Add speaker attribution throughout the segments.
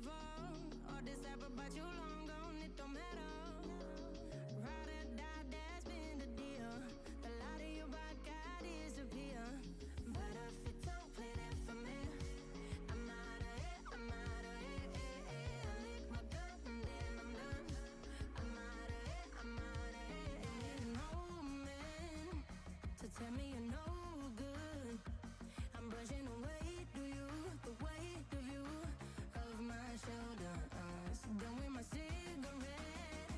Speaker 1: beautiful. All this ever but you long gone, it don't matter. Ride or die, that's been the deal. The light of your back, I disappear. But if you don't play that for me, I'm out of it, I'm out of it. I lick my gun and then I'm done. I'm out of it, I'm out of it. And no man to tell me you're no good. I'm brushing away to you, the weight of you, of my shoulders. Done with my cigarette,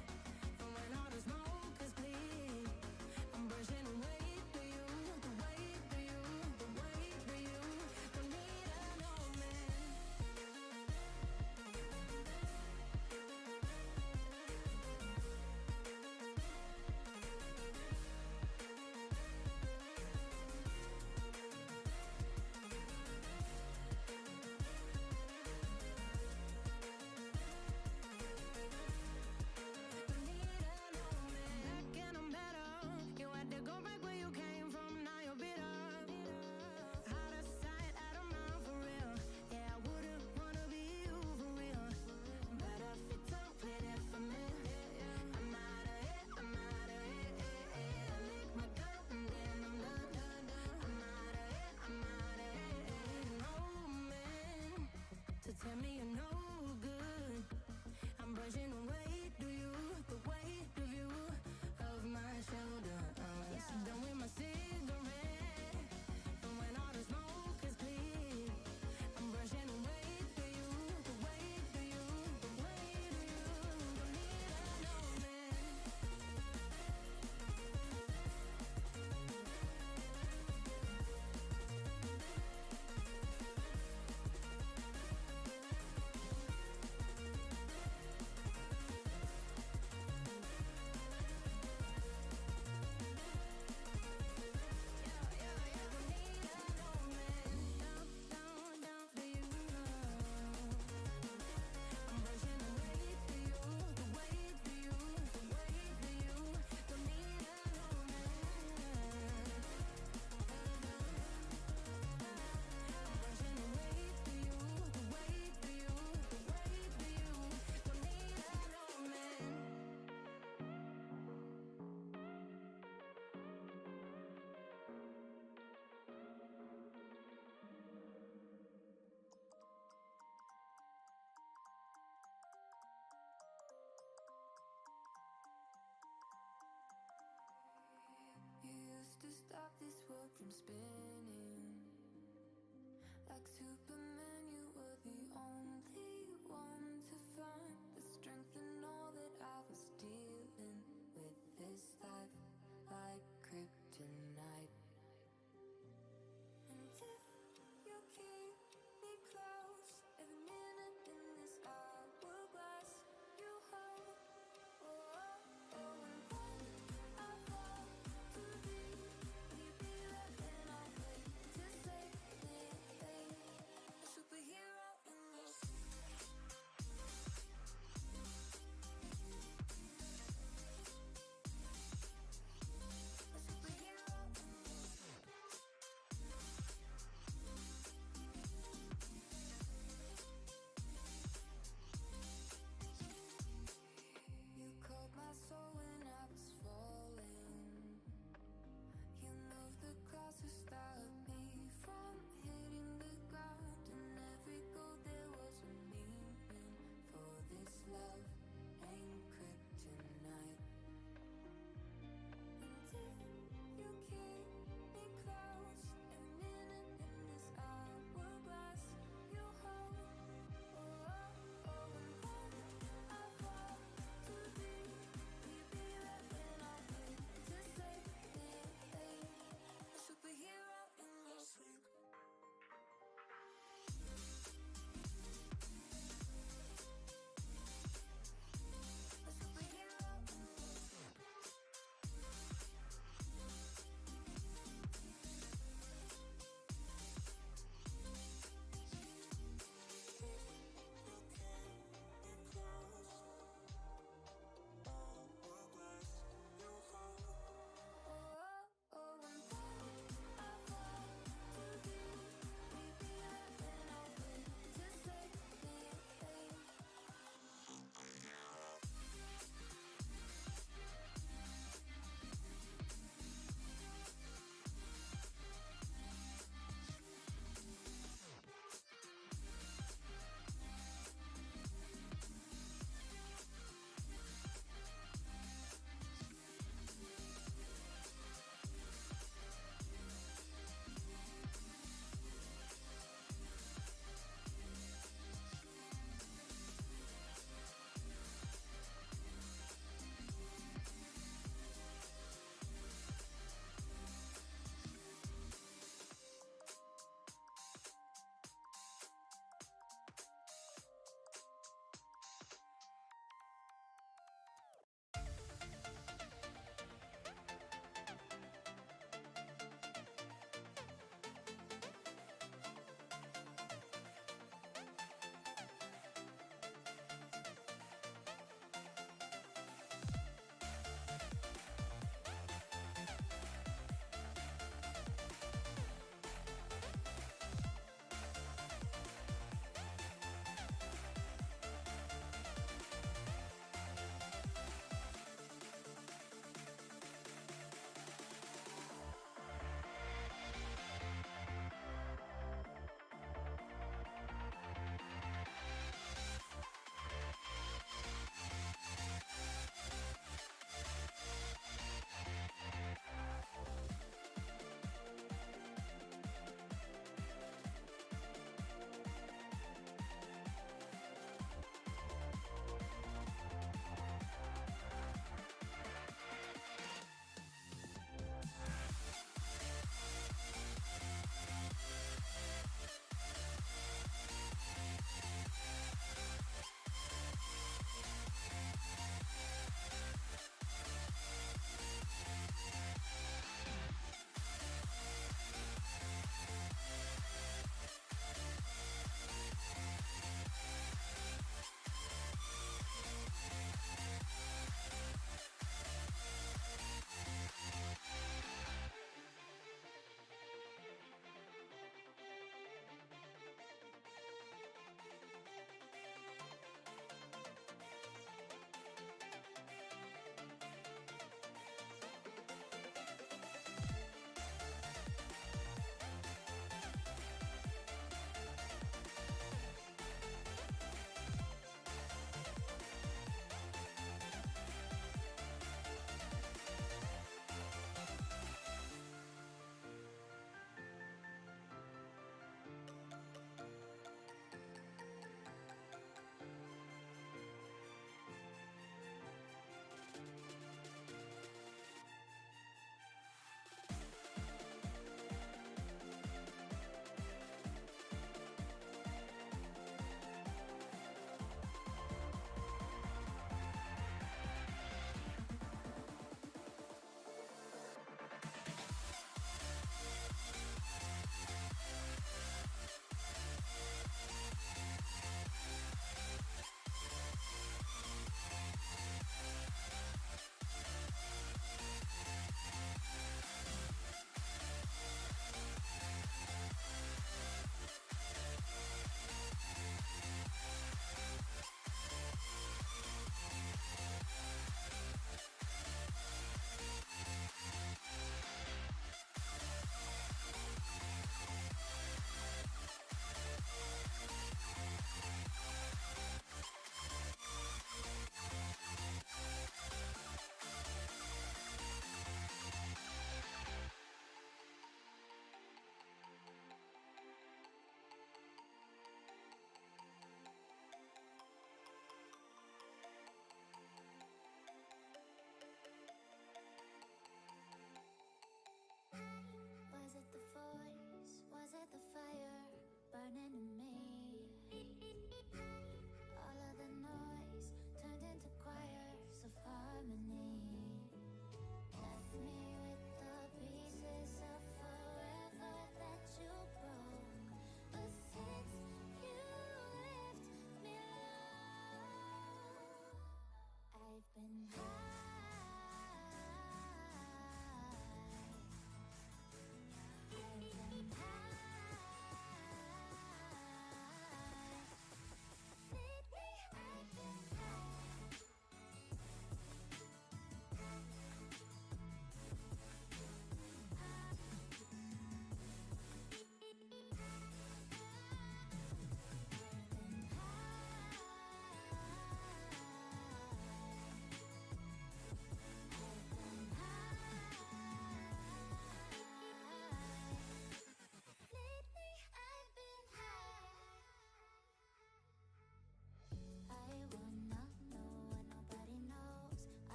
Speaker 1: and when all the smoke is clear, I'm brushing away to you, the weight of you, the weight of you. Don't need a no man. Don't need a no man. Back and I'm better. You had to go back where you came from, now you're bitter. Out of sight, out of mind for real. Yeah, I wouldn't wanna be you for real. But if you don't play that for me, I'm out of it, I'm out of it. I lick my gun and then I'm done. I'm out of it, I'm out of it. No man to tell me you're no good. I'm brushing away to you, the weight of you, of my shoulders. Done with my cigarette, and when all the smoke is clear, I'm brushing away to you, the weight of you, the weight of you. Don't need a no man.
Speaker 2: You used to stop this world from spinning. Like Superman, you were the only one to find the strength in all that I was dealing with. This life like kryptonite. And if you keep me close, every minute in this hourglass, you hold. Oh, oh, oh, and when I fall to leave, will you be there? Then I'll wait to say anything. A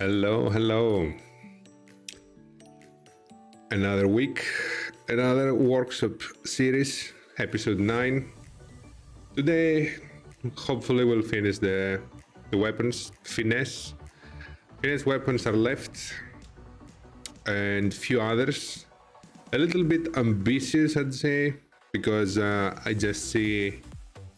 Speaker 3: Hello, hello. Another week, another workshop series, episode 9. Today, hopefully we'll finish the weapons. Finesse weapons are left, and few others. A little bit ambitious, I'd say, because I just see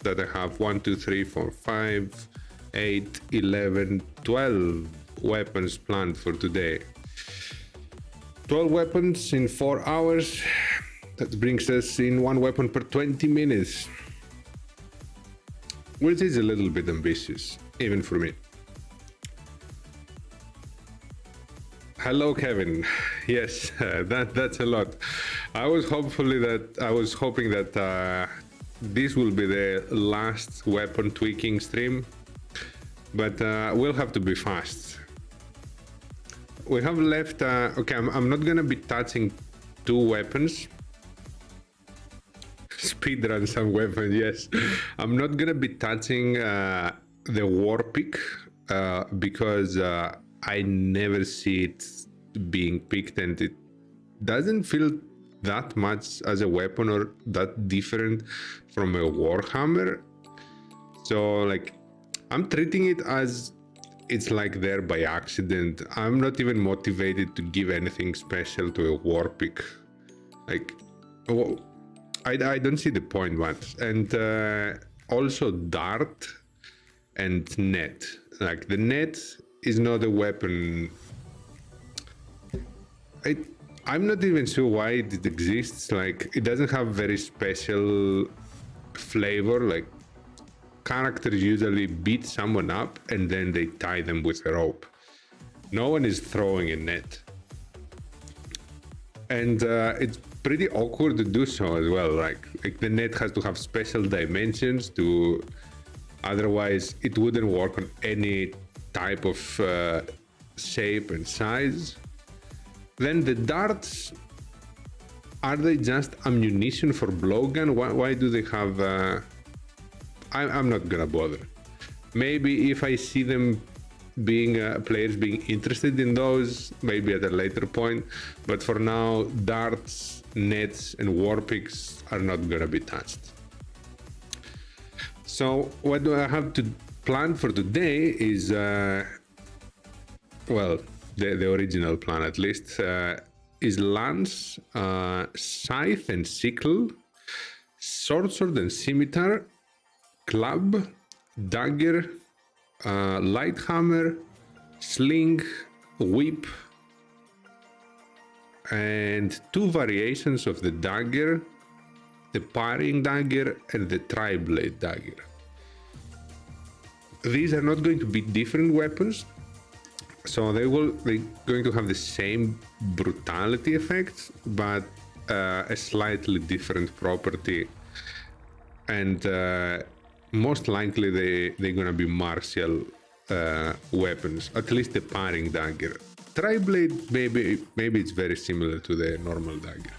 Speaker 3: that I have 1, 2, 3, 4, 5, 8, 11, 12 weapons planned for today. 12 weapons in 4 hours. That brings us in 1 weapon per 20 minutes, which is a little bit ambitious, even for me. Hello, Kevin. Yes, that's a lot. I was hoping that this will be the last weapon tweaking stream, but we'll have to be fast. We have left. Okay, I'm not gonna be touching 2 weapons. Speedrun some weapons. Yes, I'm not gonna be touching the war pick because I never see it being picked, and it doesn't feel that much as a weapon or that different from a warhammer. So like, I'm treating it as it's like there by accident. I'm not even motivated to give anything special to a war pick. Like, I don't see the point much. And also dart and net. Like, the net is not a weapon. I'm not even sure why it exists. Like, it doesn't have very special flavor. Like, characters usually beat someone up and then they tie them with a rope. No one is throwing a net. And it's pretty awkward to do so as well. Like the net has to have special dimensions to, otherwise it wouldn't work on any type of shape and size. Then the darts, are they just ammunition for blowgun? Why do they have I'm not gonna bother. Maybe if I see them being players being interested in those, maybe at a later point, but for now, darts, nets and war picks are not gonna be touched. So what do I have to plan for today is well, the original plan at least, is lance, scythe and sickle, sword and scimitar, club, dagger, light hammer, sling, whip, and 2 variations of the dagger, the parrying dagger and the tri-blade dagger. These are not going to be different weapons, so they're going to have the same brutality effects, but a slightly different property, and most likely they're gonna be martial weapons, at least the parrying dagger. Tri-blade, maybe it's very similar to the normal dagger.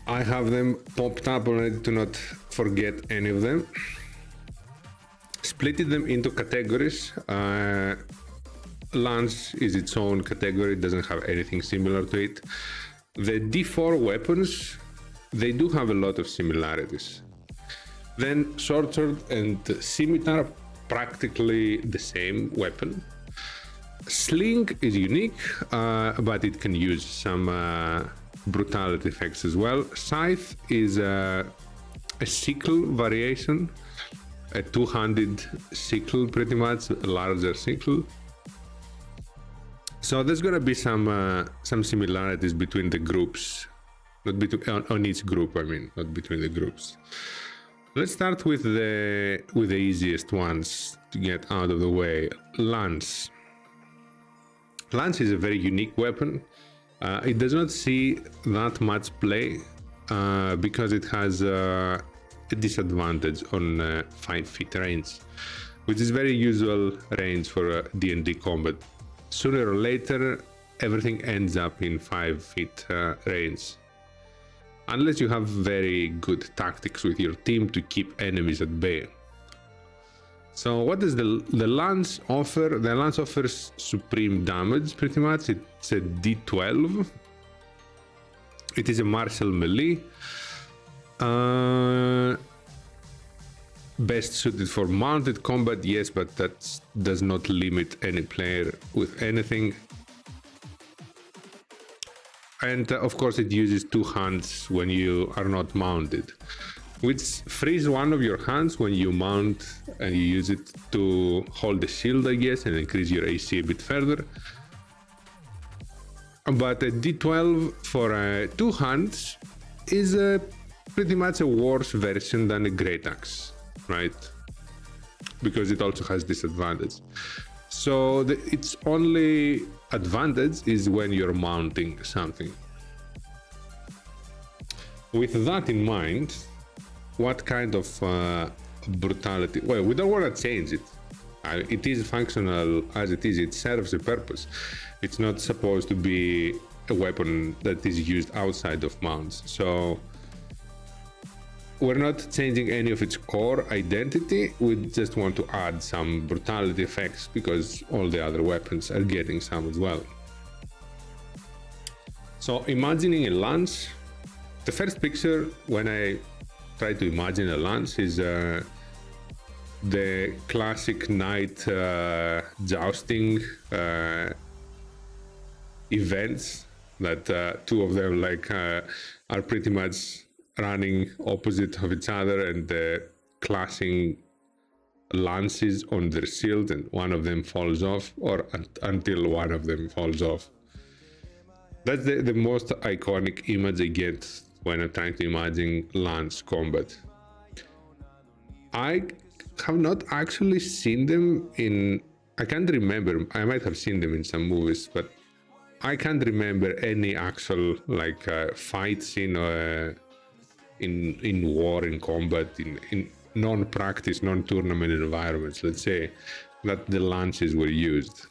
Speaker 3: I have them popped up already to not forget any of them. Splitted them into categories. Lance is its own category, doesn't have anything similar to it. The D4 weapons, they do have a lot of similarities. Then sword and scimitar, practically the same weapon. Sling is unique, but it can use some brutality effects as well. Scythe is a sickle variation, a 2-handed sickle, pretty much, a larger sickle. So there's gonna be some similarities between the groups, not between on each group. I mean, not between the groups. Let's start with the easiest ones to get out of the way. Lance. Lance is a very unique weapon. It does not see that much play because it has a disadvantage on 5 feet range, which is very usual range for D&D combat. Sooner or later, everything ends up in 5 feet range. Unless you have very good tactics with your team to keep enemies at bay. So what does the lance offer? The lance offers supreme damage, pretty much. It's a D12. It is a martial melee. Best suited for mounted combat, yes, but that does not limit any player with anything. And of course it uses two hands when you are not mounted, which frees one of your hands when you mount and you use it to hold the shield, I guess, and increase your AC a bit further. But a D12 for two hands is pretty much a worse version than a great axe, right? Because it also has disadvantage. So its only advantage is when you're mounting something. With that in mind, what kind of brutality? Well, we don't want to change it. It is functional as it is. It serves a purpose. It's not supposed to be a weapon that is used outside of mounts. So we're not changing any of its core identity. We just want to add some brutality effects because all the other weapons are getting some as well. So imagining a lance, the first picture when I try to imagine a lance is the classic knight jousting events that two of them are pretty much running opposite of each other and clashing lances on their shield, and one of them falls off, or until one of them falls off. That's the most iconic image I get when I'm trying to imagine lance combat. I have not actually seen them in, I can't remember, I might have seen them in some movies, but I can't remember any actual fight scene in war, in combat, in non-practice, non-tournament environments, let's say, that the lances were used.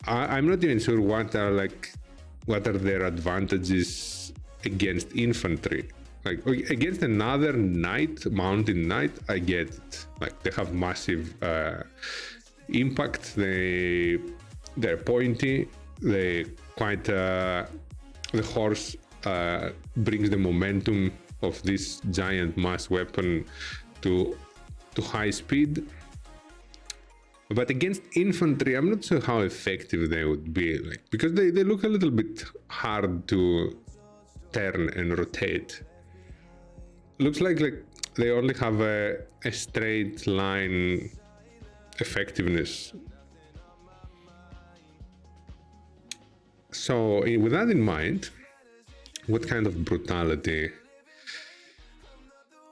Speaker 3: I'm not even sure what are their advantages against infantry. Like against another knight, mounted knight, I get it. Like they have massive impact. They're pointy. The horse brings the momentum of this giant mass weapon to high speed. But against infantry, I'm not sure how effective they would be, because they look a little bit hard to turn and rotate. Looks like they only have a straight line effectiveness. So with that in mind, what kind of brutality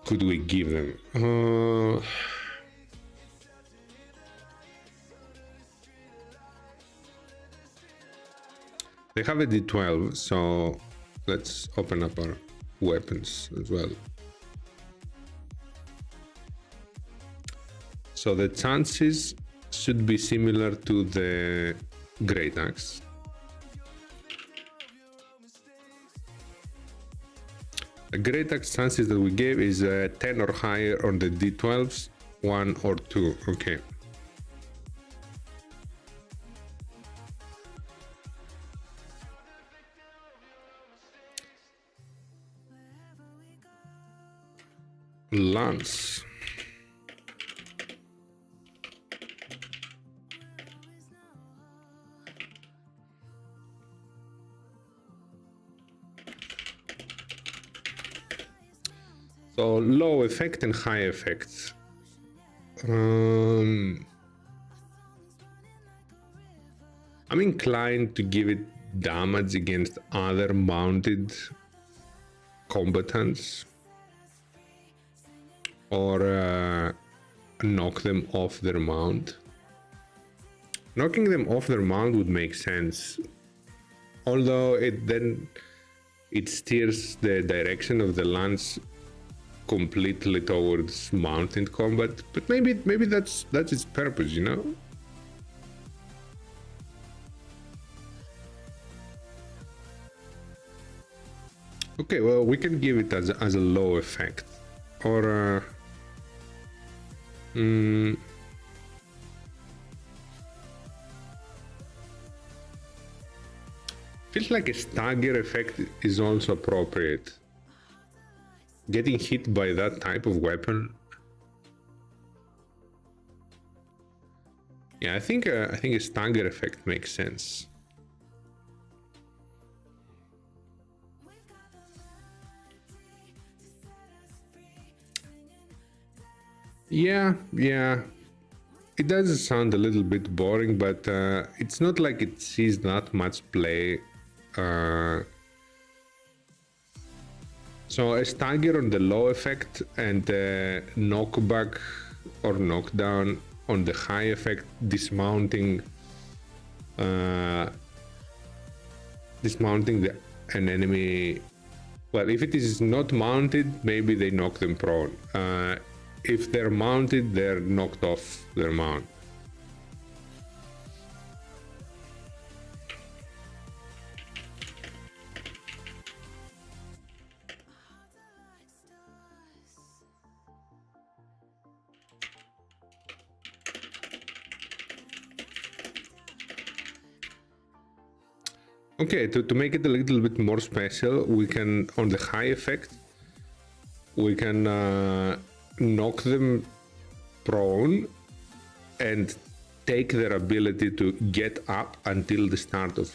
Speaker 3: could we give them? They have a D12, so let's open up our weapons as well. So the chances should be similar to the Great Axe. The Great Axe chances that we gave is 10 or higher on the D12s, 1 or 2, okay. Lance. So low effect and high effect. I'm inclined to give it damage against other mounted combatants, or knock them off their mount. Knocking them off their mount would make sense, although it steers the direction of the lance completely towards mounted combat. But maybe that's its purpose, you know. Okay, well, we can give it as a low effect, or Feels like a stagger effect is also appropriate. Getting hit by that type of weapon. Yeah, I think a stagger effect makes sense. Yeah. It does sound a little bit boring, but it's not like it sees that much play. So a stagger on the low effect and a knockback or knockdown on the high effect, dismounting an enemy. Well, if it is not mounted, maybe they knock them prone. If they're mounted, they're knocked off their mount. Okay, to make it a little bit more special, we can, on the high effect, we can knock them prone and take their ability to get up until the start of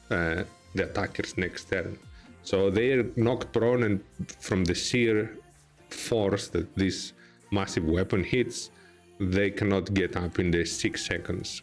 Speaker 3: the attacker's next turn. So they are knocked prone, and from the sheer force that this massive weapon hits, they cannot get up in the 6 seconds.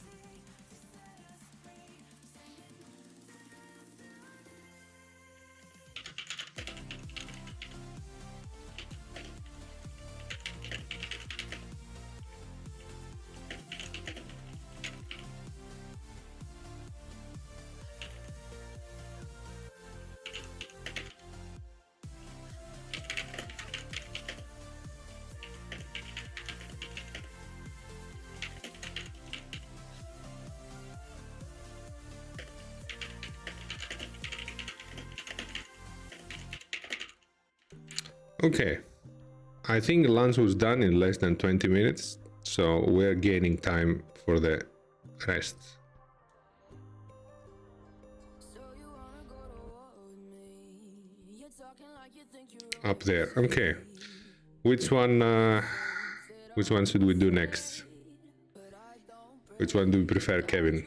Speaker 3: Okay, I think lunch was done in less than 20 minutes, so we're gaining time for the rest. Up there, okay. Which one should we do next? Which one do we prefer, Kevin?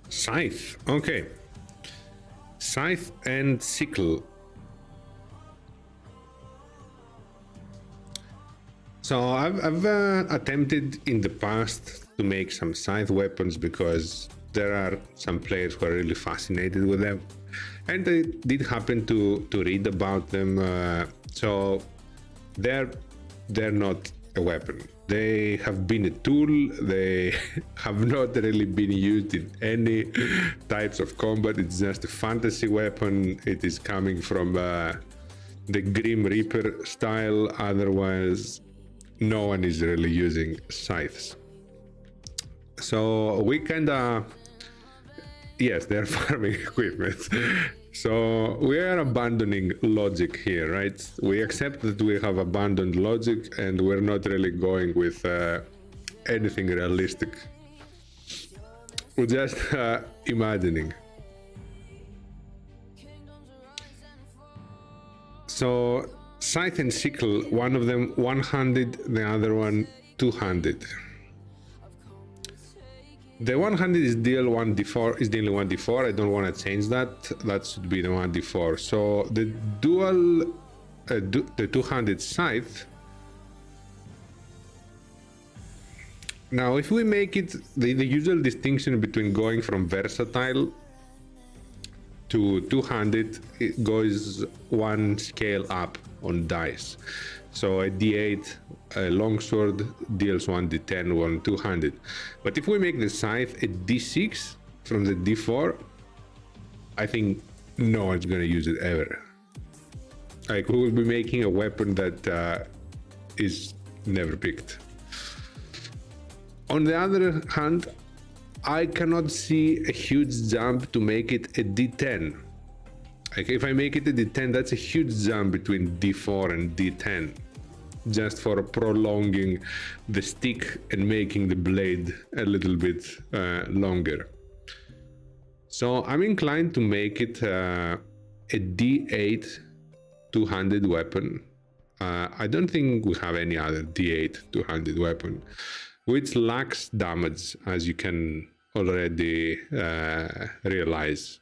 Speaker 3: Scythe, okay. Scythe and sickle. So I've attempted in the past to make some scythe weapons because there are some players who are really fascinated with them, and I did happen to read about them. So they're not a weapon. They have been a tool. They have not really been used in any types of combat. It's just a fantasy weapon. It is coming from the Grim Reaper style. Otherwise, no one is really using scythes. So we kinda, yes, they're farming equipment. So we are abandoning logic here, right? We accept that we have abandoned logic and we're not really going with anything realistic. We're just imagining. So scythe and sickle, one of them one-handed, the other one two-handed. The one-handed is deal 1d4, is dealing 1d4. I don't want to change that. That should be the 1d4. So the dual, the two-handed scythe. Now, if we make it the usual distinction between going from versatile to two-handed, it goes one scale up on dice. So a d8, a longsword deals 1d10, one two-handed. But if we make the scythe a d6 from the d4, I think no one's gonna use it ever. Like, we will be making a weapon that is never picked. On the other hand, I cannot see a huge jump to make it a D10. Like, if I make it a D10, that's a huge jump between D4 and D10, just for prolonging the stick and making the blade a little bit longer. So I'm inclined to make it a D8 two-handed weapon. I don't think we have any other D8 two-handed weapon, which lacks damage, as you can already realize.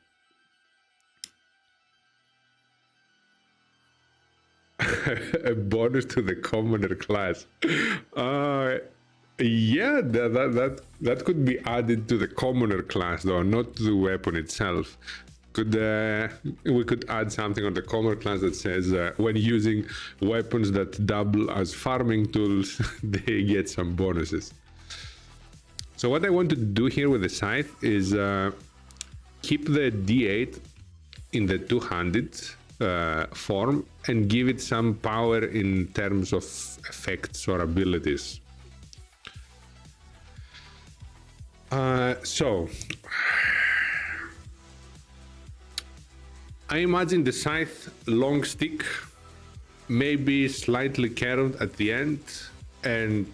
Speaker 3: A bonus to the commoner class. Yeah, that could be added to the commoner class, though, not to the weapon itself. We could add something on the commoner class that says when using weapons that double as farming tools, they get some bonuses. So what I want to do here with the scythe is keep the D8 in the two-handed form and give it some power in terms of effects or abilities. So I imagine the scythe long stick, maybe slightly curved at the end, and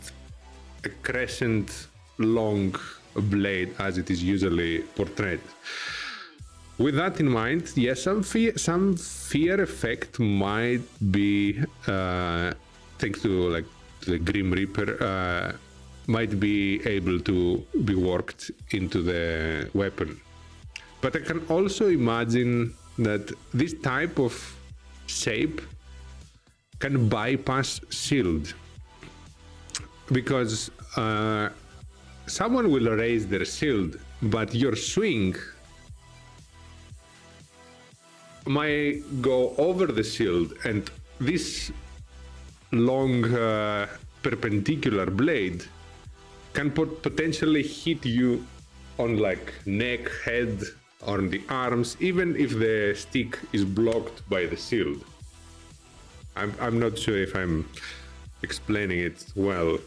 Speaker 3: a crescent long blade as it is usually portrayed. With that in mind, yes, some fear effect might be, thanks to like the Grim Reaper, might be able to be worked into the weapon. But I can also imagine that this type of shape can bypass shield, because someone will raise their shield, but your swing might go over the shield, and this long perpendicular blade can potentially hit you on like neck, head, or on the arms, even if the stick is blocked by the shield. I'm not sure if I'm explaining it well.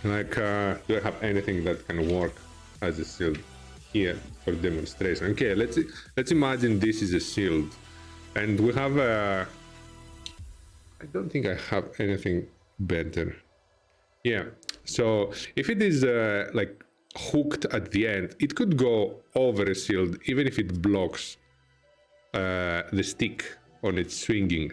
Speaker 3: Like, do I have anything that can work as a shield here for demonstration? Okay, let's imagine this is a shield, and we have a. I don't think I have anything better. Yeah, so if it is like hooked at the end, it could go over a shield even if it blocks the stick on its swinging.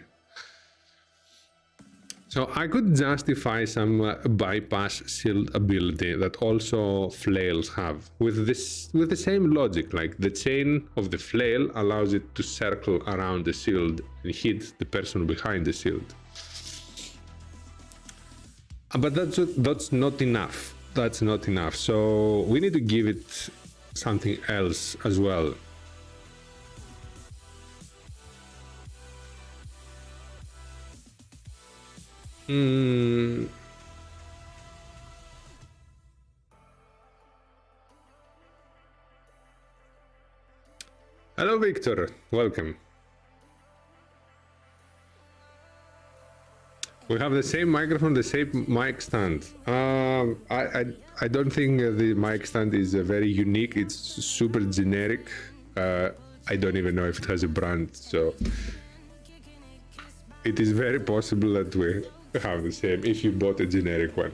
Speaker 3: So I could justify some bypass shield ability that also flails have with the same logic. Like, the chain of the flail allows it to circle around the shield and hit the person behind the shield. But that's not enough. That's not enough. So we need to give it something else as well. Hello, Victor. Welcome. We have the same microphone, the same mic stand. I don't think the mic stand is very unique. It's super generic. I don't even know if it has a brand, so it is very possible that we have the same if you bought a generic one.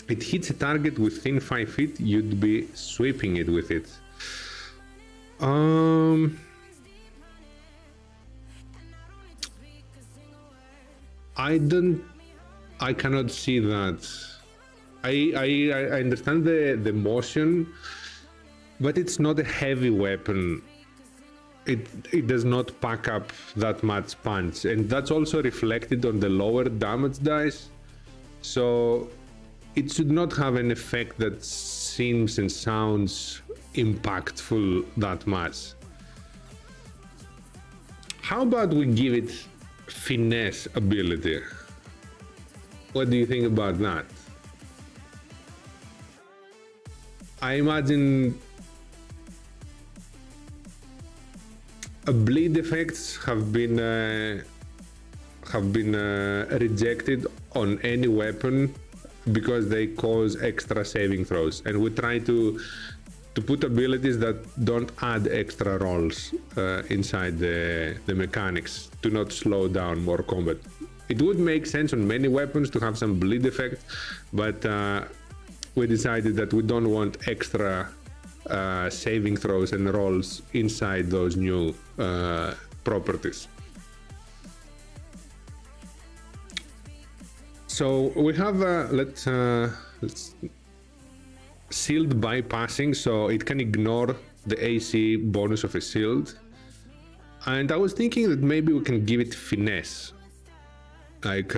Speaker 3: It hits a target within 5 feet, you'd be sweeping it with it. I cannot see that. I understand the motion, but it's not a heavy weapon. It does not pack up that much punch, and that's also reflected on the lower damage dice. So it should not have an effect that seems and sounds impactful that much. How about we give it finesse ability? What do you think about that? I imagine bleed effects have been rejected on any weapon because they cause extra saving throws, and we try to put abilities that don't add extra rolls inside the mechanics to not slow down more combat. It would make sense on many weapons to have some bleed effect, but we decided that we don't want extra saving throws and rolls inside those new properties. So we have let's shield bypassing, so it can ignore the AC bonus of a shield. And I was thinking that maybe we can give it finesse. Like,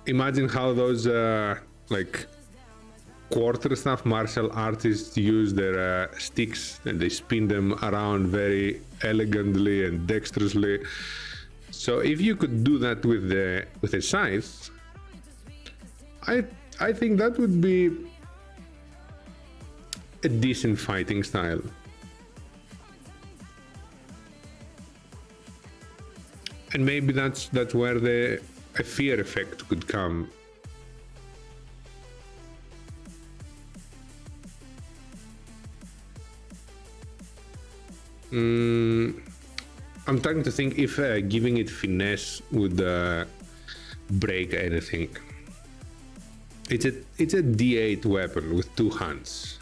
Speaker 3: imagine how those like quarterstaff martial artists use their sticks and they spin them around very elegantly and dexterously. So if you could do that with a scythe, I think that would be a decent fighting style. And maybe that's where a fear effect could come. I'm trying to think if giving it finesse would break anything. It's a D8 weapon with 2 hands.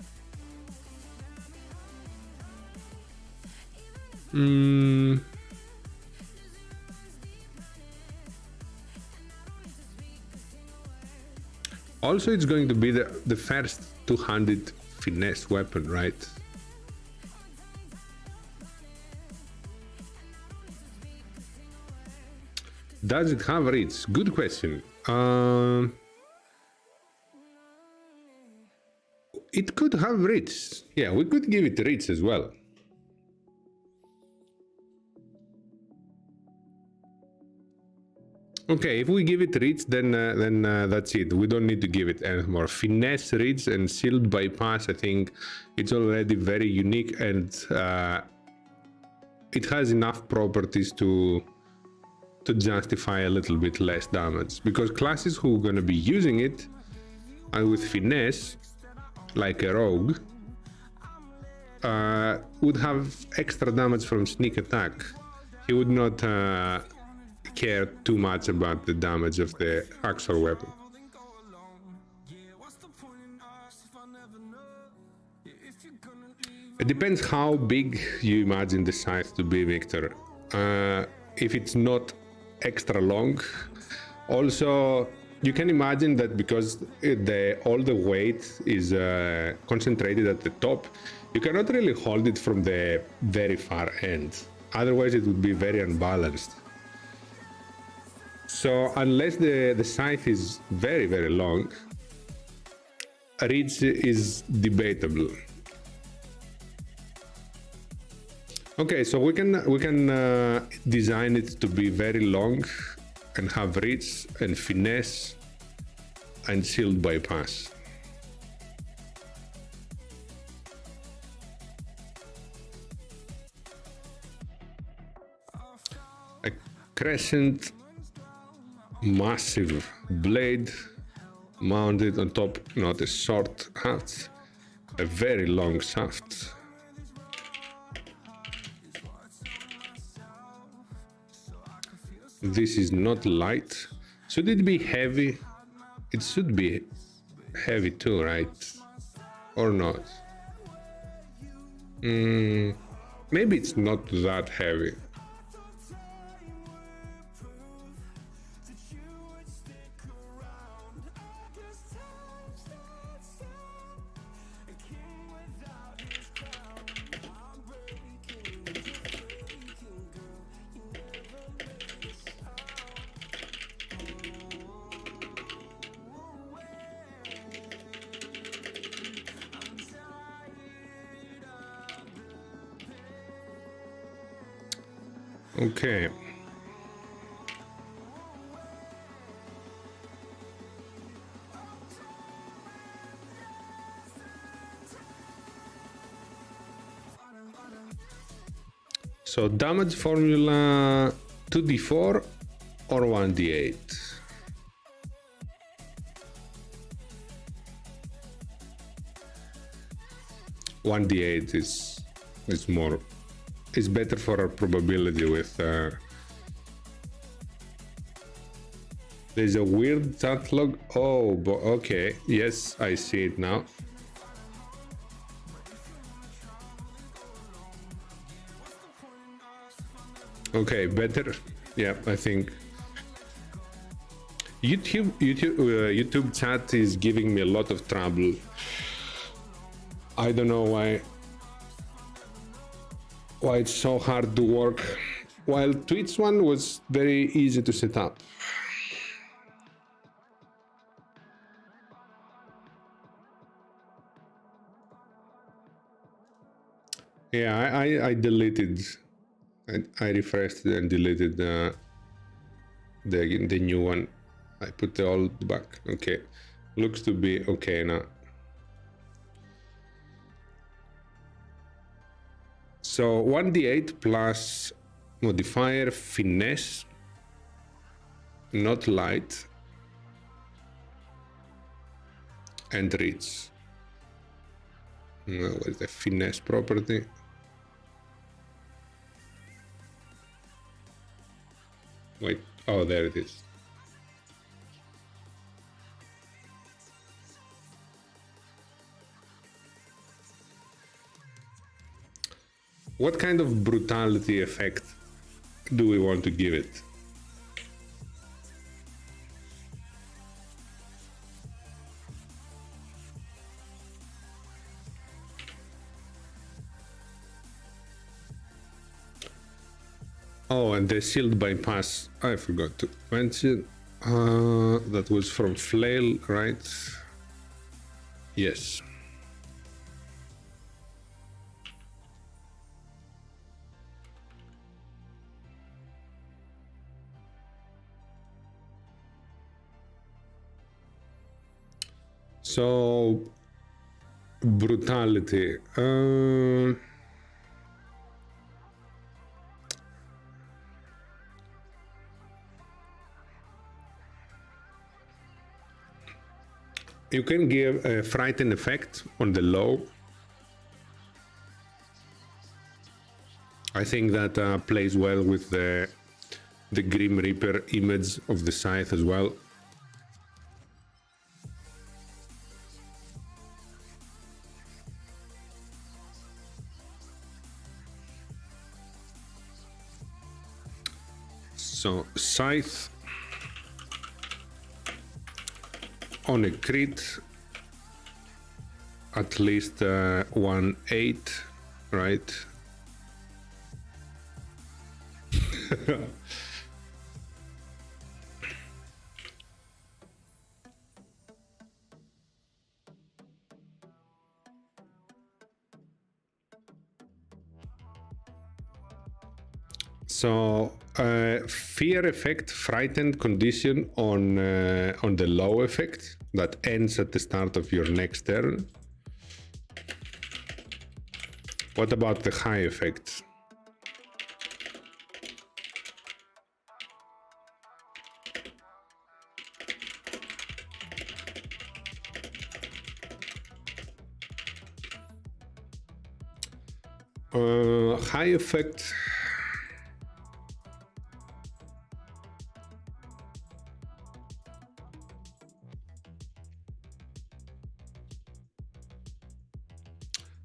Speaker 3: Also, it's going to be the first two-handed finesse weapon, right? Does it have reach? Good question. It could have reach. Yeah, we could give it reach as well. Okay, if we give it reach, then that's it. We don't need to give it any more. Finesse, reach, and shield bypass, I think it's already very unique, and it has enough properties to justify a little bit less damage. Because classes who are going to be using it, and with finesse, like a rogue, would have extra damage from sneak attack. He would not care too much about the damage of the actual weapon. It depends how big you imagine the scythe to be, Victor. If it's not extra long, also you can imagine that because all the weight is concentrated at the top, you cannot really hold it from the very far end. Otherwise it would be very unbalanced. So unless the scythe is very, very long, reach is debatable. Okay, so we can design it to be very long and have reach and finesse and shield bypass. A crescent massive blade mounted on top, not a short haft, a very long shaft. This is not light. Should it be heavy? It should be heavy too, right? Or not? Maybe it's not that heavy. Okay. So damage formula 2d4 or 1d8? One d8 is more, is better for our probability with there's a weird chat log. Oh, okay, yes, I see it now. Okay, better. Yeah, I think YouTube chat is giving me a lot of trouble. I don't know why it's so hard to work, while Twitch one was very easy to set up. Yeah, I deleted, I refreshed and deleted the new one. I put the old back. Okay, looks to be okay now. So 1d8 plus modifier finesse, not light, and reach. What is the finesse property? Wait, oh, there it is. What kind of brutality effect do we want to give it? Oh, and the shield bypass, I forgot to mention. That was from Flail, right? Yes. So, brutality. You can give a frighten effect on the low. I think that plays well with the Grim Reaper image of the scythe as well. So scythe on a crit, at least 1/8, right? So fear effect, frightened condition on the low effect that ends at the start of your next turn. What about the high effect? High effect.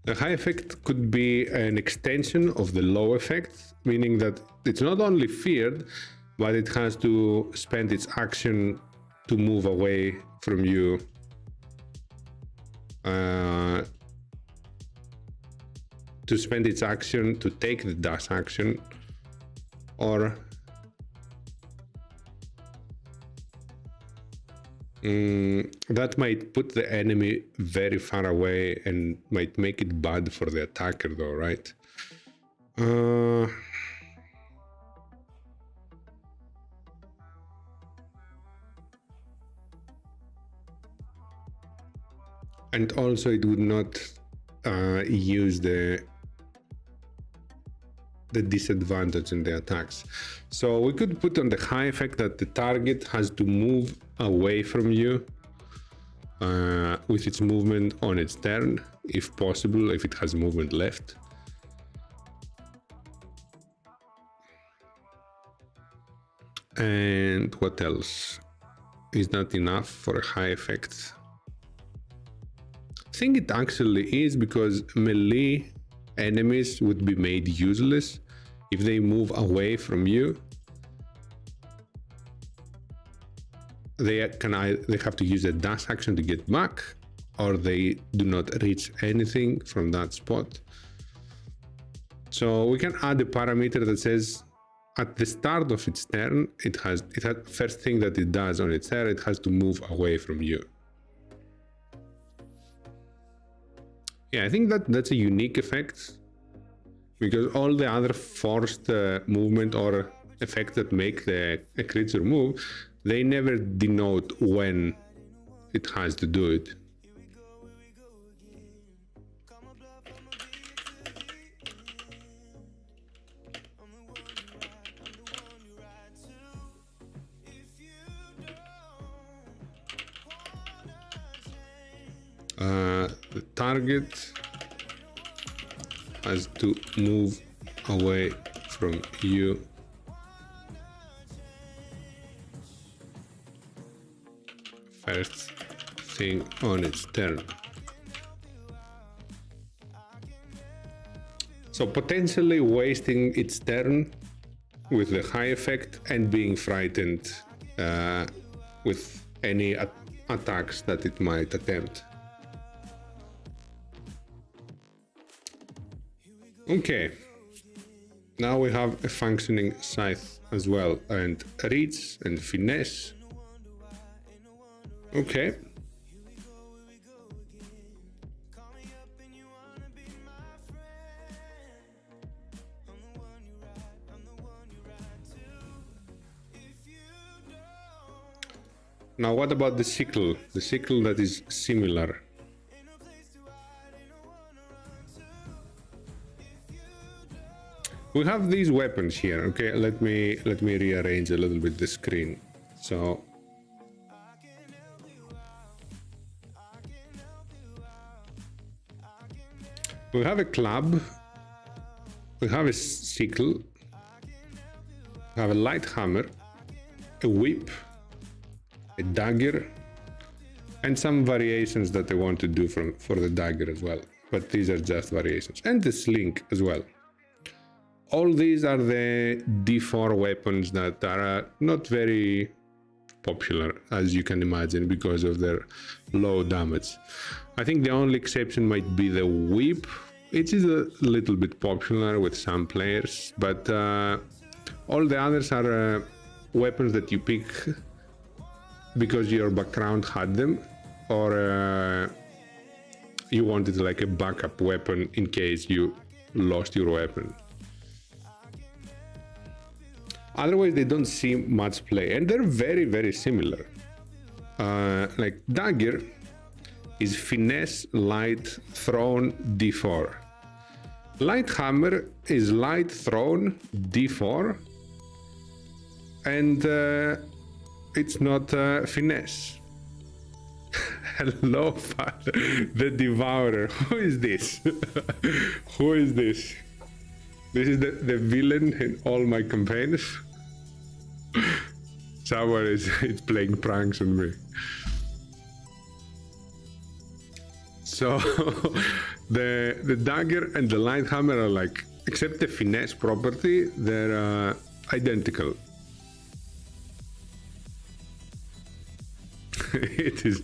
Speaker 3: The high effect could be an extension of the low effect, meaning that it's not only feared, but it has to spend its action to move away from you. To spend its action to take the dash action, or that might put the enemy very far away and might make it bad for the attacker though, right? And also it would not use the the disadvantage in the attacks. So we could put on the high effect that the target has to move away from you with its movement on its turn, if possible, if it has movement left. And what else? Is that enough for a high effect? I think it actually is, because melee enemies would be made useless if they move away from you. They have to use a dash action to get back, or they do not reach anything from that spot. So we can add a parameter that says at the start of its turn, it has first thing that it does on its turn, it has to move away from you. Yeah, I think that's a unique effect, because all the other forced movement or effects that make a creature move, they never denote when it has to do it. The target has to move away from you first thing on its turn. So potentially wasting its turn with the high effect and being frightened with any attacks that it might attempt. Okay, now we have a functioning scythe as well, and reach and finesse. Okay. Now what about the sickle? The sickle that is similar. We have these weapons here. Okay, let me rearrange a little bit the screen. So we have a club, we have a sickle, we have a light hammer, a whip, a dagger, and some variations that I want to do for the dagger as well. But these are just variations. And the sling as well. All these are the D4 weapons that are not very popular, as you can imagine, because of their low damage. I think the only exception might be the whip. It is a little bit popular with some players, but all the others are weapons that you pick because your background had them, or you wanted like a backup weapon in case you lost your weapon. Otherwise, they don't see much play, and they're very, very similar. Like dagger is finesse, light, thrown, D4. Light hammer is light, thrown, D4, and it's not finesse. Hello, Father, the Devourer. Who is this? Who is this? This is the villain in all my campaigns. Someone is playing pranks on me. So the dagger and the light hammer are like, except the finesse property, they're identical. It is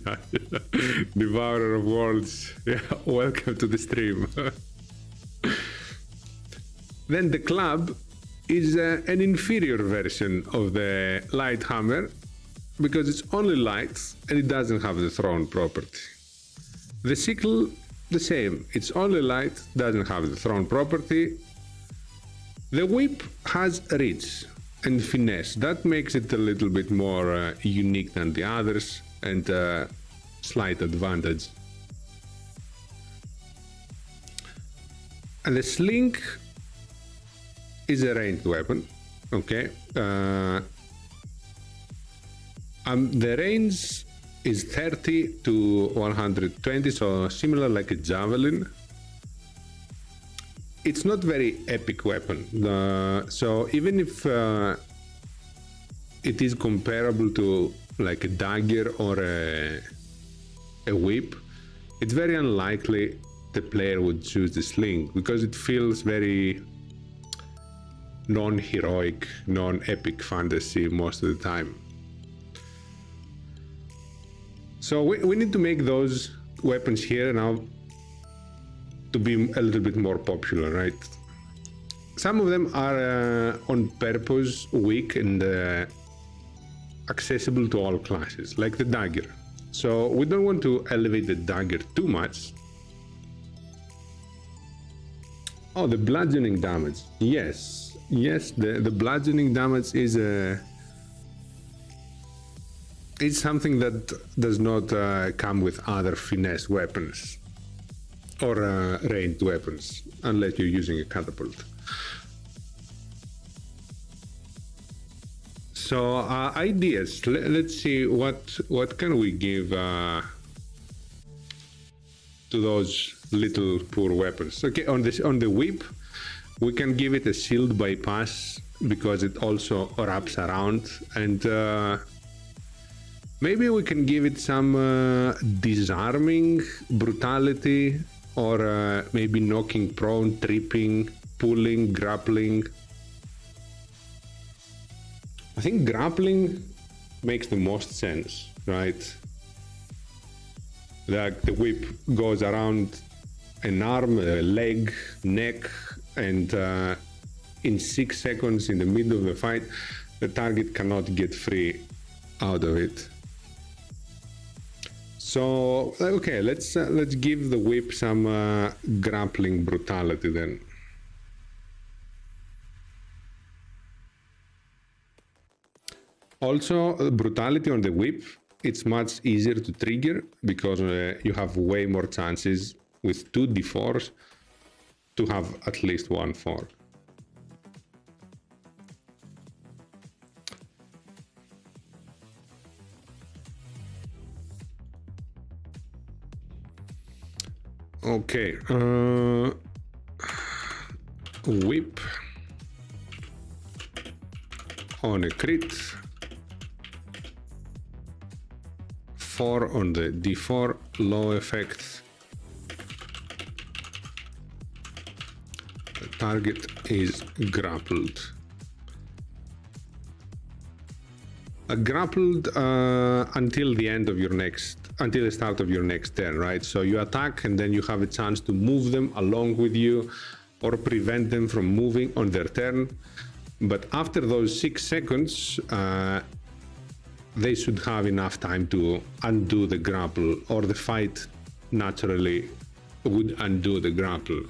Speaker 3: Devourer of Worlds. Yeah, welcome to the stream. Then the club is an inferior version of the light hammer because it's only light and it doesn't have the thrown property. The sickle, the same. It's only light, doesn't have the thrown property. The whip has reach and finesse. That makes it a little bit more unique than the others and slight advantage. And the sling is a ranged weapon. Okay. The range is 30 to 120, so similar like a javelin. It's not very epic weapon. So even if it is comparable to like a dagger or a whip, it's very unlikely the player would choose the sling because it feels very non-heroic, non-epic fantasy most of the time. So we need to make those weapons here now to be a little bit more popular, right? Some of them are on purpose weak and accessible to all classes, like the dagger. So we don't want to elevate the dagger too much. Oh, the bludgeoning damage. Yes, the bludgeoning damage is it's something that does not come with other finesse weapons or ranged weapons, unless you're using a catapult. So ideas. Let's see what can we give to those little poor weapons. Okay, on the whip, we can give it a shield bypass because it also wraps around, and maybe we can give it some disarming brutality, or maybe knocking prone, tripping, pulling, grappling. I think grappling makes the most sense, right? Like the whip goes around an arm, a leg, neck, and in 6 seconds in the middle of the fight, the target cannot get free out of it. So, okay, let's give the whip some grappling brutality then. Also, brutality on the whip, it's much easier to trigger because you have way more chances with 2 d4s to have at least 1 4. Okay, whip on a crit, 4 on the d4, low effect. The target is grappled. Grappled until the start of your next turn, right? So you attack and then you have a chance to move them along with you or prevent them from moving on their turn. But after those 6 seconds, they should have enough time to undo the grapple, or the fight naturally would undo the grapple.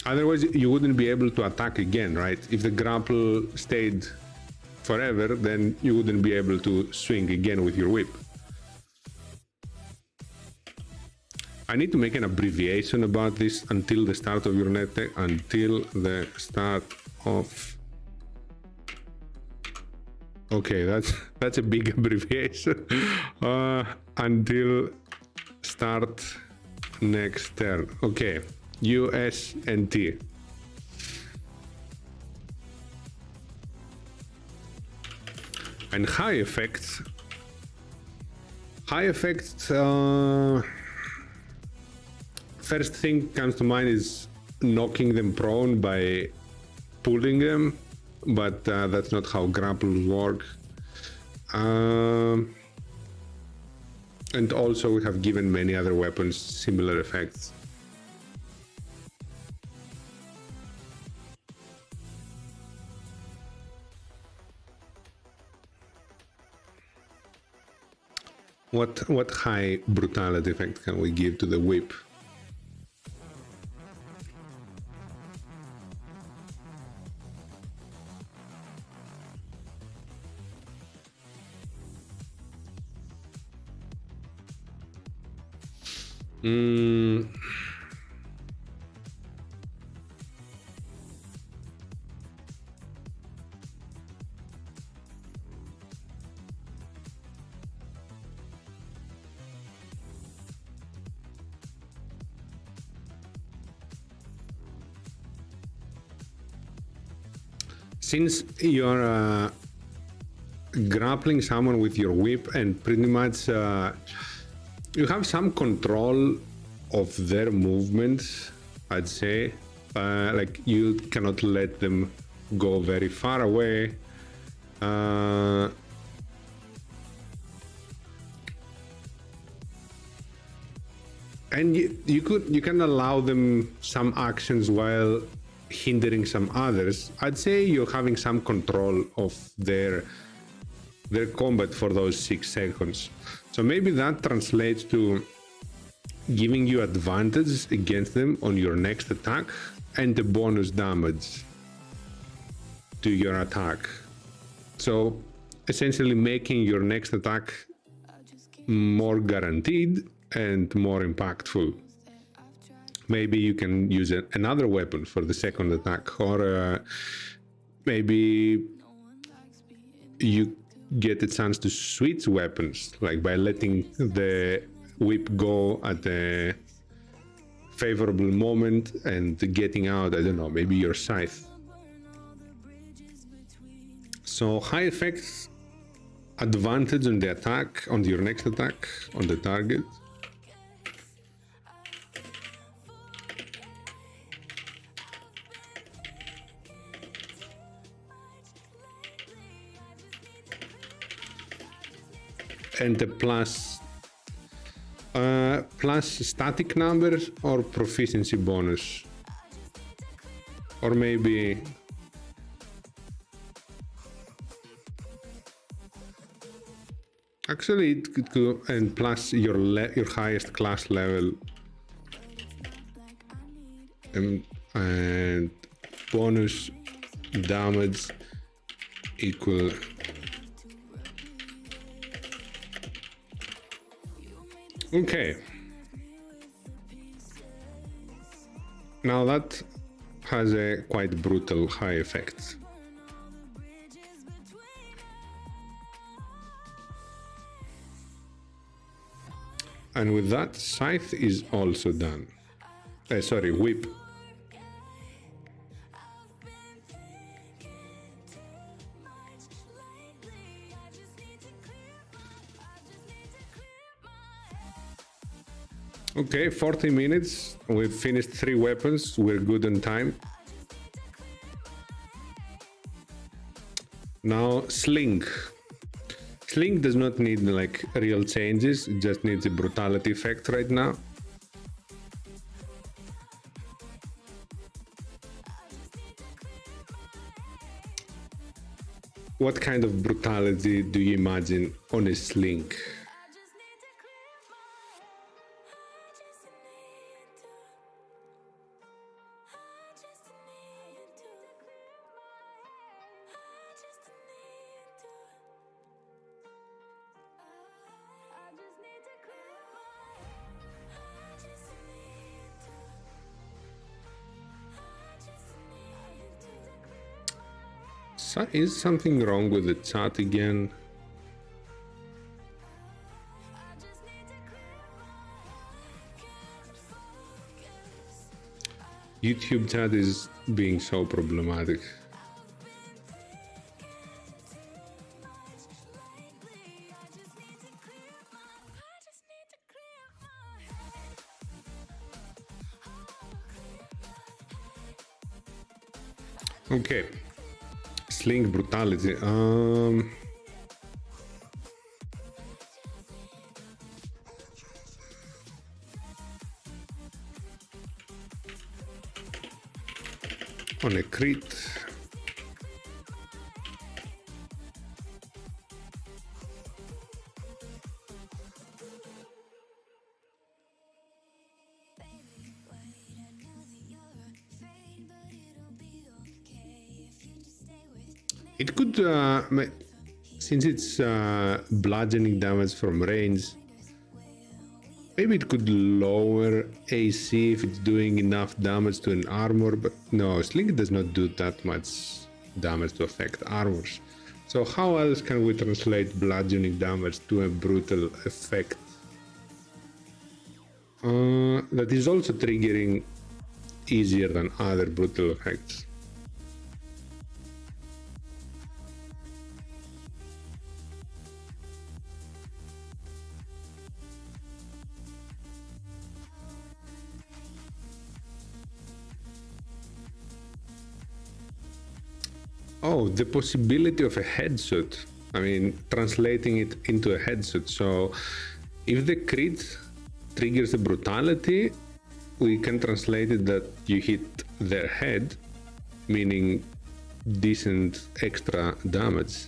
Speaker 3: Otherwise, you wouldn't be able to attack again, right? If the grapple stayed forever, then you wouldn't be able to swing again with your whip. I need to make an abbreviation about this: until the start of your next turn, until the start of... Okay, that's a big abbreviation. Until start next turn. Okay, USNT. And high effects. First thing comes to mind is knocking them prone by pulling them, but that's not how grapples work. And also we have given many other weapons similar effects. What high brutality effect can we give to the whip? since you're grappling someone with your whip and pretty much you have some control of their movements, I'd say. Like you cannot let them go very far away. And you can allow them some actions while hindering some others. I'd say you're having some control of their combat for those 6 seconds. So maybe that translates to giving you advantage against them on your next attack and the bonus damage to your attack. So essentially making your next attack more guaranteed and more impactful. Maybe you can use another weapon for the second attack, or maybe you get a chance to switch weapons, like by letting the whip go at a favorable moment and getting out, I don't know, maybe your scythe. So high effects, advantage on the attack, on your next attack, on the target. And the plus static numbers or proficiency bonus, or maybe actually it could go, and plus your highest class level, and bonus damage equal. Okay, now that has a quite brutal high effect. And with that, scythe is also done. Sorry, whip. Okay, 40 minutes. We've finished 3 weapons. We're good on time. Now, sling. Sling does not need like real changes. It just needs a brutality effect right now. What kind of brutality do you imagine on a sling? Is something wrong with the chat again? YouTube chat is being so problematic. Okay. Sling brutality. On a crit. It could, since it's bludgeoning damage from range, maybe it could lower AC if it's doing enough damage to an armor, but no, Sling does not do that much damage to affect armors. So how else can we translate bludgeoning damage to a brutal effect? That is also triggering easier than other brutal effects. Oh, the possibility of a headshot. I mean, translating it into a headshot. So if the crit triggers a brutality, we can translate it that you hit their head, meaning decent extra damage.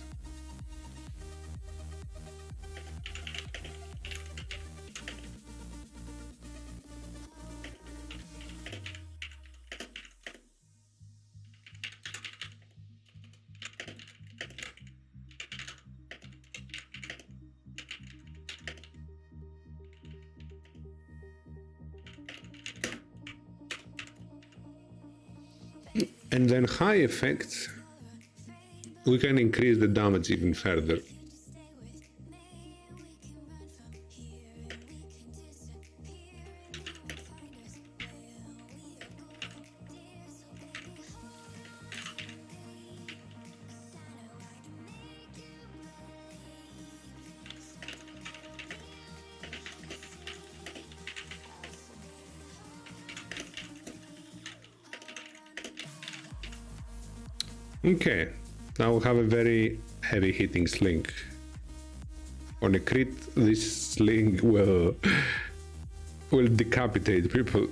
Speaker 3: And then high effects, we can increase the damage even further. Okay, now we have a very heavy hitting sling. On a crit, this sling will decapitate people.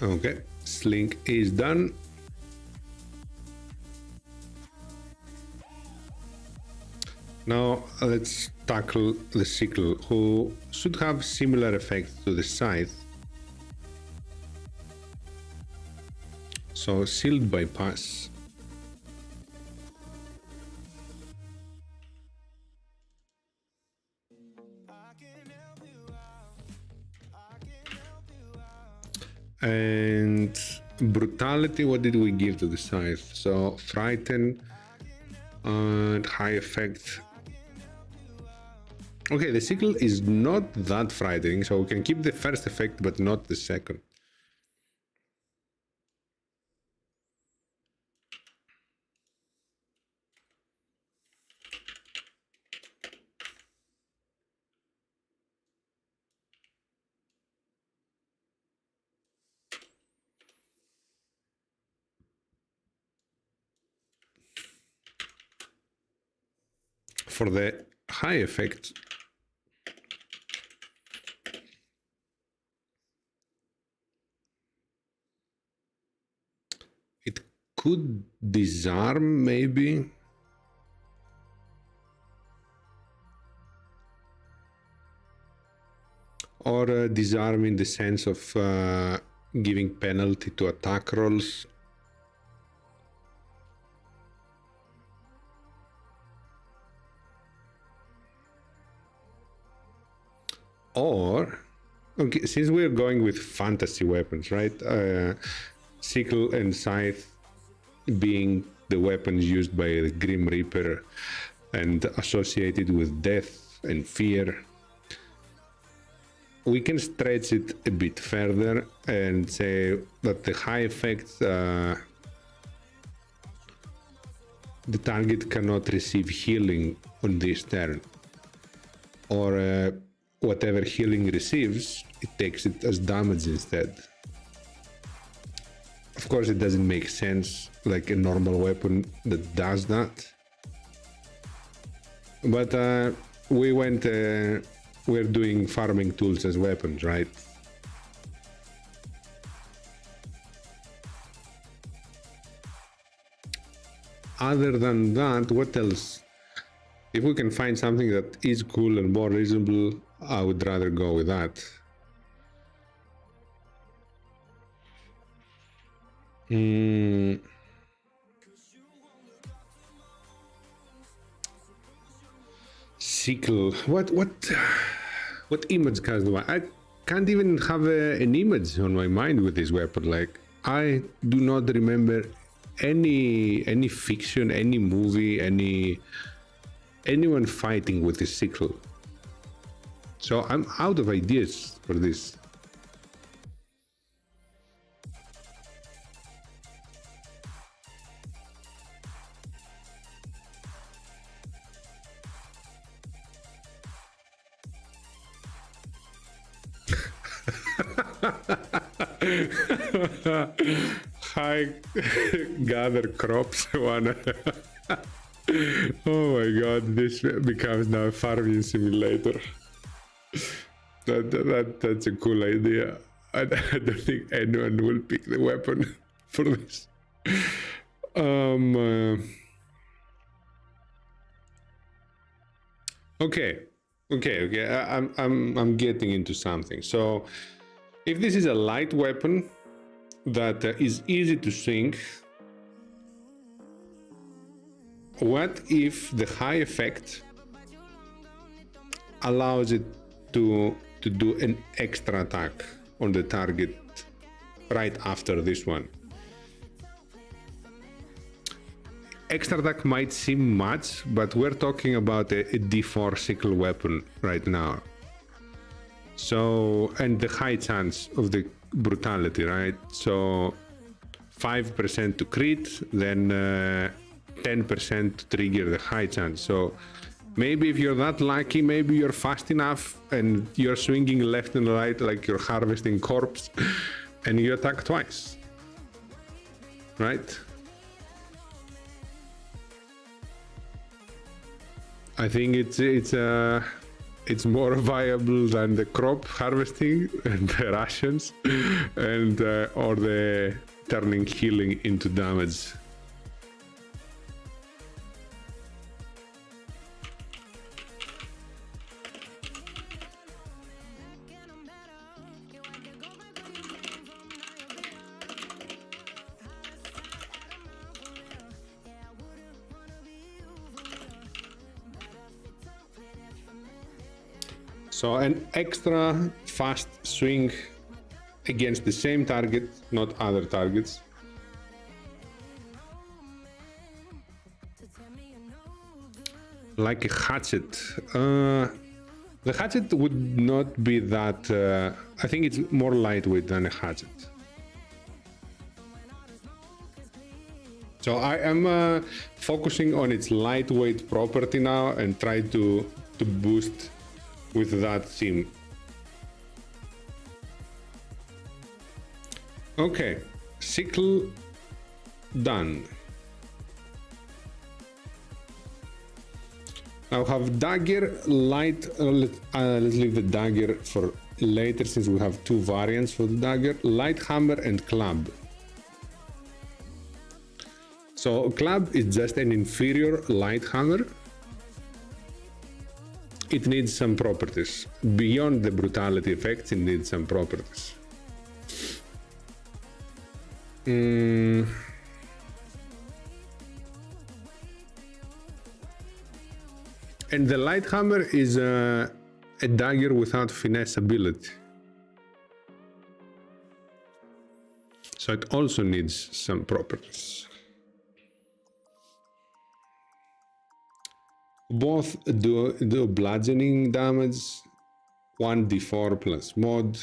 Speaker 3: Okay, sling is done. Now let's tackle the sickle, who should have similar effects to the scythe. So shield bypass. And brutality, what did we give to the scythe? So frighten and high effect. Okay, the sickle is not that frightening, so we can keep the first effect but not the second. For the high effect, it could disarm maybe. Or disarm in the sense of giving penalty to attack rolls. Or, okay, since we're going with fantasy weapons, right? Sickle and scythe being the weapons used by the Grim Reaper and associated with death and fear, we can stretch it a bit further and say that the high effect, the target cannot receive healing on this turn, or whatever healing receives, it takes it as damage instead. Of course, it doesn't make sense like a normal weapon that does that, but we're doing farming tools as weapons, right? Other than that, what else? If we can find something that is cool and more reasonable, I would rather go with that. Sickle. What image can do I can't even have an image on my mind with this weapon. Like, I do not remember any fiction, any movie, anyone fighting with a sickle. So I'm out of ideas for this. High gather crops. One. Oh my god, this becomes now a farming simulator. That's a cool idea. I don't think anyone will pick the weapon for this. Okay. I'm getting into something. So, if this is a light weapon that is easy to swing, what if the high effect allows it to do an extra attack on the target right after this one? Extra attack might seem much, but we're talking about a D4 sickle weapon right now. So, and the high chance of the brutality, right? So 5% to crit, then 10% to trigger the high chance. So maybe if you're that lucky, maybe you're fast enough and you're swinging left and right like you're harvesting corpse and you attack twice, right? I think it's more viable than the crop harvesting and the rations and or the turning healing into damage. So an extra fast swing against the same target, not other targets. Like a hatchet. The hatchet would not be that... I think it's more lightweight than a hatchet. So I am focusing on its lightweight property now and try to boost with that theme. Okay, sickle done. Now have dagger, light, let's leave the dagger for later since we have two variants for the dagger, light hammer and club. So club is just an inferior light hammer. It needs some properties. Beyond the brutality effects, it needs some properties. And the light hammer is a dagger without finesse ability. So it also needs some properties. Both do bludgeoning damage, 1d4 plus mod.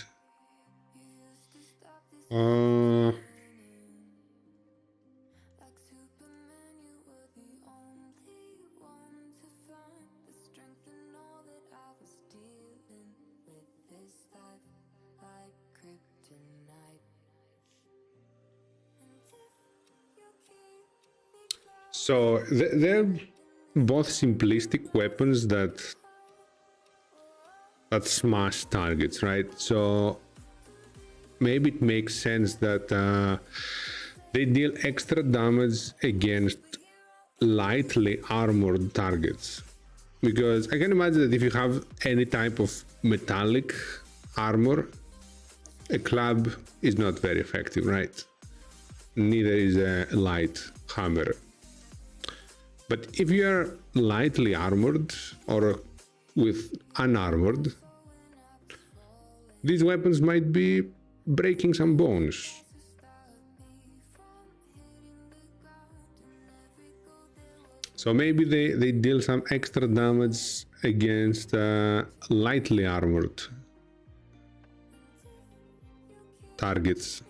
Speaker 3: So they're both simplistic weapons that smash targets, right? So maybe it makes sense that they deal extra damage against lightly armored targets, because I can imagine that if you have any type of metallic armor, a club is not very effective, right? Neither is a light hammer. But if you are lightly armored or with unarmored, these weapons might be breaking some bones. So maybe they deal some extra damage against lightly armored targets.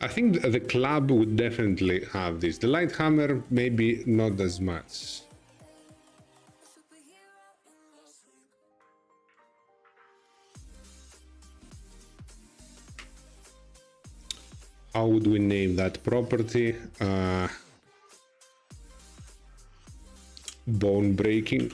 Speaker 3: I think the club would definitely have this. The light hammer, maybe not as much. How would we name that property? Bone breaking.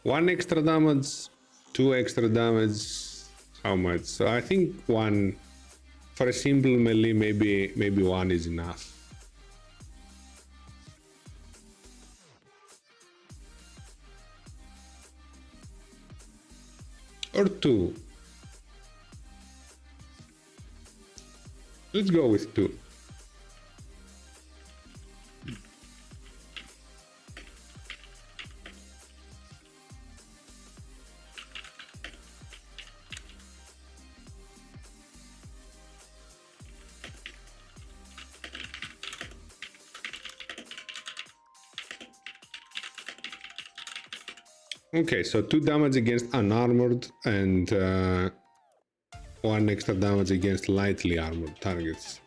Speaker 3: One extra damage, two extra damage, how much? So I think one, for a simple melee, maybe one is enough. Or two. Let's go with two. Okay, so 2 damage against unarmored and 1 extra damage against lightly armored targets.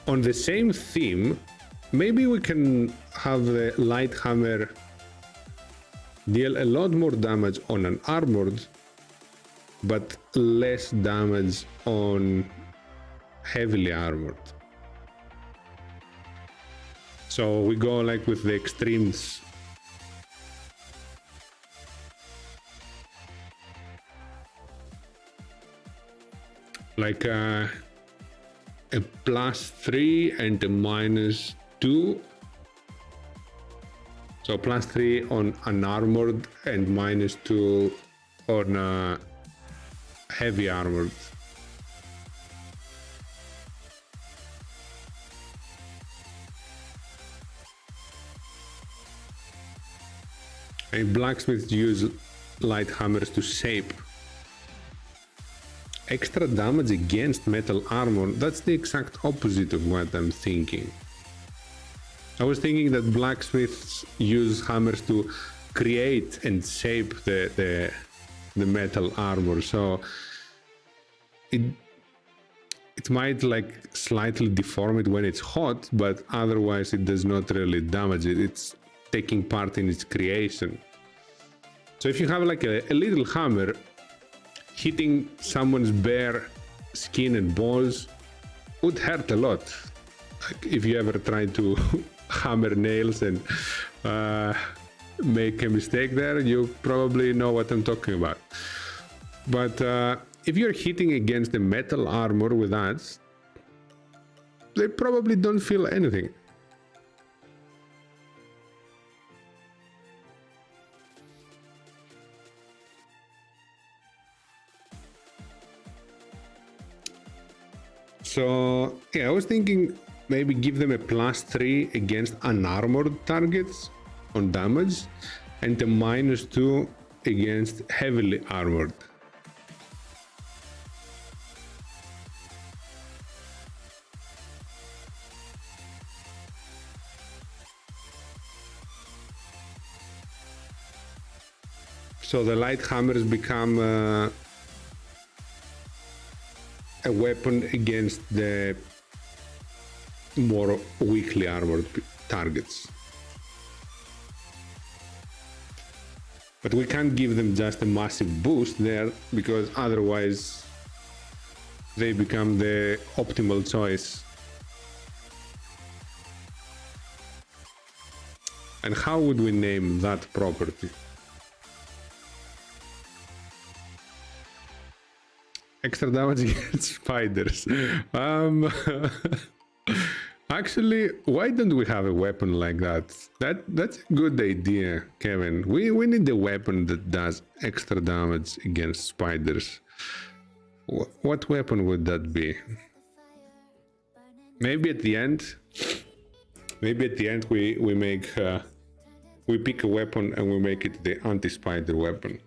Speaker 3: On the same theme, maybe we can have the light hammer deal a lot more damage on an armored, but less damage on heavily armored. So we go like with the extremes. Like a +3 and a -2. So +3 on unarmored and -2 on heavy armored. And blacksmiths use light hammers to shape. Extra damage against metal armor, that's the exact opposite of what I'm thinking. I was thinking that blacksmiths use hammers to create and shape the metal armor, so it might like slightly deform it when it's hot, but otherwise it does not really damage it. It's taking part in its creation. So if you have like a little hammer, hitting someone's bare skin and bones would hurt a lot. Like if you ever try to hammer nails and make a mistake there, you probably know what I'm talking about. But if you're hitting against the metal armor with that, they probably don't feel anything. So yeah, I was thinking maybe give them a +3 against unarmored targets on damage and a -2 against heavily armored. So the light hammers become a weapon against the more weakly armored targets. But we can't give them just a massive boost there, because otherwise they become the optimal choice. And how would we name that property? Extra damage against spiders. Actually, why don't we have a weapon like that? That's a good idea, Kevin. We need a weapon that does extra damage against spiders. What weapon would that be? Maybe at the end. Maybe at the end we make We pick a weapon and we make it the anti-spider weapon.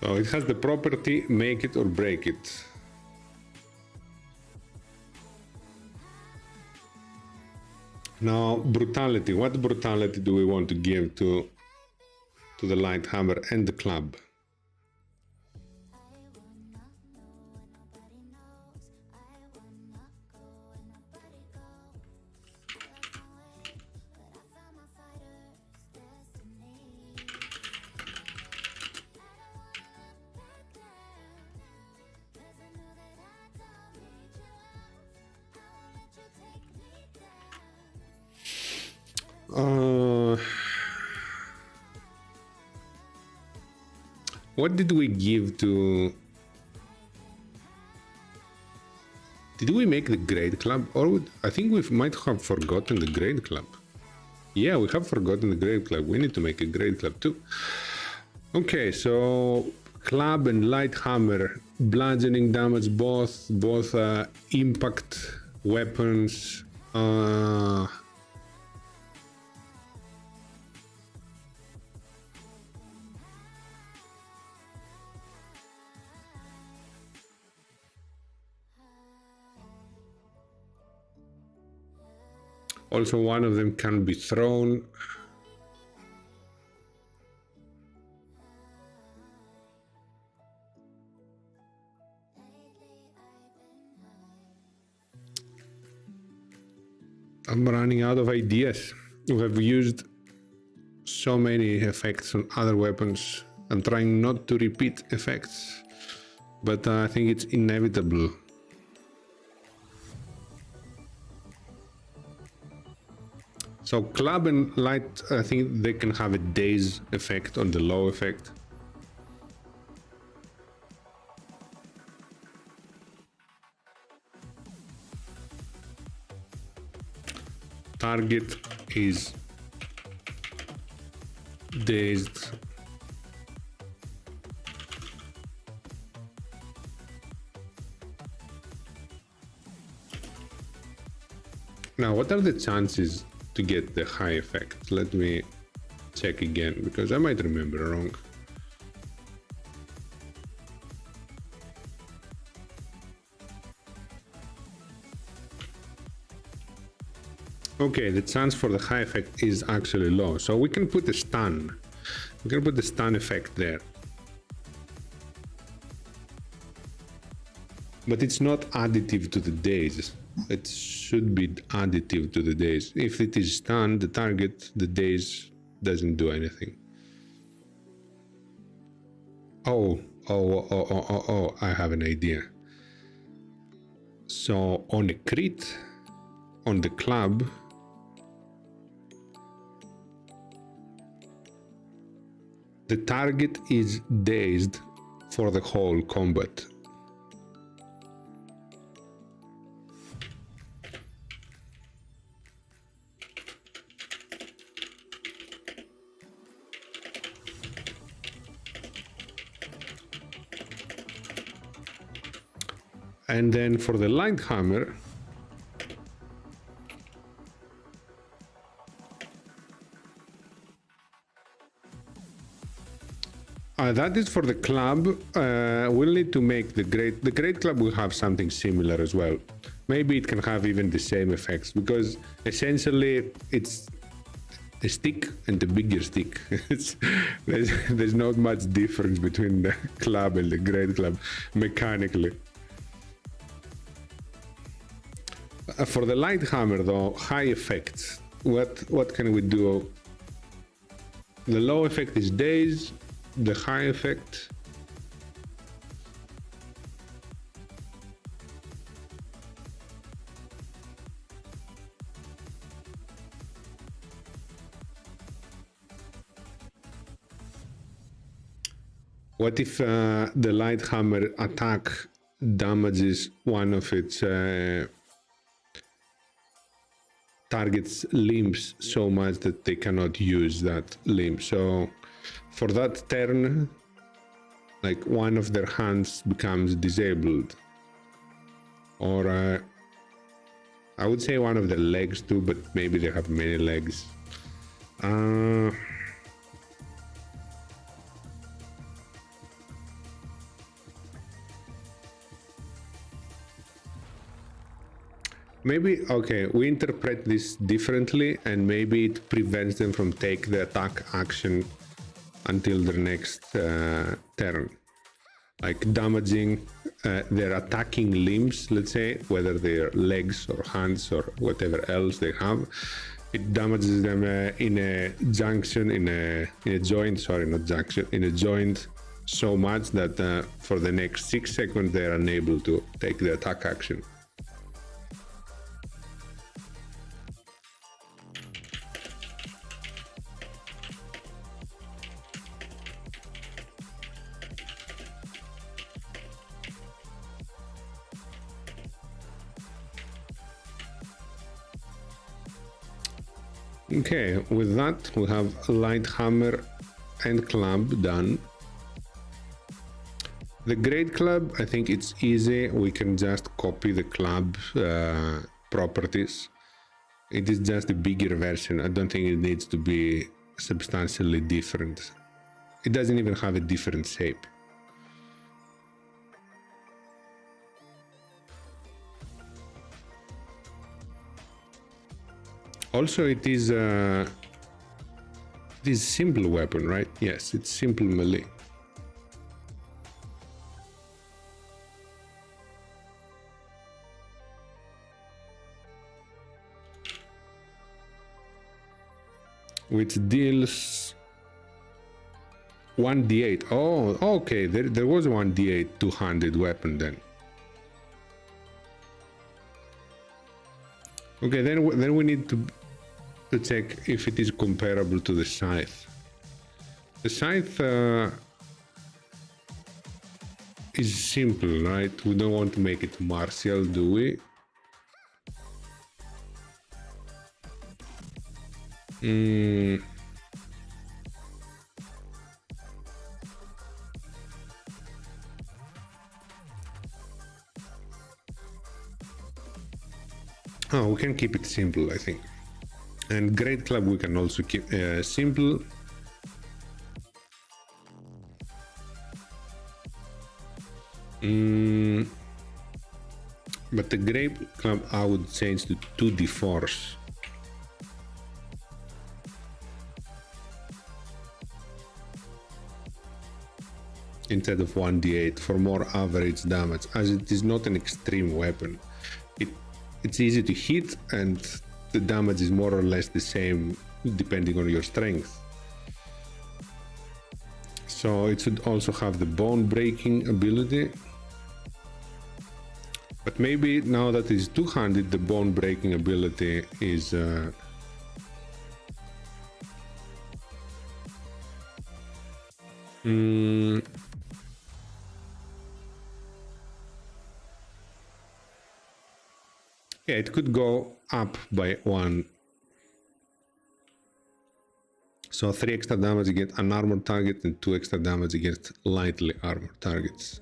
Speaker 3: So it has the property make it or break it. Now, brutality. What brutality do we want to give to the light hammer and the club? What did we give to... Did we make the Great Club? Or I think we might have forgotten the Great Club. Yeah, we have forgotten the Great Club. We need to make a Great Club too. Okay, so club and light hammer, bludgeoning damage, both impact weapons. Also, one of them can be thrown. I'm running out of ideas. We have used so many effects on other weapons. I'm trying not to repeat effects, but I think it's inevitable. So club and light, I think they can have a daze effect on the low effect. Target is dazed. Now, what are the chances to get the high effect? Let me check again, because I might remember wrong. Okay, the chance for the high effect is actually low, so we can put a stun. We can put the stun effect there. But it's not additive to the daze. It should be additive to the daze. If it is stunned, the target, the daze doesn't do anything. Oh, I have an idea. So on a crit, on the club, the target is dazed for the whole combat. And then for the light hammer, that is for the club. We'll need to make the great club will have something similar as well. Maybe it can have even the same effects, because essentially it's a stick and a bigger stick. There's not much difference between the club and the great club mechanically. For the light hammer though, high effects, what can we do? The low effect is daze, the high effect What if the light hammer attack damages one of its target's limbs so much that they cannot use that limb? So for that turn, like one of their hands becomes disabled, or I would say one of their legs too, but maybe they have many legs. Maybe, okay, we interpret this differently, and maybe it prevents them from take the attack action until their next turn. Like damaging their attacking limbs, let's say, whether they're legs or hands or whatever else they have. It damages them in a junction, in a joint, sorry, not junction, in a joint so much that for the next 6 seconds they're unable to take the attack action. Okay, with that we have light hammer and club done. The great club, I think it's easy. We can just copy the club properties. It is just a bigger version. I don't think it needs to be substantially different. It doesn't even have a different shape. Also, it is simple weapon, right? Yes, it's simple melee. Which deals 1d8. Oh, okay. There was 1d8 two-handed weapon then. Okay, then we need to check if it is comparable to the scythe. The scythe is simple, right? We don't want to make it martial, do we? Oh, we can keep it simple, I think. And great club we can also keep simple. But the great club I would change to 2d force. Instead of 1d8 for more average damage, as it is not an extreme weapon. It's easy to hit, and the damage is more or less the same depending on your strength. So it should also have the bone breaking ability. But maybe now that it's two-handed, the bone breaking ability is yeah, it could go up by 1. So 3 extra damage against an armored target and 2 extra damage against lightly armored targets.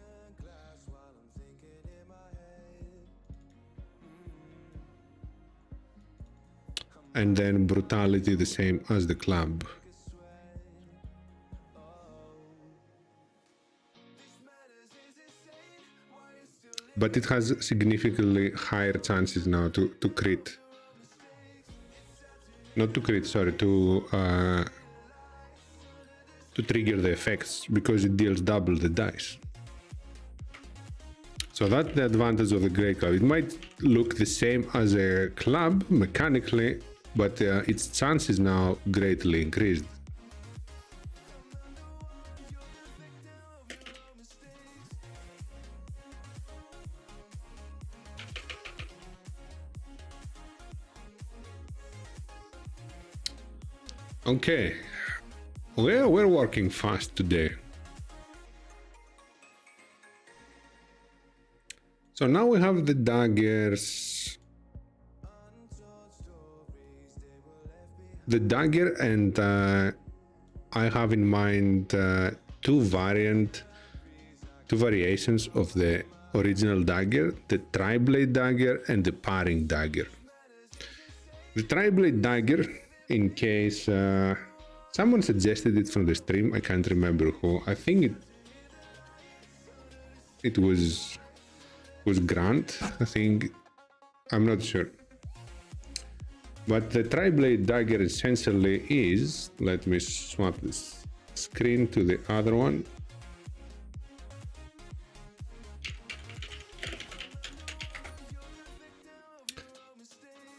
Speaker 3: And then brutality the same as the club. But it has significantly higher chances now to crit. Not to crit, sorry, to trigger the effects, because it deals double the dice. So that's the advantage of the Great Club. It might look the same as a club mechanically, but its chances now greatly increased. Okay, we're working fast today. So now we have the daggers. The dagger, and I have in mind two variations of the original dagger, the tri-blade dagger and the paring dagger. The tri-blade dagger, in case someone suggested it from the stream, I can't remember who. I think it was Grant, I think. I'm not sure. But the tri-blade dagger essentially is, let me swap this screen to the other one.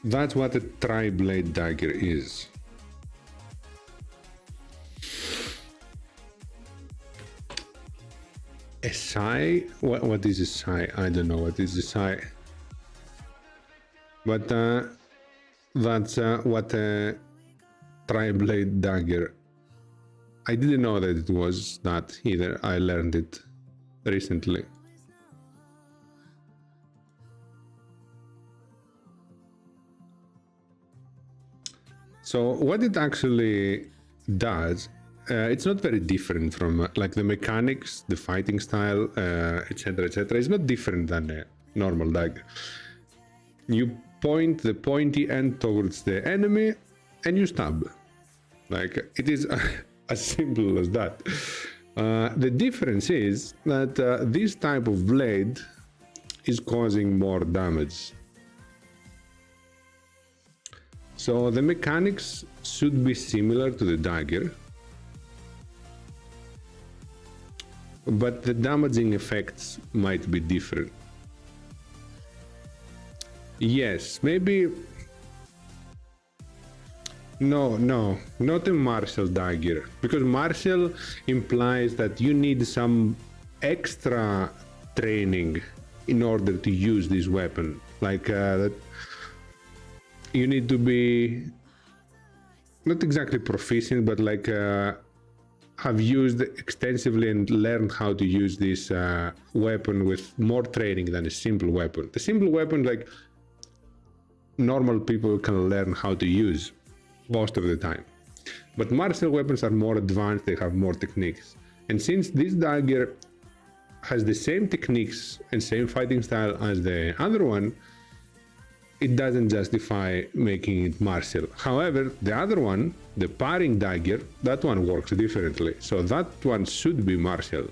Speaker 3: That's what a tri-blade dagger is. A sai? What is a sai? I don't know what is a sai. But that's what a tri-blade dagger. I didn't know that it was that either. I learned it recently. So what it actually does, it's not very different from like the mechanics, the fighting style, etc., etc. It's not different than a normal dagger. You point the pointy end towards the enemy and you stab. Like, it is as simple as that. The difference is that this type of blade is causing more damage. So the mechanics should be similar to the dagger, but the damaging effects might be different. Yes, maybe... No, not a martial dagger, because martial implies that you need some extra training in order to use this weapon. Like, that you need to be not exactly proficient, but like have used extensively and learned how to use this weapon with more training than a simple weapon. The simple weapon, like, normal people can learn how to use most of the time. But martial weapons are more advanced, they have more techniques. And since this dagger has the same techniques and same fighting style as the other one, it doesn't justify making it martial. However, the other one, the paring dagger, that one works differently. So that one should be martial.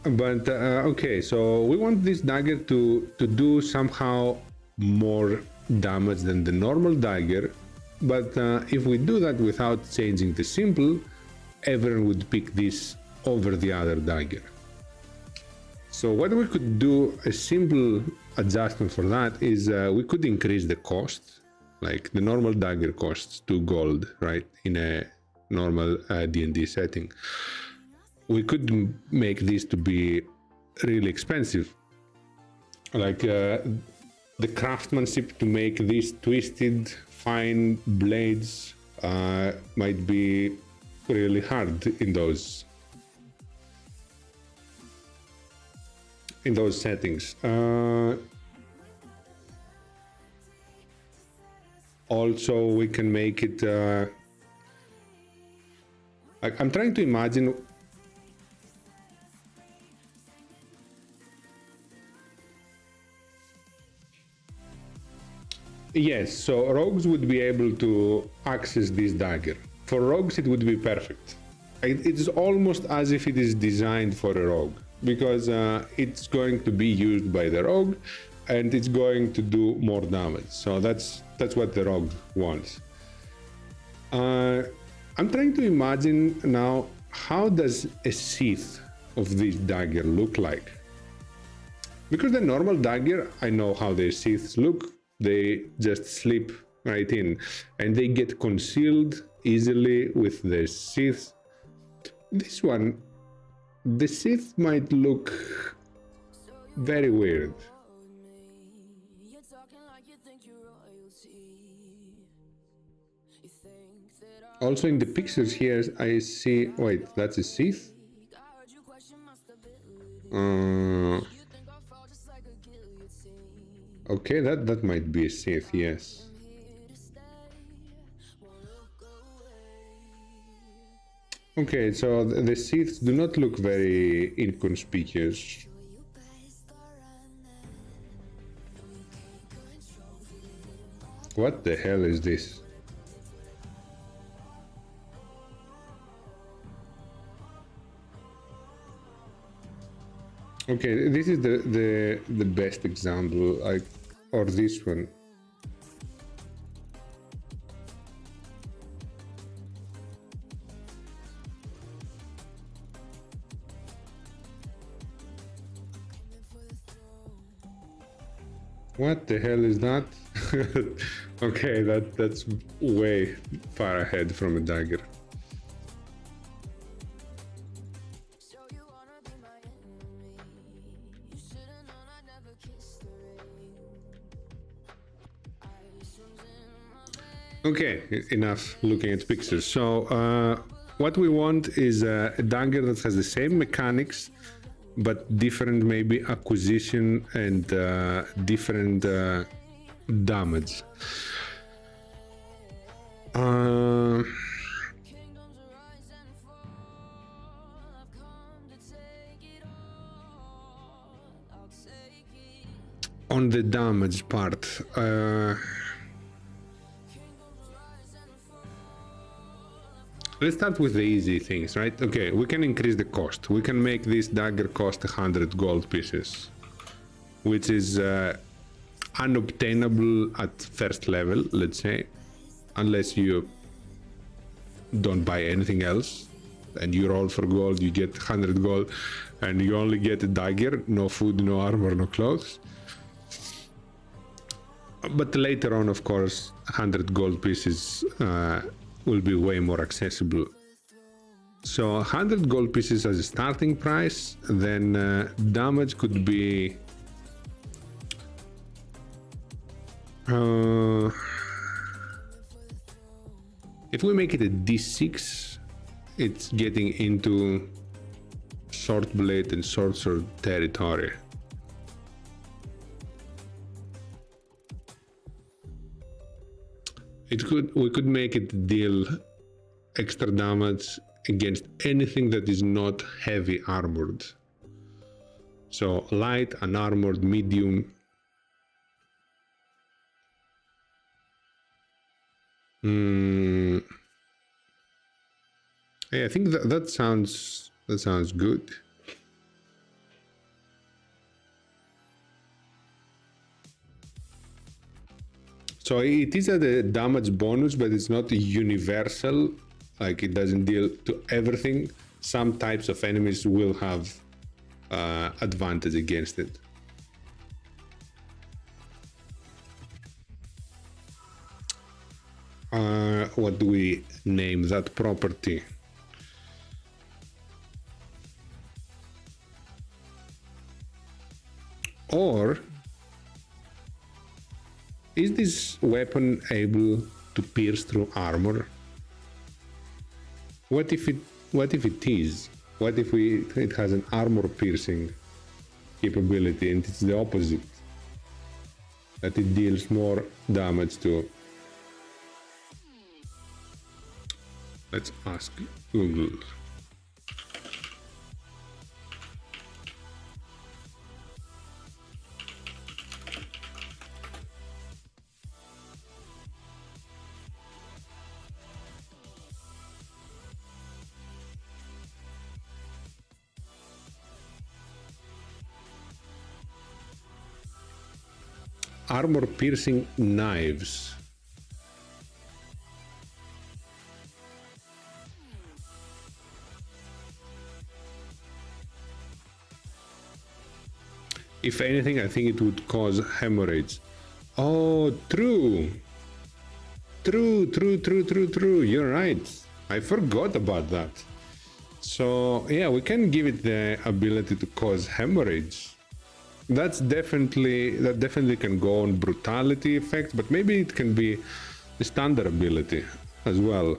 Speaker 3: But okay, so we want this dagger to do somehow more damage than the normal dagger, but if we do that without changing the symbol, everyone would pick this over the other dagger. So what we could do, a simple adjustment for that, is we could increase the cost. Like, the normal dagger costs 2 gold, right, in a normal D&D setting. We could make this to be really expensive. Like, the craftsmanship to make these twisted, fine blades might be really hard in those settings. Also, we can make it like, I'm trying to imagine. Yes, so rogues would be able to access this dagger. For rogues, it would be perfect. It is almost as if it is designed for a rogue, because it's going to be used by the rogue and it's going to do more damage. So that's what the rogue wants. I'm trying to imagine now, how does a sheath of this dagger look like? Because the normal dagger, I know how the sheaths look. They just slip right in and they get concealed easily with the sheath. This one, the sheath might look very weird. Also in the pictures here, I see, wait, that's a sheath? Uh, okay, that might be a Sith, yes. Okay, so the Siths do not look very inconspicuous. What the hell is this? Okay, this is the best example, like, or this one. What the hell is that? Okay, that's way far ahead from a dagger. Okay, enough looking at pictures. So what we want is a dagger that has the same mechanics, but different maybe acquisition and different damage. On the damage part, let's start with the easy things, right? Okay, we can increase the cost. We can make this dagger cost 100 gold pieces, which is unobtainable at first level, let's say, unless you don't buy anything else and you roll for gold, you get 100 gold, and you only get a dagger, no food, no armor, no clothes. But later on, of course, 100 gold pieces will be way more accessible. So 100 gold pieces as a starting price, then damage could be if we make it a d6, it's getting into short blade and short sword territory. We could make it deal extra damage against anything that is not heavy armored. So light, unarmored, medium. Yeah, I think that sounds good. So it is a damage bonus, but it's not universal. Like, it doesn't deal to everything. Some types of enemies will have advantage against it. What do we name that property? Or is this weapon able to pierce through armor? What if it is? What if it has an armor piercing capability and it's the opposite? That it deals more damage to. Let's ask Google. Armor piercing knives. If anything, I think it would cause hemorrhage. Oh, true. True. You're right. I forgot about that. So yeah, we can give it the ability to cause hemorrhage. That definitely can go on brutality effect, but maybe it can be a standard ability as well.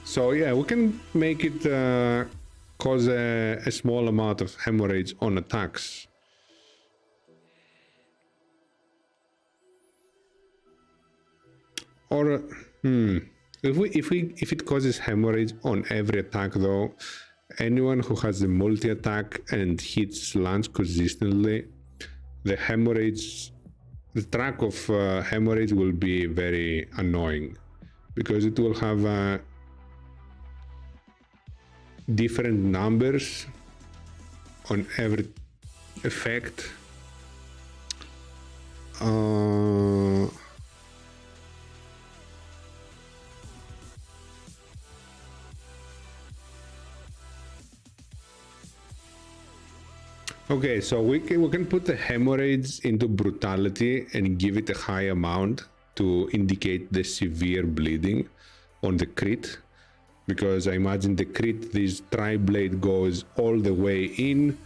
Speaker 3: So yeah, we can make it cause a small amount of hemorrhage on attacks. Or if it causes hemorrhage on every attack though, anyone who has the multi-attack and hits lands consistently, the track of hemorrhage will be very annoying because it will have different numbers on every effect. Okay, so we can put the hemorrhage into brutality and give it a high amount to indicate the severe bleeding on the crit, because I imagine the crit, this tri-blade goes all the way in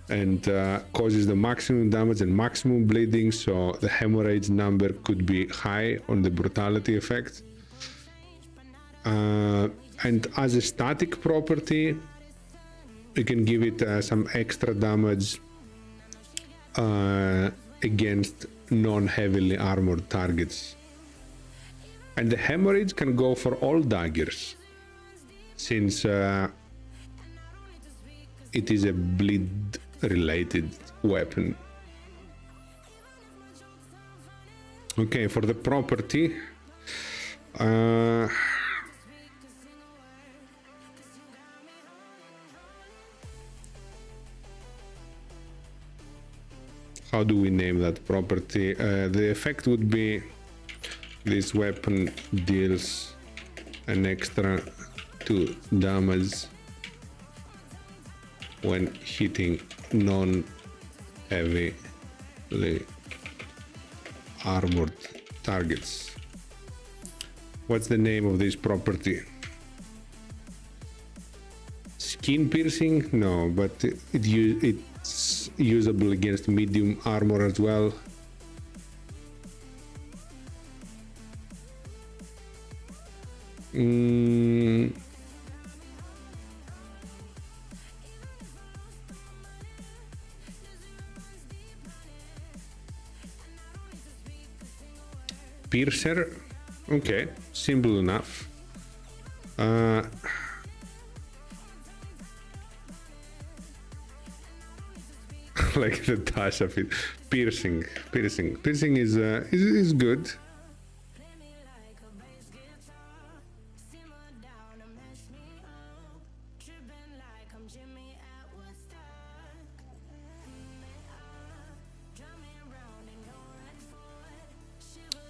Speaker 3: and causes the maximum damage and maximum bleeding, so the hemorrhage number could be high on the brutality effect. And as a static property, you can give it some extra damage against non-heavily armored targets. And the hemorrhage can go for all daggers, since it is a bleed-related weapon. Okay, for the property, how do we name that property? The effect would be this weapon deals an extra 2 damage when hitting non-heavily armored targets. What's the name of this property? Skin piercing? No, but it's usable against medium armor as well. Piercer, okay, simple enough. Like the dash of it. Piercing is good.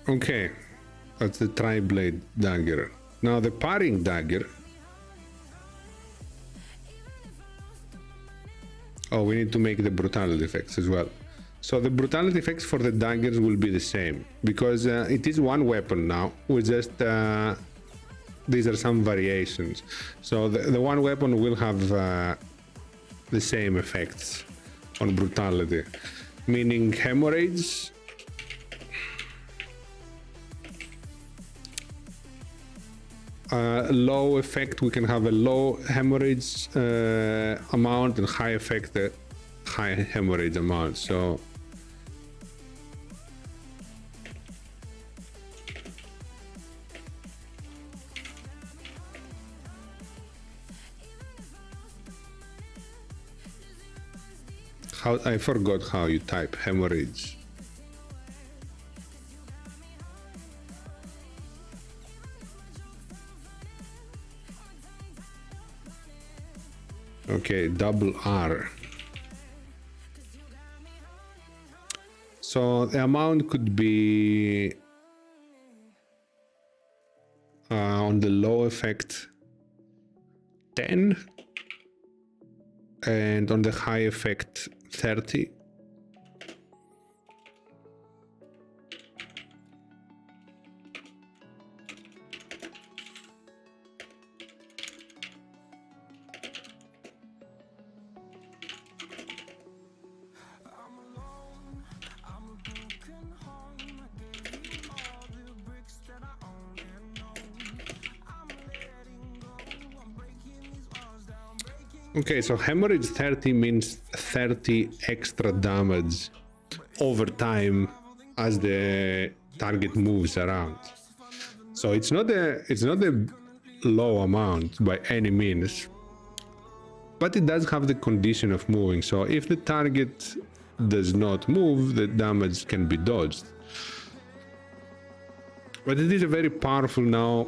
Speaker 3: Okay, that's the tri-blade dagger. Now the parrying dagger. Oh, we need to make the brutality effects as well. So the brutality effects for the daggers will be the same, because it is one weapon now. We just these are some variations. So the one weapon will have the same effects on brutality, meaning hemorrhage, low effect, we can have a low hemorrhage amount, and high effect, a high hemorrhage amount. So I forgot how you type hemorrhage. Okay, double R. So the amount could be on the low effect 10 and on the high effect 30. Okay, so hemorrhage 30 means 30 extra damage over time as the target moves around. So it's not a low amount by any means, but it does have the condition of moving. So if the target does not move, the damage can be dodged. But it is a very powerful now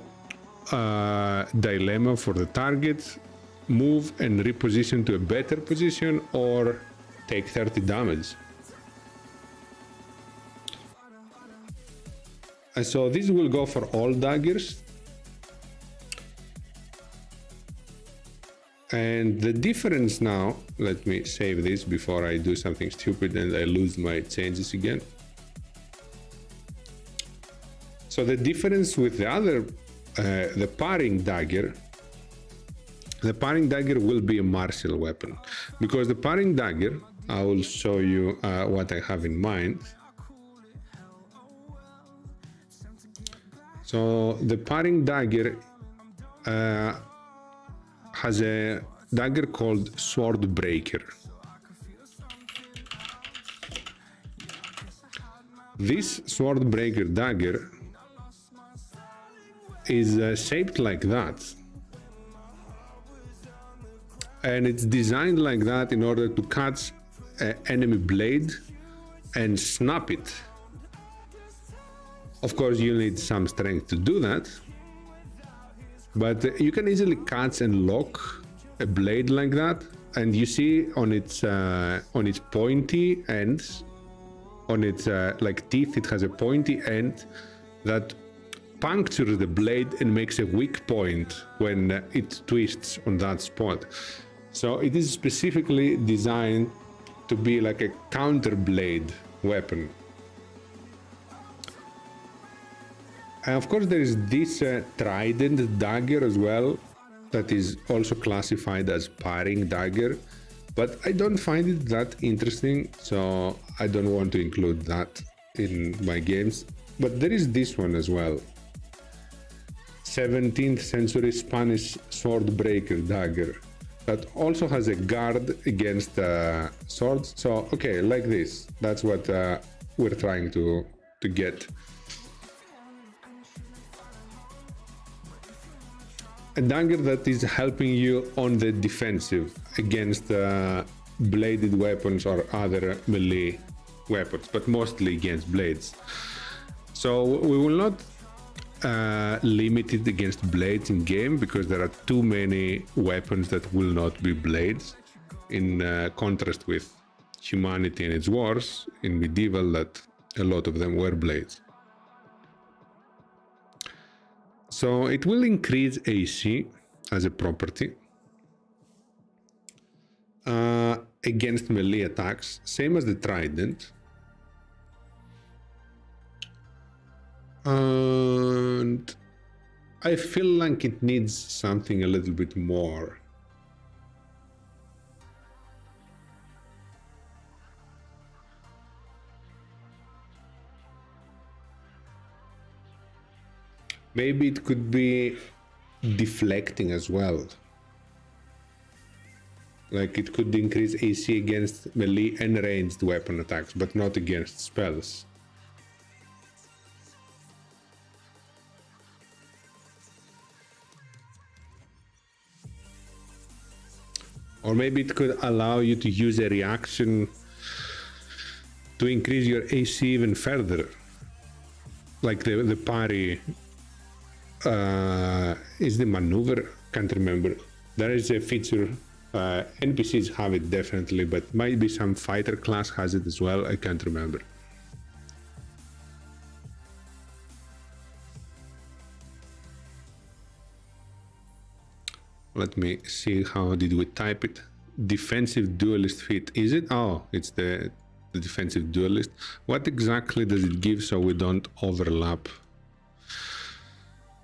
Speaker 3: dilemma for the target: move and reposition to a better position or take 30 damage. And so this will go for all daggers. And the difference now, let me save this before I do something stupid and I lose my changes again. So the difference with the other, the parrying dagger will be a martial weapon, because the parrying dagger, I will show you what I have in mind. So the parrying dagger has a dagger called Sword Breaker. This Sword Breaker dagger is shaped like that, and it's designed like that in order to catch an enemy blade and snap it. Of course, you need some strength to do that, but you can easily catch and lock a blade like that, and you see on its pointy ends, on its like teeth, it has a pointy end that punctures the blade and makes a weak point when it twists on that spot. So it is specifically designed to be like a counter blade weapon. And of course, there is this trident dagger as well, that is also classified as parrying dagger, but I don't find it that interesting, so I don't want to include that in my games. But there is this one as well, 17th century Spanish sword breaker dagger, that also has a guard against swords. So okay, like this, that's what we're trying to get. A dagger that is helping you on the defensive against bladed weapons or other melee weapons, but mostly against blades. So we will not limit it against blades in game, because there are too many weapons that will not be blades, in contrast with humanity and its wars in medieval, that a lot of them were blades. So it will increase AC as a property against melee attacks, same as the trident. And I feel like it needs something a little bit more. Maybe it could be deflecting as well. Like it could increase AC against melee and ranged weapon attacks, but not against spells. Or maybe it could allow you to use a reaction to increase your AC even further. Like the parry is the maneuver, can't remember. There is a feature, NPCs have it definitely, but might be some fighter class has it as well, I can't remember. Let me see, how did we type it? Defensive duelist feat, is it? Oh, it's the defensive duelist. What exactly does it give so we don't overlap?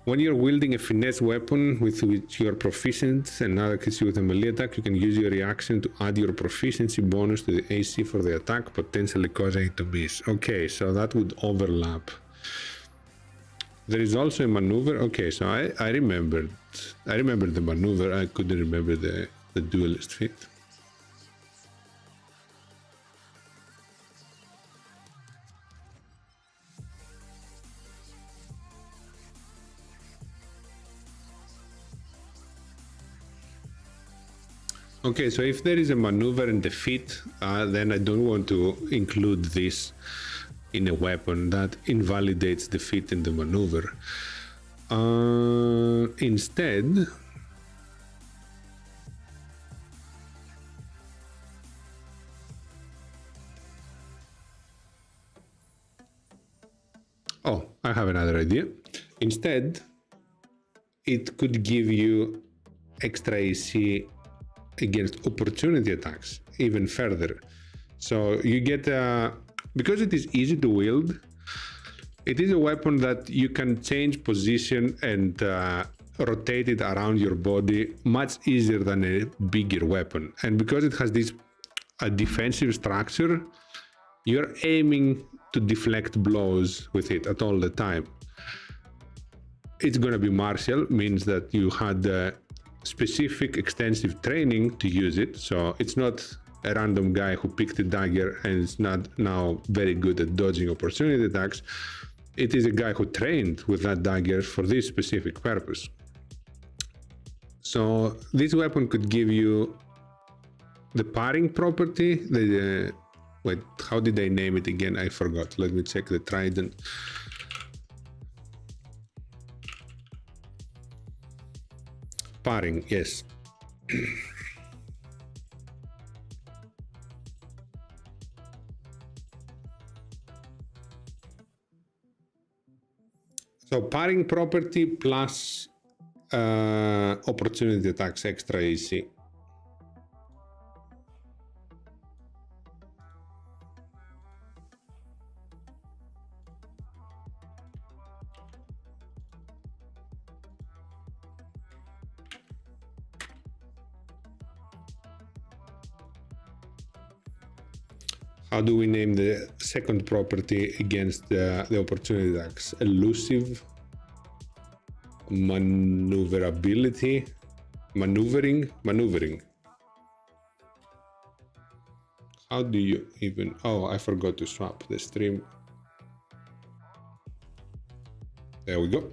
Speaker 3: When you're wielding a finesse weapon with which you are proficient and another hits you with a melee attack, you can use your reaction to add your proficiency bonus to the AC for the attack, potentially causing it to miss. Okay, so that would overlap. There is also a maneuver. Okay, so I remembered the maneuver. I couldn't remember the the duelist fit. Okay, so if there is a maneuver in the fit, then I don't want to include this in a weapon. That invalidates the fit in the maneuver. Instead, oh, I have another idea. Instead, it could give you extra AC against opportunity attacks even further. So you get, because it is easy to wield, it is a weapon that you can change position and rotate it around your body much easier than a bigger weapon. And because it has this defensive structure, you're aiming to deflect blows with it at all the time. It's gonna be martial, means that you had specific extensive training to use it, so it's not a random guy who picked a dagger and is not now very good at dodging opportunity attacks. It is a guy who trained with that dagger for this specific purpose. So this weapon could give you the parring property, wait, how did I name it again? I forgot. Let me check the trident. Parring, yes. So parring property plus opportunity attacks extra AC. How do we name the second property against the opportunity attacks? Elusive, maneuverability, maneuvering. How do you even, oh, I forgot to swap the stream. There we go.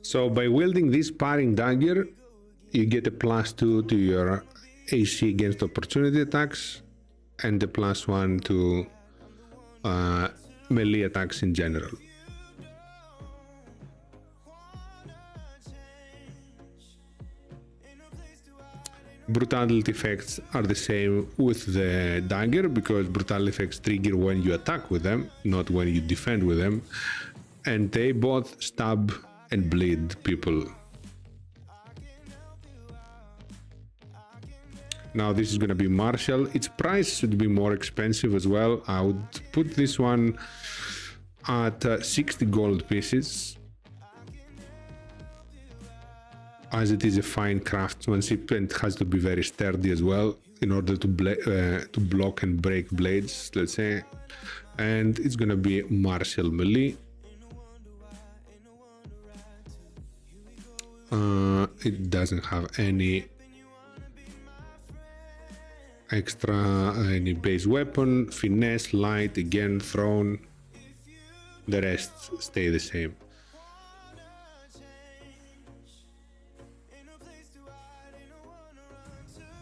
Speaker 3: So by wielding this parring dagger, you get a +2 to your AC against opportunity attacks and a +1 to melee attacks in general. Brutality effects are the same with the dagger because brutality effects trigger when you attack with them, not when you defend with them. And they both stab and bleed people. Now this is going to be martial. Its price should be more expensive as well. I would put this one at 60 gold pieces, as it is a fine craftsmanship and has to be very sturdy as well in order to block and break blades, let's say. And it's going to be martial melee. It doesn't have any extra, any base weapon, finesse, light, again, thrown. The rest stay the same.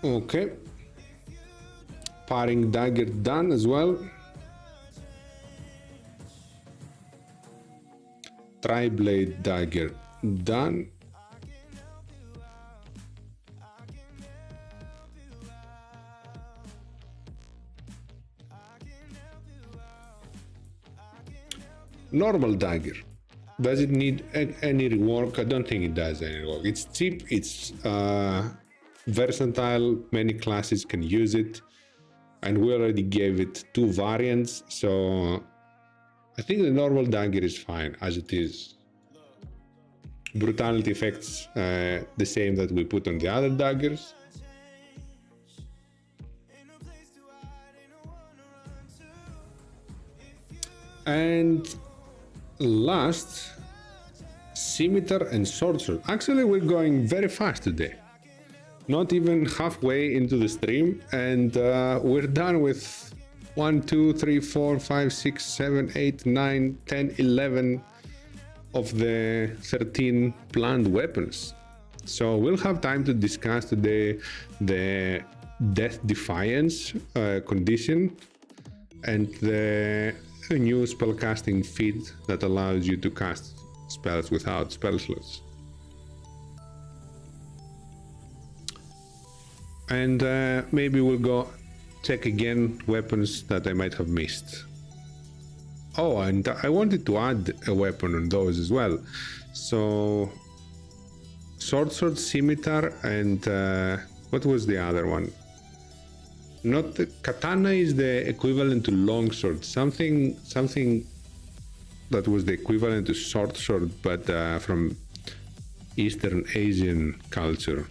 Speaker 3: Okay. Parring dagger done as well. Tri-blade dagger done. Normal dagger. Does it need any rework? I don't think it does any rework. It's cheap, it's versatile, many classes can use it, and we already gave it 2 variants, so I think the normal dagger is fine as it is. Brutality effects the same that we put on the other daggers. And last, scimitar and sword. Actually, we're going very fast today. Not even halfway into the stream, and we're done with 1, 2, 3, 4, 5, 6, 7, 8, 9, 10, 11 of the 13 planned weapons. So we'll have time to discuss today the Death Defiance condition and the new spellcasting feat that allows you to cast spells without spell slots. And maybe we'll go check again weapons that I might have missed. Oh, and I wanted to add a weapon on those as well. So, sword, scimitar, and what was the other one? Not the katana is the equivalent to longsword. Something that was the equivalent to sword, but from Eastern Asian culture.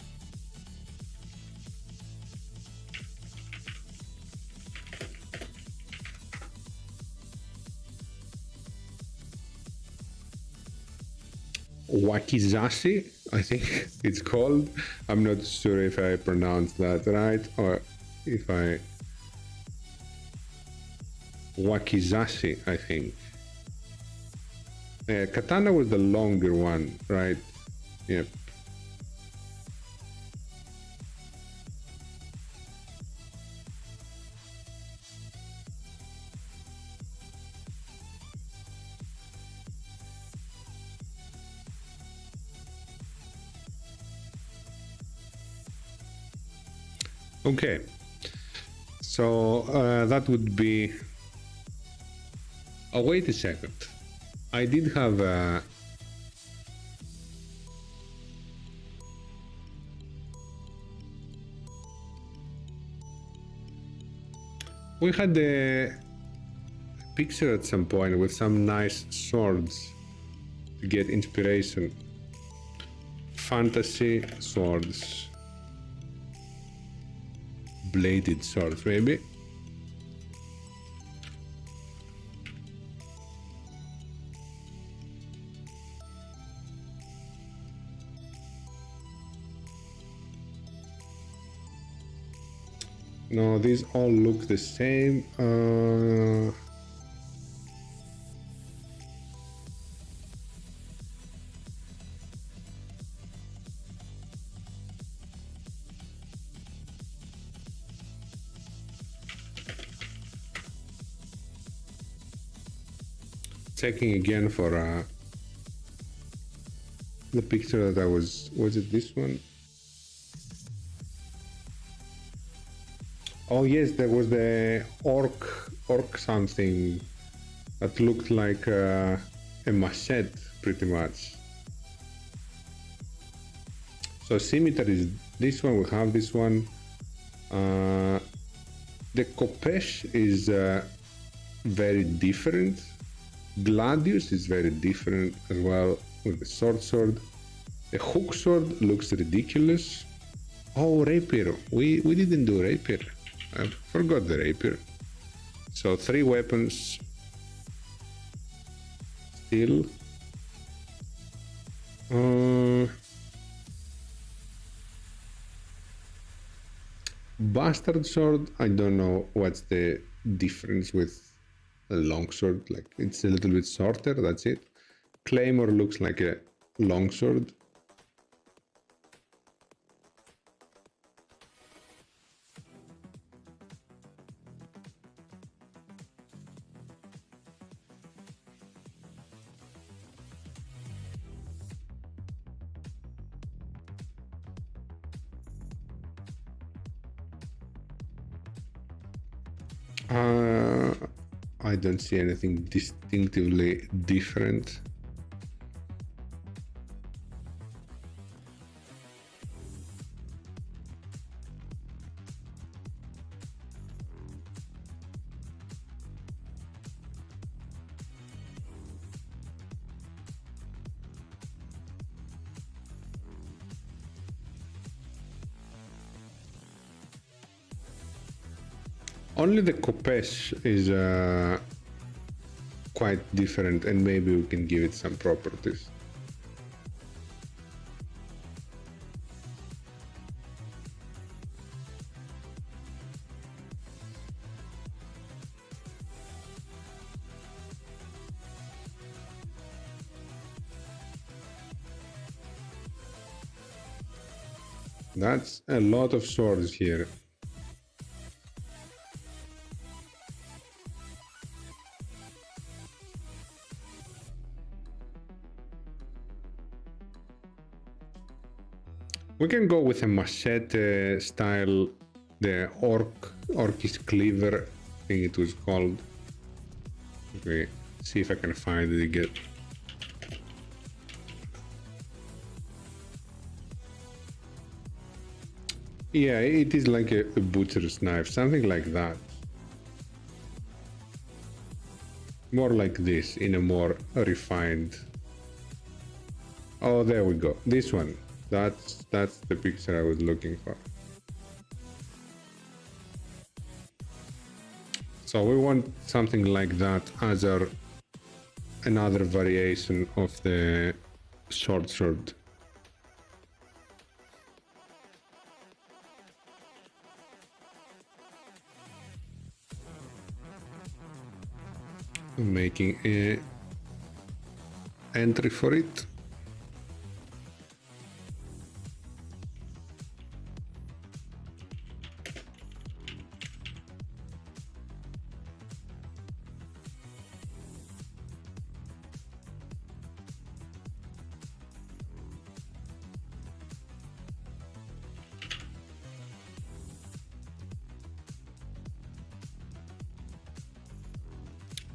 Speaker 3: Wakizashi, I think it's called. I'm not sure if I pronounced that right or if I... Wakizashi, I think. Katana was the longer one, right? Yep. Okay, so that would be... Oh, wait a second. I did have we had a picture at some point with some nice swords to get inspiration. Fantasy swords. Bladed swords, maybe. No, these all look the same. Checking again for the picture that I was it this one? Oh yes, there was the orc something that looked like a machete pretty much. So scimitar is this one, we have this one. The Kopesh is very different. Gladius is very different as well with the sword. The hook sword looks ridiculous. Oh, rapier. We didn't do rapier. I forgot the rapier. So 3 weapons still. Bastard sword, I don't know what's the difference with a longsword, like it's a little bit shorter, that's it. Claymore looks like a longsword. I don't see anything distinctively different. Only the Kopes is quite different, and maybe we can give it some properties. That's a lot of swords here. We can go with a machete style, the Orcish cleaver, I think it was called. Okay, see if I can find it again. Yeah, it is like a butcher's knife, something like that. More like this, in a more refined. Oh, there we go. This one. That's the picture I was looking for. So we want something like that as another variation of the short sword. Making a entry for it.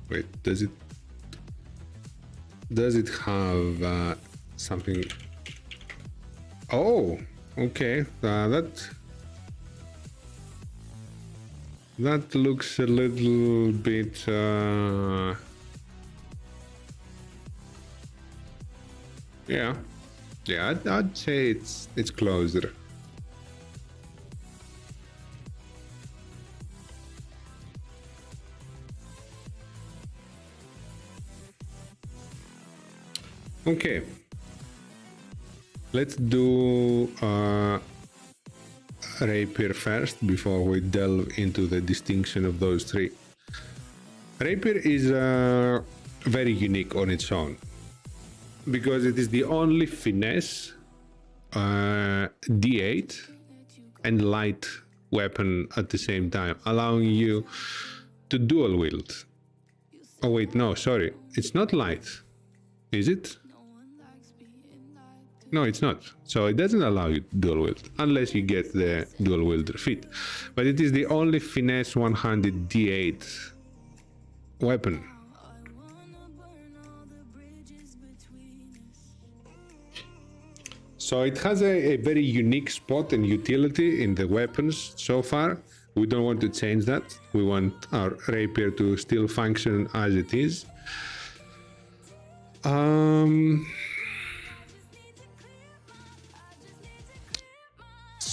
Speaker 3: Wait, does it have something? Oh, okay. That looks a little bit. Yeah, I'd say it's closer. Okay, let's do rapier first before we delve into the distinction of those three. Rapier is very unique on its own because it is the only finesse D8 and light weapon at the same time, allowing you to dual wield. Oh wait, no, sorry, it's not light, is it? No, it's not. So it doesn't allow you to dual wield unless you get the dual wielder fit. But it is the only finesse one-handed D8 weapon. So it has a very unique spot and utility in the weapons so far. We don't want to change that. We want our rapier to still function as it is.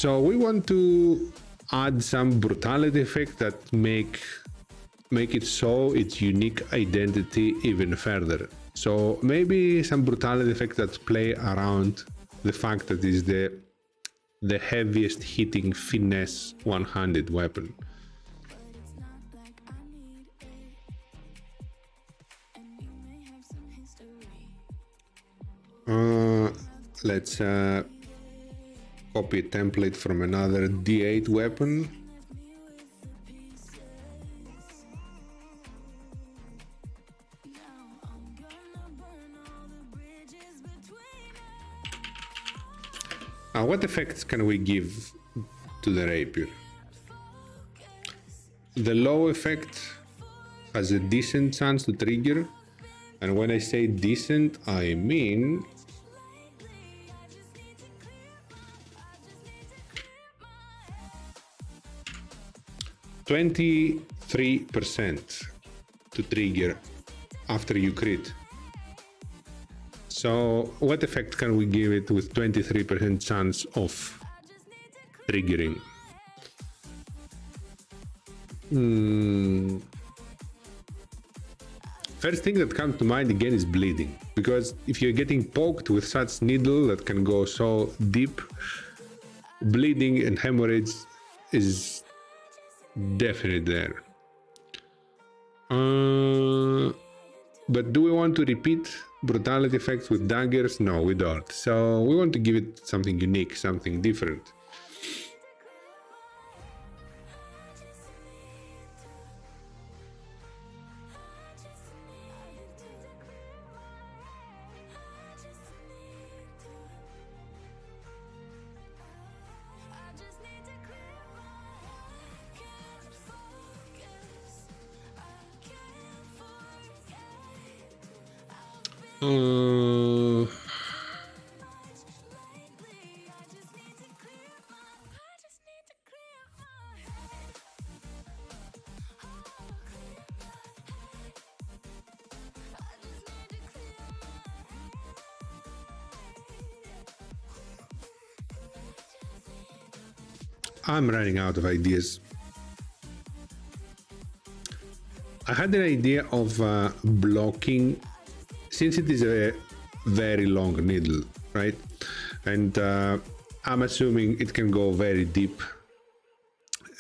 Speaker 3: So we want to add some brutality effect that make it so its unique identity even further. So maybe some brutality effect that play around the fact that it is the heaviest hitting finesse one-handed weapon. Let's copy a template from another D8 weapon. What effects can we give to the rapier? The low effect has a decent chance to trigger. And when I say decent, I mean 23% to trigger after you crit. So what effect can we give it with 23% chance of triggering? First thing that comes to mind again is bleeding, because if you're getting poked with such needle that can go so deep, bleeding and hemorrhage is definitely there. But do we want to repeat brutality effects with daggers? No, we don't. So we want to give it something unique, something different. I'm running out of ideas. I had an idea of blocking, since it is a very long needle, right? And I'm assuming it can go very deep.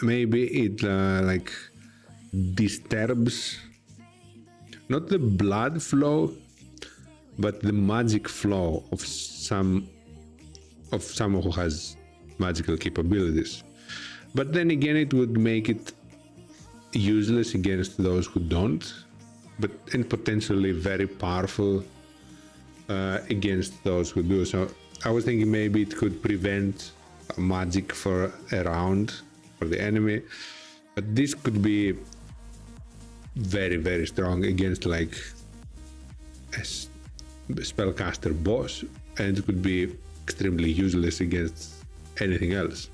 Speaker 3: Maybe it like disturbs not the blood flow, but the magic flow of someone who has magical capabilities. But then again, it would make it useless against those who don't, and potentially very powerful against those who do. So I was thinking maybe it could prevent magic for a round for the enemy, but this could be very, very strong against like a spellcaster boss, and it could be extremely useless against anything else.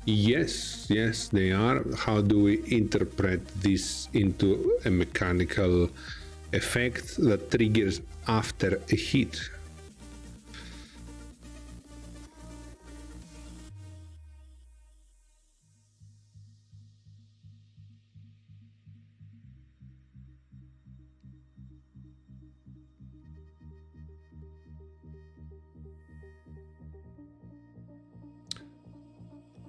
Speaker 3: Yes, they are. How do we interpret this into a mechanical effect that triggers after a hit?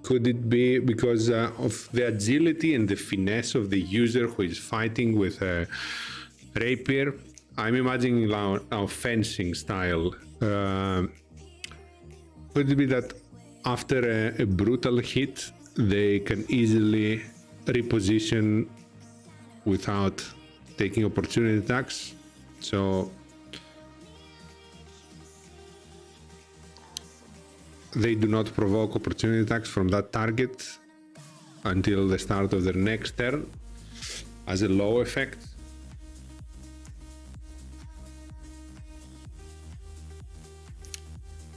Speaker 3: Could it be because of the agility and the finesse of the user who is fighting with a rapier? I'm imagining now fencing style. Could it be that after a brutal hit, they can easily reposition without taking opportunity attacks? So they do not provoke opportunity attacks from that target until the start of their next turn as a low effect.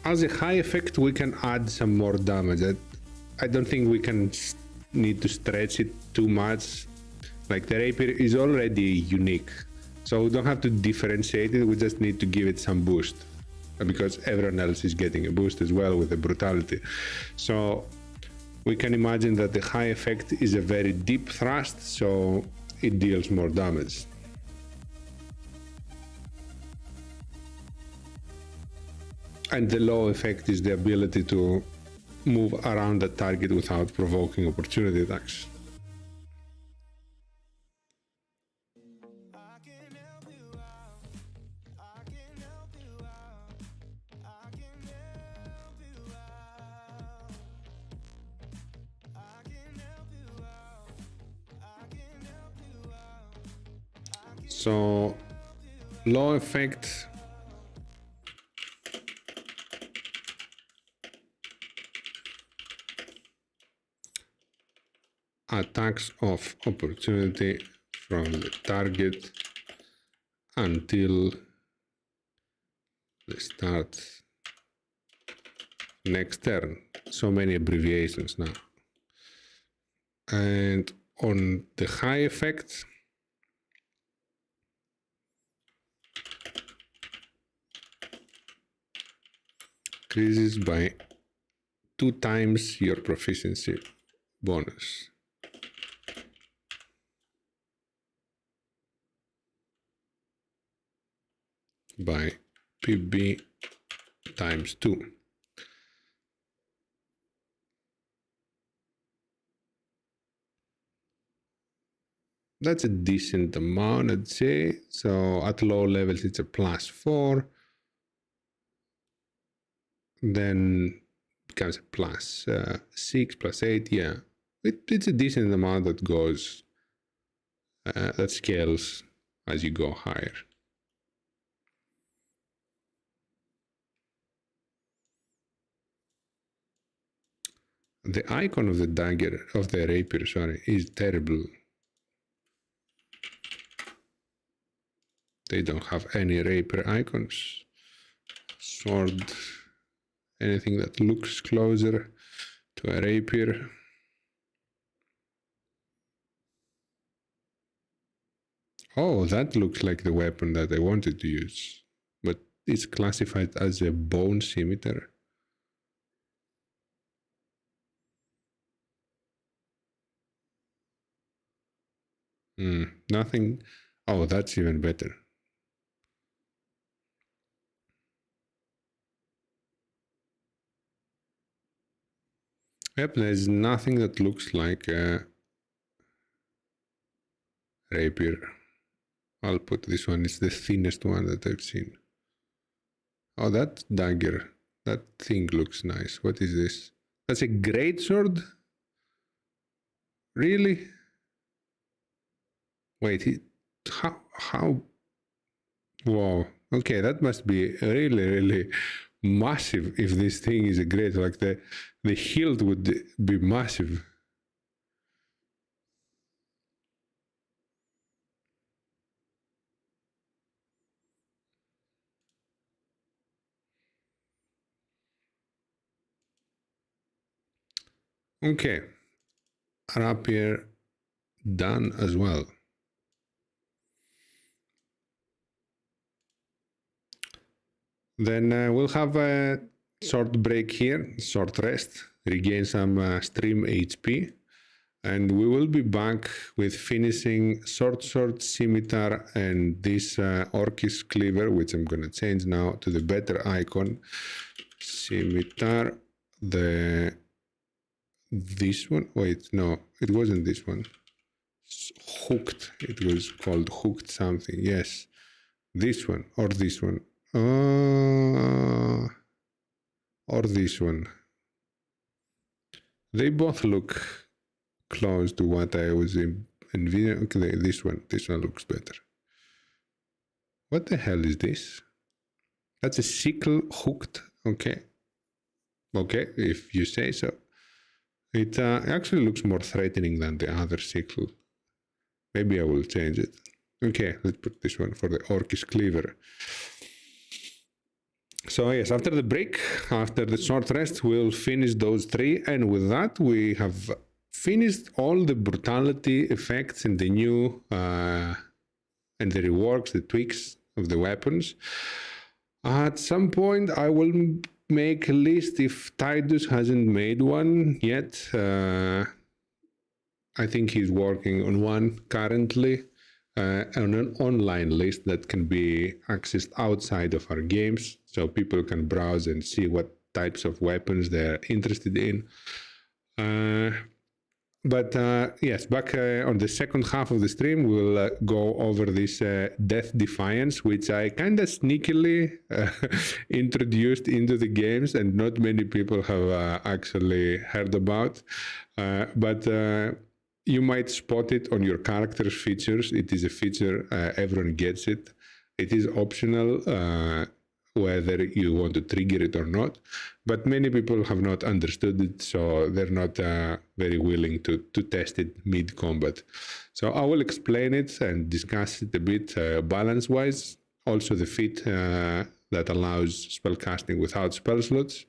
Speaker 3: As a high effect, we can add some more damage. I don't think we can need to stretch it too much. Like the rapier is already unique, so we don't have to differentiate it. We just need to give it some boost, because everyone else is getting a boost as well with the brutality. So we can imagine that the high effect is a very deep thrust, so it deals more damage. And the low effect is the ability to move around the target without provoking opportunity attacks. So low effect, attacks of opportunity from the target until the start next turn. So many abbreviations now. And on the high effect, increases by 2 times your proficiency bonus. By PB times 2. That's a decent amount, I'd say. So at low levels, it's a +4. Then becomes a +6, +8. Yeah, it's a decent amount that goes, that scales as you go higher. The icon of the dagger, of the rapier, sorry, is terrible. They don't have any rapier icons. Sword, anything that looks closer to a rapier. Oh, that looks like the weapon that I wanted to use, but it's classified as a bone scimitar. Nothing. Oh, that's even better. Yep, there's nothing that looks like a rapier. I'll put this one, it's the thinnest one that I've seen. Oh, that dagger, that thing looks nice. What is this? That's a great sword? Really? Wait, how? Whoa, okay, that must be really, really massive if this thing is a great, like the hilt would be massive. Okay, rapier done as well. Then we'll have a short break here, short rest, regain some stream HP, and we will be back with finishing sword, scimitar, and this orcish cleaver, which I'm going to change now to the better icon. Scimitar, this one, wait, no, it wasn't this one. Hooked, it was called hooked something, yes. This one, or this one. Or this one. They both look close to what I was envisioning. Okay, this one looks better. What the hell is this? That's a sickle hooked. Okay, if you say so. It actually looks more threatening than the other sickle. Maybe I will change it. Okay, let's put this one for the orcish cleaver. So yes, after the break, after the short rest, we'll finish those 3. And with that, we have finished all the brutality effects and the new and the reworks, the tweaks of the weapons. At some point, I will make a list if Titus hasn't made one yet. I think he's working on one currently. On an online list that can be accessed outside of our games, so people can browse and see what types of weapons they're interested in. But yes, back on the second half of the stream, we'll go over this Death Defiance, which I kind of sneakily introduced into the games, and not many people have actually heard about. But You might spot it on your character's features. It is a feature, everyone gets it. It is optional whether you want to trigger it or not, but many people have not understood it, so they're not very willing to test it mid-combat. So I will explain it and discuss it a bit balance-wise. Also the feat that allows spellcasting without spell slots.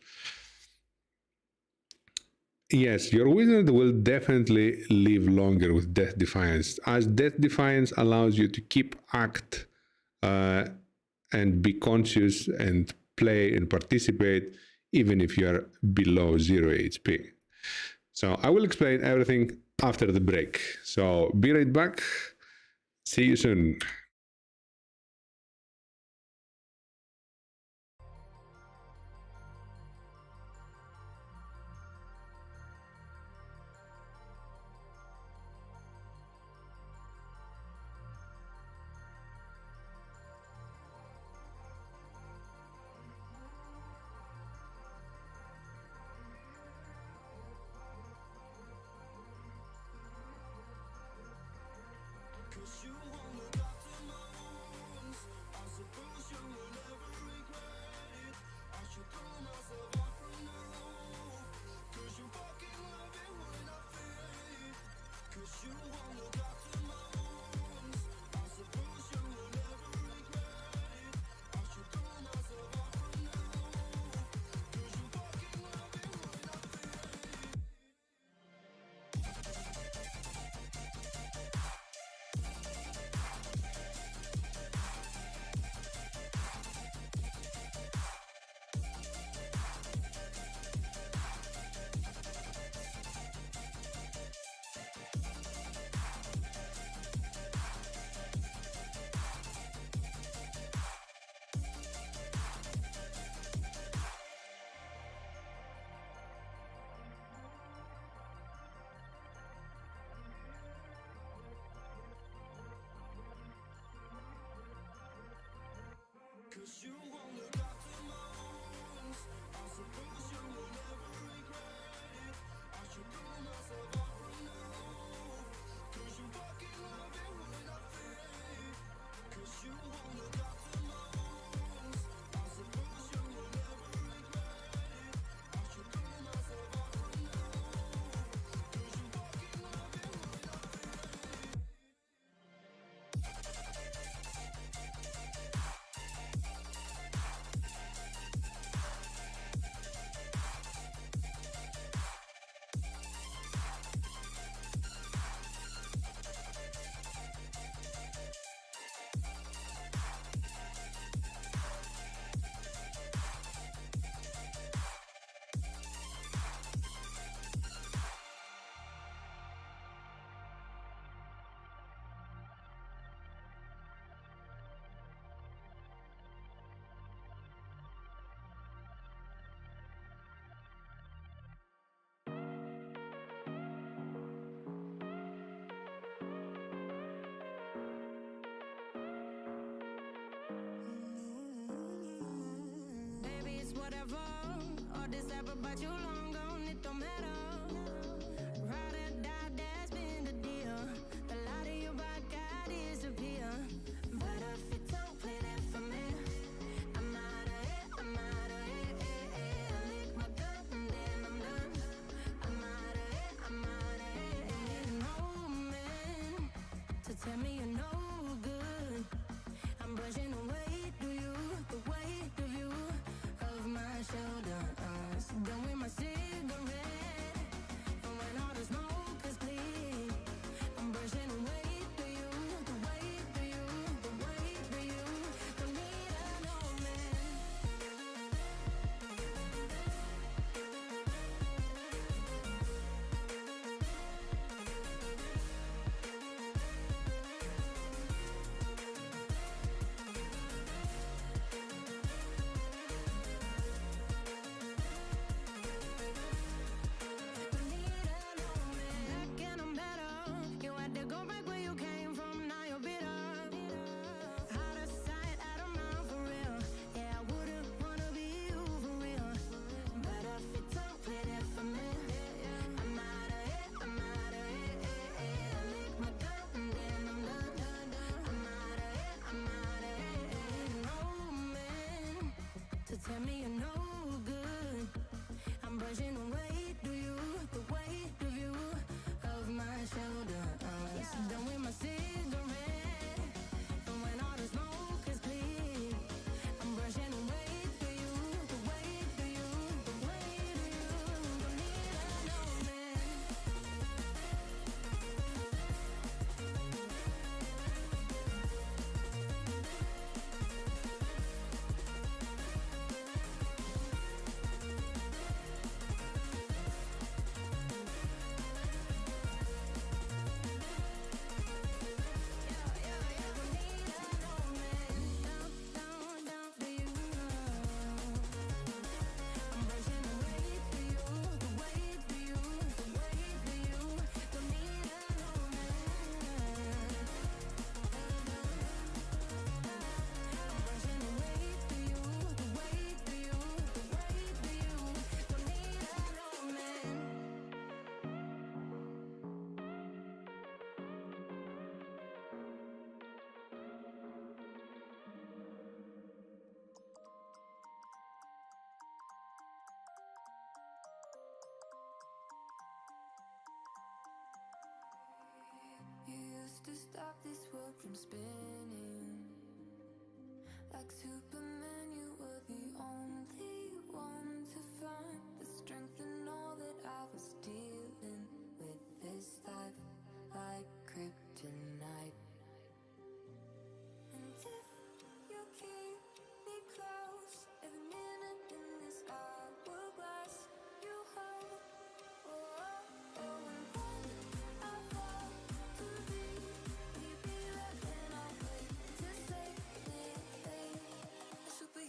Speaker 3: Yes, your wizard will definitely live longer with Death Defiance, as Death Defiance allows you to keep act and be conscious and play and participate even if you're below 0 HP. So I will explain everything after the break. So be right back. See you soon.
Speaker 1: Whatever, all this ever but you long gone, it don't matter. Ride or die, that's been the deal. The light of your back, I disappear. But if you don't play that for me, I'm out of it, I'm out of it. I lick my gun and then I'm done. I'm out of it, I'm out of it. No man to tell me you're no good. I'm brushing away, do you, the weight of you. My shoulder, done with my
Speaker 2: to stop this world from spinning. Like Superman, you were the only one to find the strength in all that I was dealing with. This life like kryptonite. And if you keep me close, every minute in this hourglass you hold. Oh, oh, oh, and when I fall to leave, will you be there? And I'll wait to say it. A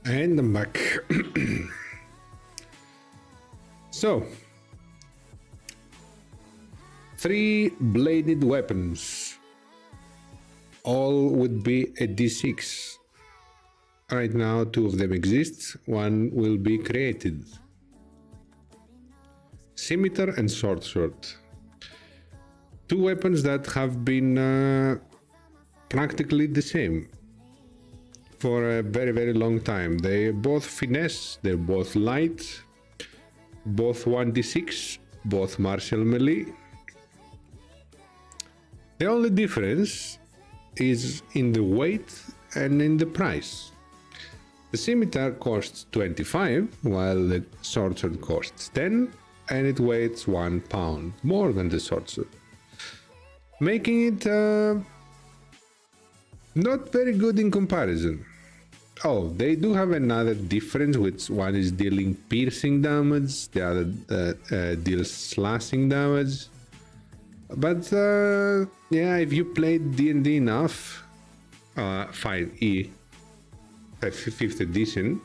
Speaker 3: And I'm back. So, 3 bladed weapons. All would be a d6. Right now, 2 of them exist. 1 will be created. Scimitar and sword. 2 weapons that have been practically the same for a very, very long time. They're both finesse, they're both light, both 1d6, both martial melee. The only difference is in the weight and in the price. The scimitar costs 25, while the sword costs 10, and it weighs 1 pound more than the sword, making it not very good in comparison. Oh, they do have another difference, which one is dealing piercing damage, the other deals slashing damage. But yeah, if you played D&D enough, fine, 5th edition,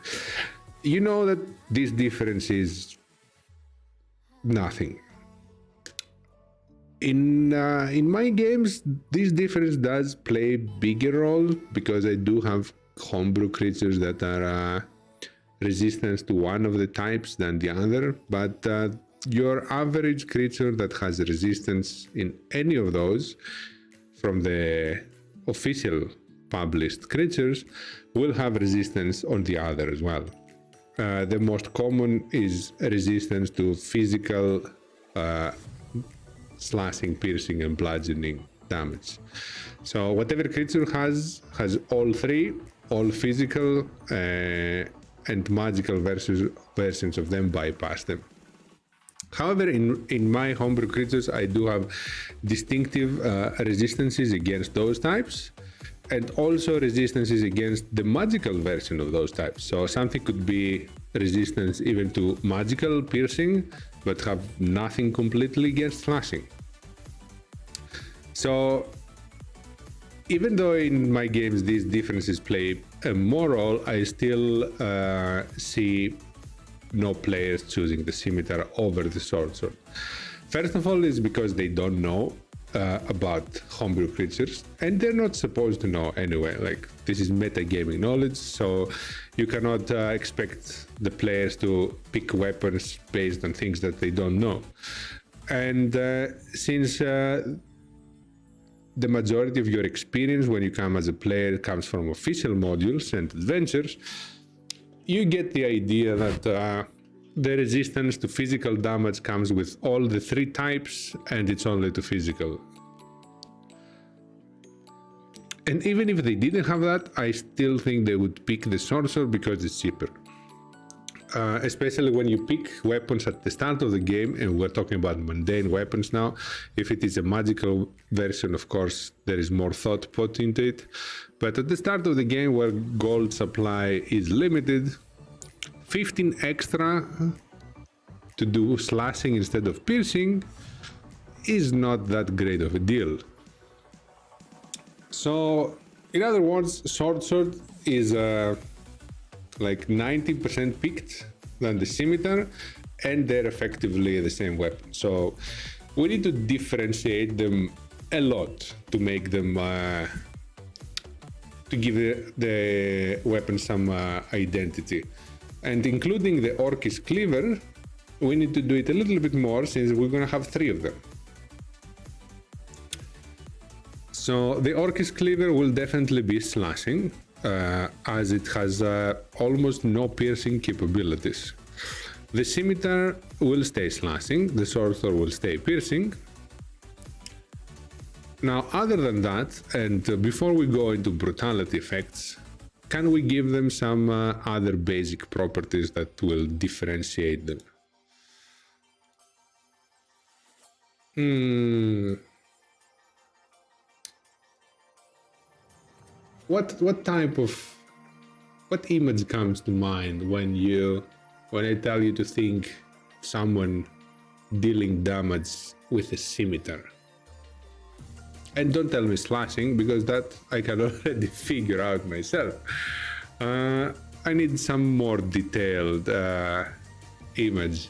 Speaker 3: you know that this difference is nothing. In my games, this difference does play bigger role because I do have homebrew creatures that are resistant to one of the types than the other, but your average creature that has resistance in any of those from the official published creatures will have resistance on the other as well. The most common is resistance to physical slashing, piercing, and bludgeoning damage. So whatever creature has all 3, all physical and magical versions of them bypass them. However, in my homebrew creatures, I do have distinctive resistances against those types, and also resistances against the magical version of those types. So something could be resistance even to magical piercing, but have nothing completely against slashing. So even though in my games these differences play a more role, I still see no players choosing the scimitar over the sword. First of all, is because they don't know about homebrew creatures, and they're not supposed to know anyway. Like, this is metagaming knowledge, so you cannot expect the players to pick weapons based on things that they don't know. And since the majority of your experience when you come as a player comes from official modules and adventures, you get the idea that the resistance to physical damage comes with all the 3 types, and it's only to physical. And even if they didn't have that, I still think they would pick the sorcerer because it's cheaper. Especially when you pick weapons at the start of the game, and we're talking about mundane weapons now. If it is a magical version, of course, there is more thought put into it. But at the start of the game, where gold supply is limited, 15 extra to do slashing instead of piercing is not that great of a deal. So, in other words, sword is like 90% picked than the scimitar, and they're effectively the same weapon. So we need to differentiate them a lot to make them to give the weapon some identity. And including the Orcish cleaver, we need to do it a little bit more, since we're going to have 3 of them. So the Orcish cleaver will definitely be slashing, as it has almost no piercing capabilities. The scimitar will stay slashing, the sorcerer will stay piercing. Now, other than that, and before we go into brutality effects, can we give them some other basic properties that will differentiate them? Hmm. What type of what image comes to mind when I tell you to think someone dealing damage with a scimitar? And don't tell me slashing, because that I can already figure out myself. I need some more detailed image.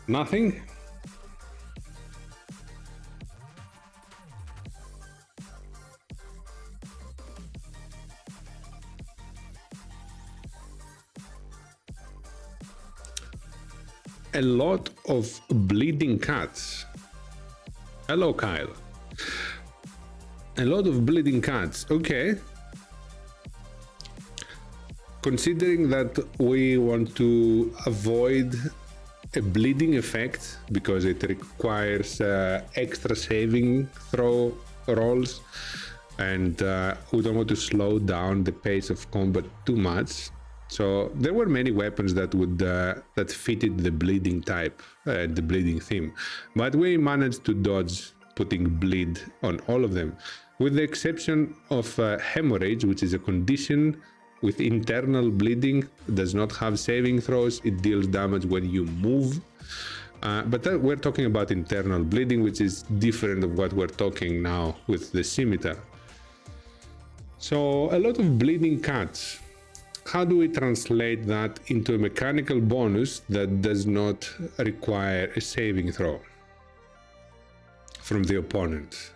Speaker 3: Nothing? A lot of bleeding cats. Hello, Kyle. A lot of bleeding cats. Okay. Considering that we want to avoid a bleeding effect because it requires extra saving throw rolls, and we don't want to slow down the pace of combat too much. So there were many weapons that would that fitted the bleeding type, the bleeding theme, but we managed to dodge putting bleed on all of them, with the exception of hemorrhage, which is a condition with internal bleeding, does not have saving throws. It deals damage when you move. But we're talking about internal bleeding, which is different of what we're talking now with the scimitar. So a lot of bleeding cats. How do we translate that into a mechanical bonus that does not require a saving throw from the opponent?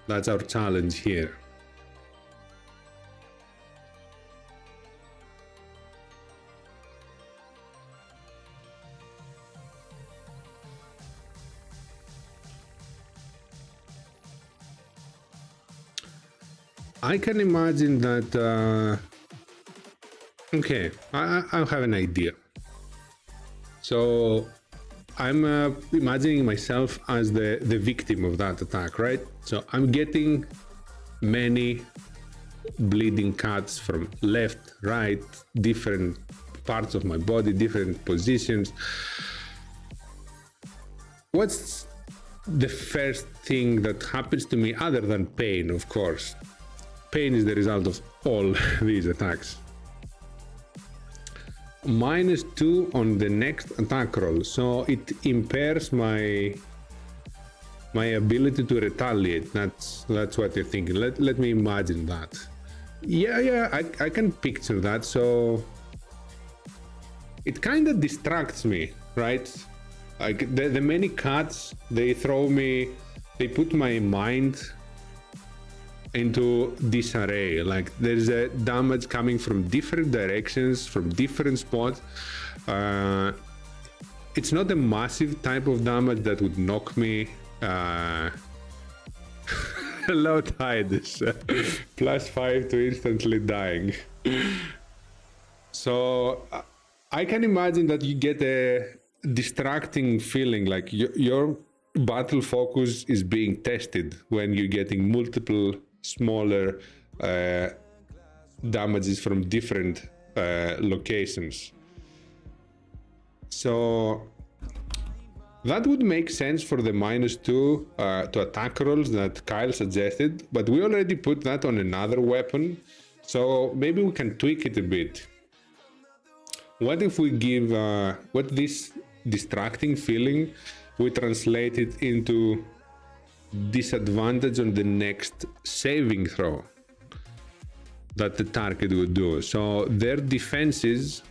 Speaker 3: That's our challenge here. I can imagine that, okay, I have an idea. So I'm imagining myself as the victim of that attack, right? So I'm getting many bleeding cuts from left, right, different parts of my body, different positions. What's the first thing that happens to me other than pain, of course? Pain is the result of all these attacks. -2 on the next attack roll, so it impairs my ability to retaliate. That's what you're thinking. Let me imagine that. Yeah, I can picture that. So it kind of distracts me, right? Like the many cuts, they put my mind into disarray. Like there's a damage coming from different directions, from different spots. It's not a massive type of damage that would knock me. Hello, Tidus. +5 to instantly dying. So I can imagine that you get a distracting feeling, like your battle focus is being tested when you're getting multiple smaller damages from different locations. So that would make sense for the -2 to attack rolls that Kyle suggested, but we already put that on another weapon, so maybe we can tweak it a bit. What if we give what this distracting feeling, we translate it into disadvantage on the next saving throw that the target would do. So their defenses,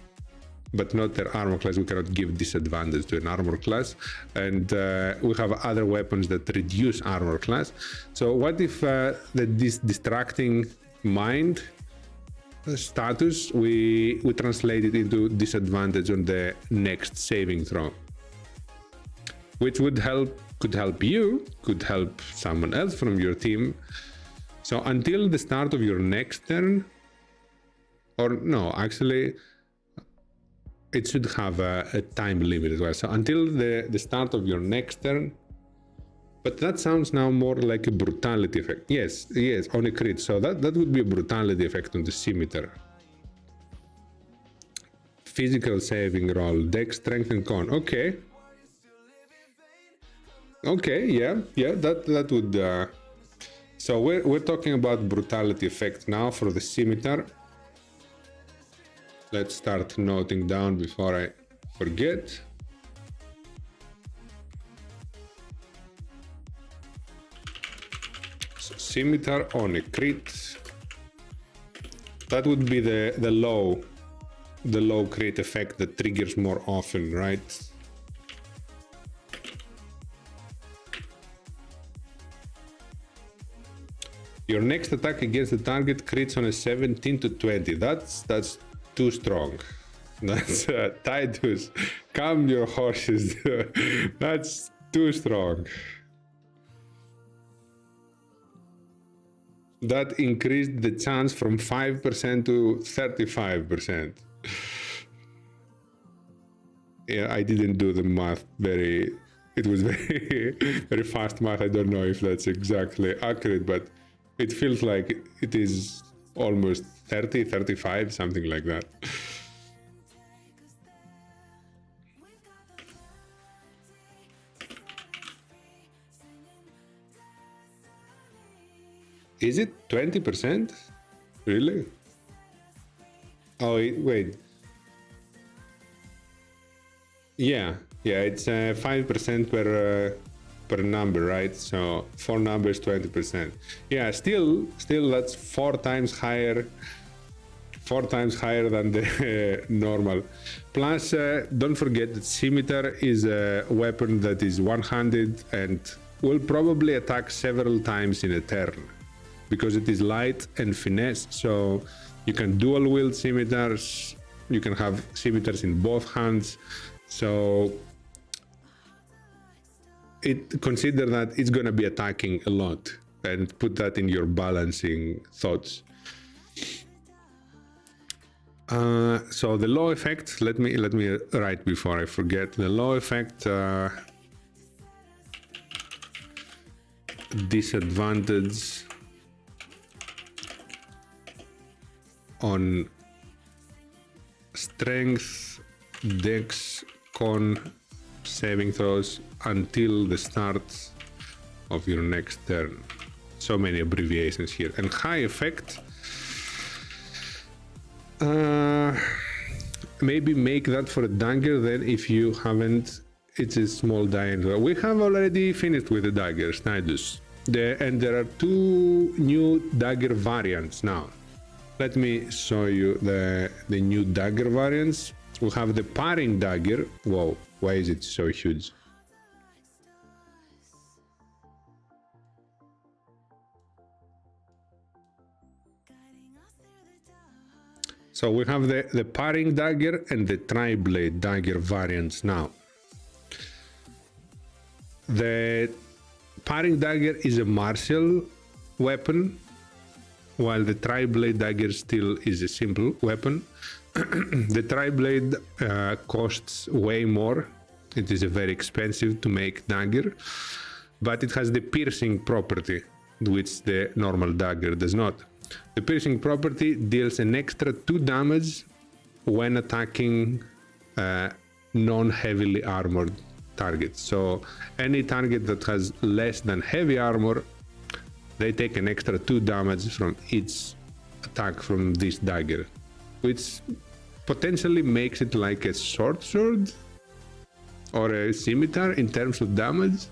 Speaker 3: but not their armor class, we cannot give disadvantage to an armor class, and we have other weapons that reduce armor class. So what if this distracting mind status, we translate it into disadvantage on the next saving throw, which could help you, could help someone else from your team. So until the start of your next turn, or no, actually, it should have a time limit as well. So until the start of your next turn. But that sounds now more like a brutality effect. Yes, on a crit. So that would be a brutality effect on the scimitar. Physical saving roll, dex, strength, and con. Okay. Okay, yeah, that would. So we're talking about brutality effect now for the scimitar. Let's start noting down before I forget. So scimitar on a crit. That would be the low crit effect that triggers more often, right? Your next attack against the target crits on a 17 to 20. That's too strong. That's Titus. Calm your horses. That's too strong. That increased the chance from 5% to 35%. Yeah, I didn't do the math it was very fast math. I don't know if that's exactly accurate, but it feels like it is almost 30, 35, something like that. Is it 20%? Really? Oh, wait. Yeah, it's 5% per number, right? So 4 numbers, 20%. Yeah, still that's 4 times higher than the normal. Plus, don't forget that scimitar is a weapon that is one-handed and will probably attack several times in a turn because it is light and finesse. So you can dual wield scimitars. You can have scimitars in both hands. So consider that it's going to be attacking a lot, and put that in your balancing thoughts. So the law effect, let me write before I forget. The law effect, disadvantage on strength, dex, con, saving throws until the start of your next turn. So many abbreviations here. And high effect, maybe make that for a dagger. Then if you haven't, it's a small diameter. We have already finished with the daggers, Nidus. And there are 2 new dagger variants now. Let me show you the new dagger variants. We have the parring dagger. Whoa, why is it so huge? So we have the parring dagger and the tri-blade dagger variants now. The parring dagger is a martial weapon, while the tri-blade dagger still is a simple weapon. The tri-blade costs way more. It is a very expensive to make dagger, but it has the piercing property, which the normal dagger does not. The piercing property deals an extra 2 damage when attacking non-heavily armored targets. So any target that has less than heavy armor, they take an extra 2 damage from each attack from this dagger, which potentially makes it like a short sword or a scimitar in terms of damage.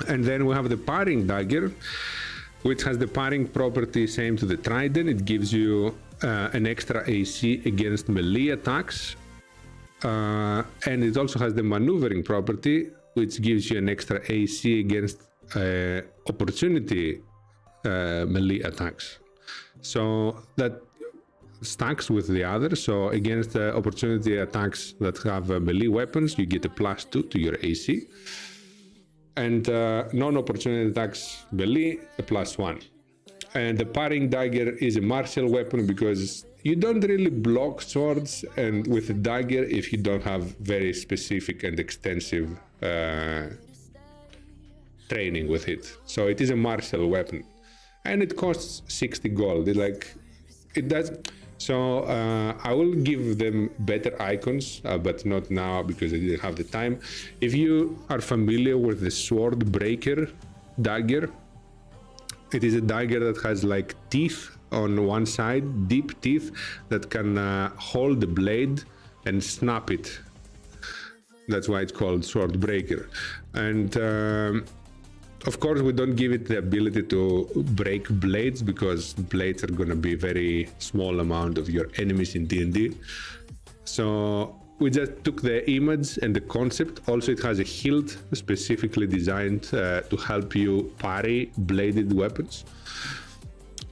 Speaker 3: And then we have the parring dagger, which has the parring property same to the trident. It gives you an extra AC against melee attacks. And it also has the maneuvering property, which gives you an extra AC against opportunity melee attacks. So that stacks with the other. So against opportunity attacks that have melee weapons, you get a +2 to your AC. And non-opportunity attacks melee, a +1. And the parring dagger is a martial weapon because you don't really block swords and with a dagger if you don't have very specific and extensive training with it. So it is a martial weapon, and it costs 60 gold. It does. So I will give them better icons, but not now because I didn't have the time. If you are familiar with the sword breaker dagger, it is a dagger that has like teeth on one side, deep teeth that can hold the blade and snap it. That's why it's called sword breaker. And of course, we don't give it the ability to break blades because blades are going to be very small amount of your enemies in D&D. So we just took the image and the concept. Also, it has a hilt specifically designed to help you parry bladed weapons.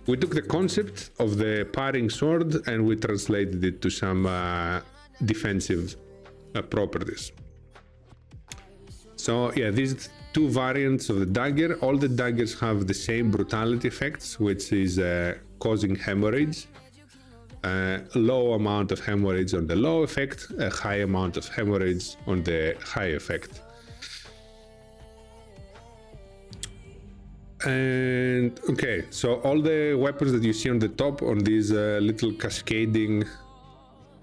Speaker 3: We took the concept of the parrying sword and we translated it to some defensive properties. So yeah, these two variants of the dagger. All the daggers have the same brutality effects, which is causing hemorrhage. Low amount of hemorrhage on the low effect, a high amount of hemorrhage on the high effect. And okay, so all the weapons that you see on the top on this little cascading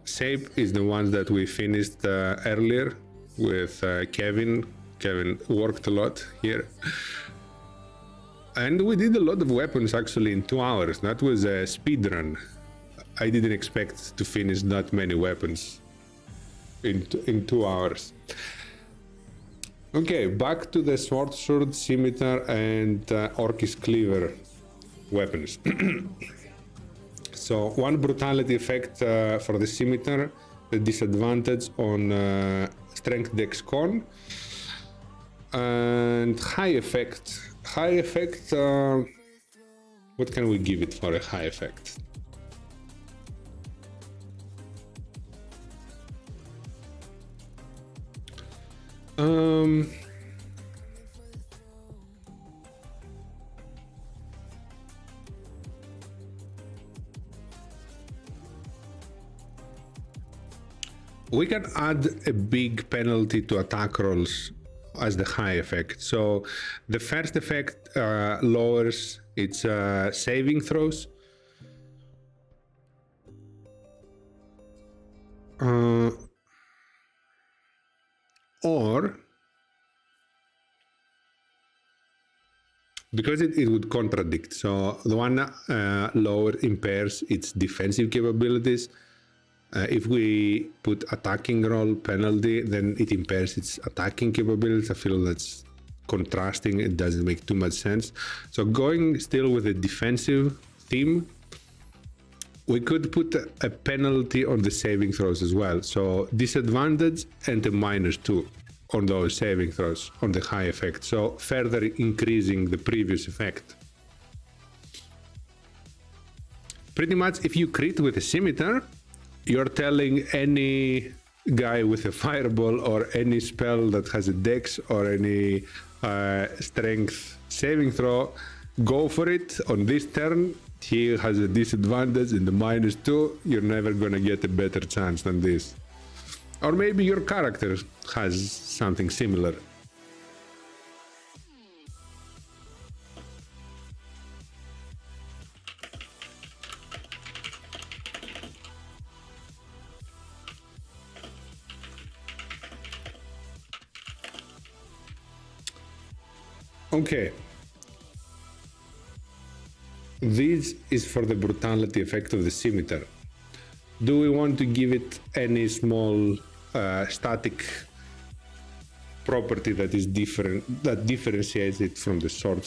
Speaker 3: shape is the ones that we finished earlier with Kevin. Kevin worked a lot here. And we did a lot of weapons actually in 2 hours. That was a speed run. I didn't expect to finish that many weapons in 2 hours. Okay, back to the sword, scimitar, and orcish cleaver weapons. So one brutality effect for the scimitar, the disadvantage on strength dex con, and high effect. High effect, what can we give it for a high effect? We can add a big penalty to attack rolls as the high effect. So the first effect lowers its saving throws. Or because it would contradict. So the one lower impairs its defensive capabilities. If we put attacking roll penalty, then it impairs its attacking capabilities. I feel that's contrasting. It doesn't make too much sense. So going still with a defensive theme, we could put a penalty on the saving throws as well. So disadvantage and a -2 on those saving throws on the high effect. So further increasing the previous effect. Pretty much if you crit with a scimitar, you're telling any guy with a fireball or any spell that has a dex or any strength saving throw, go for it on this turn. He has a disadvantage in the -2. You're never gonna get a better chance than this. Or maybe your character has something similar. Okay. This is for the brutality effect of the scimitar. Do we want to give it any small static property that is different, that differentiates it from the sword?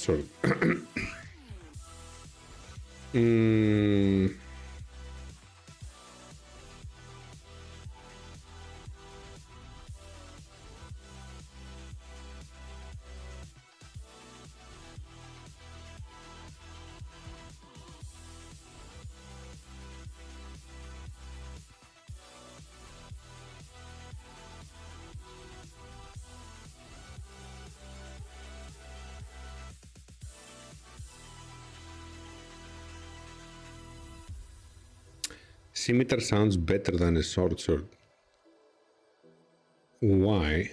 Speaker 3: Scimitar sounds better than a sword. Why?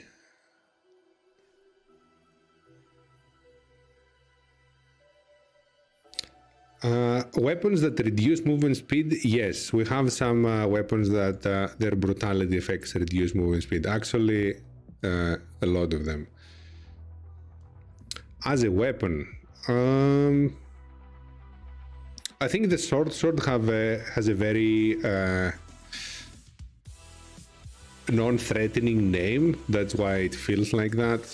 Speaker 3: Weapons that reduce movement speed, yes. We have some weapons that their brutality effects reduce movement speed. Actually, a lot of them. As a weapon, I think the sword has a very non-threatening name. That's why it feels like that.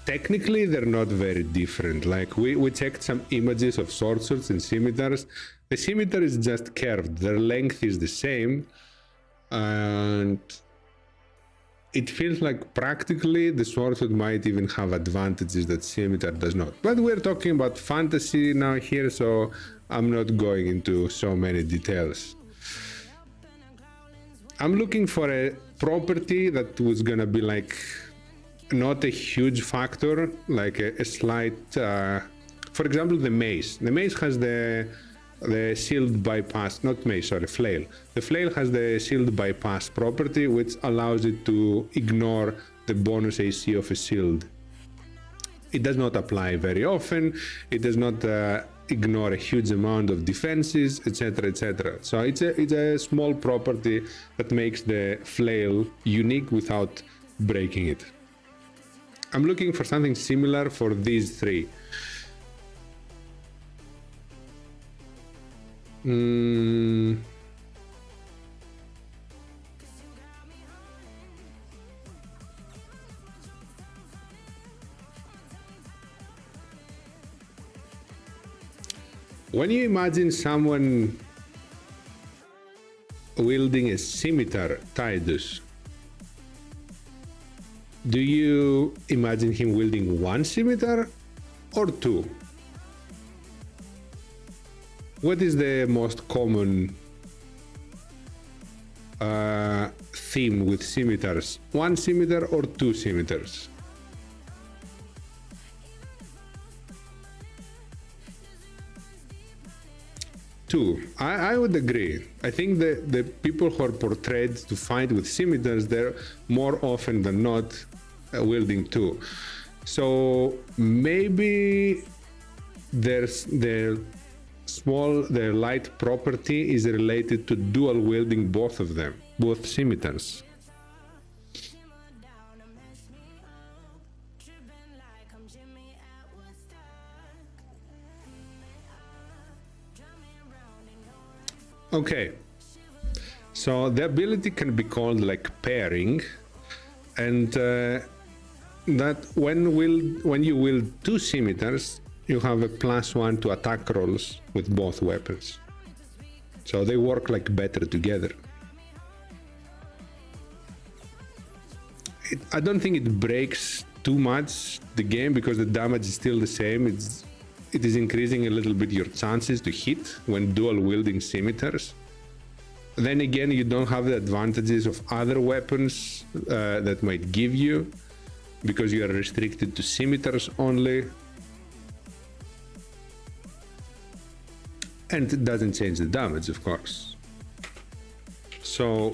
Speaker 3: Technically, they're not very different. Like we checked some images of swords and scimitars. The scimitar is just curved. Their length is the same, and it feels like practically the sword might even have advantages that scimitar does not. But we're talking about fantasy now here, so I'm not going into so many details. I'm looking for a property that was gonna be like not a huge factor, like a slight, for example, the mace. The mace has the shield bypass, not mace, sorry, flail. The flail has the shield bypass property, which allows it to ignore the bonus AC of a shield. It does not apply very often. It does not ignore a huge amount of defenses, etc., etc. So it's a small property that makes the flail unique without breaking it. I'm looking for something similar for these three. When you imagine someone wielding a scimitar, Tidus, do you imagine him wielding one scimitar or two? What is the most common theme with scimitars? One scimitar or two scimitars? Two. I would agree. I think the people who are portrayed to fight with scimitars, they're more often than not wielding two. So maybe there's their light property is related to dual wielding both of them, both scimitars. Okay, so the ability can be called like pairing, and that when you wield two scimitars, you have a +1 to attack rolls with both weapons. So they work like better together. I don't think it breaks too much the game because the damage is still the same. It is increasing a little bit your chances to hit when dual wielding scimitars. Then again, you don't have the advantages of other weapons that might give you because you are restricted to scimitars only. And it doesn't change the damage, of course. So,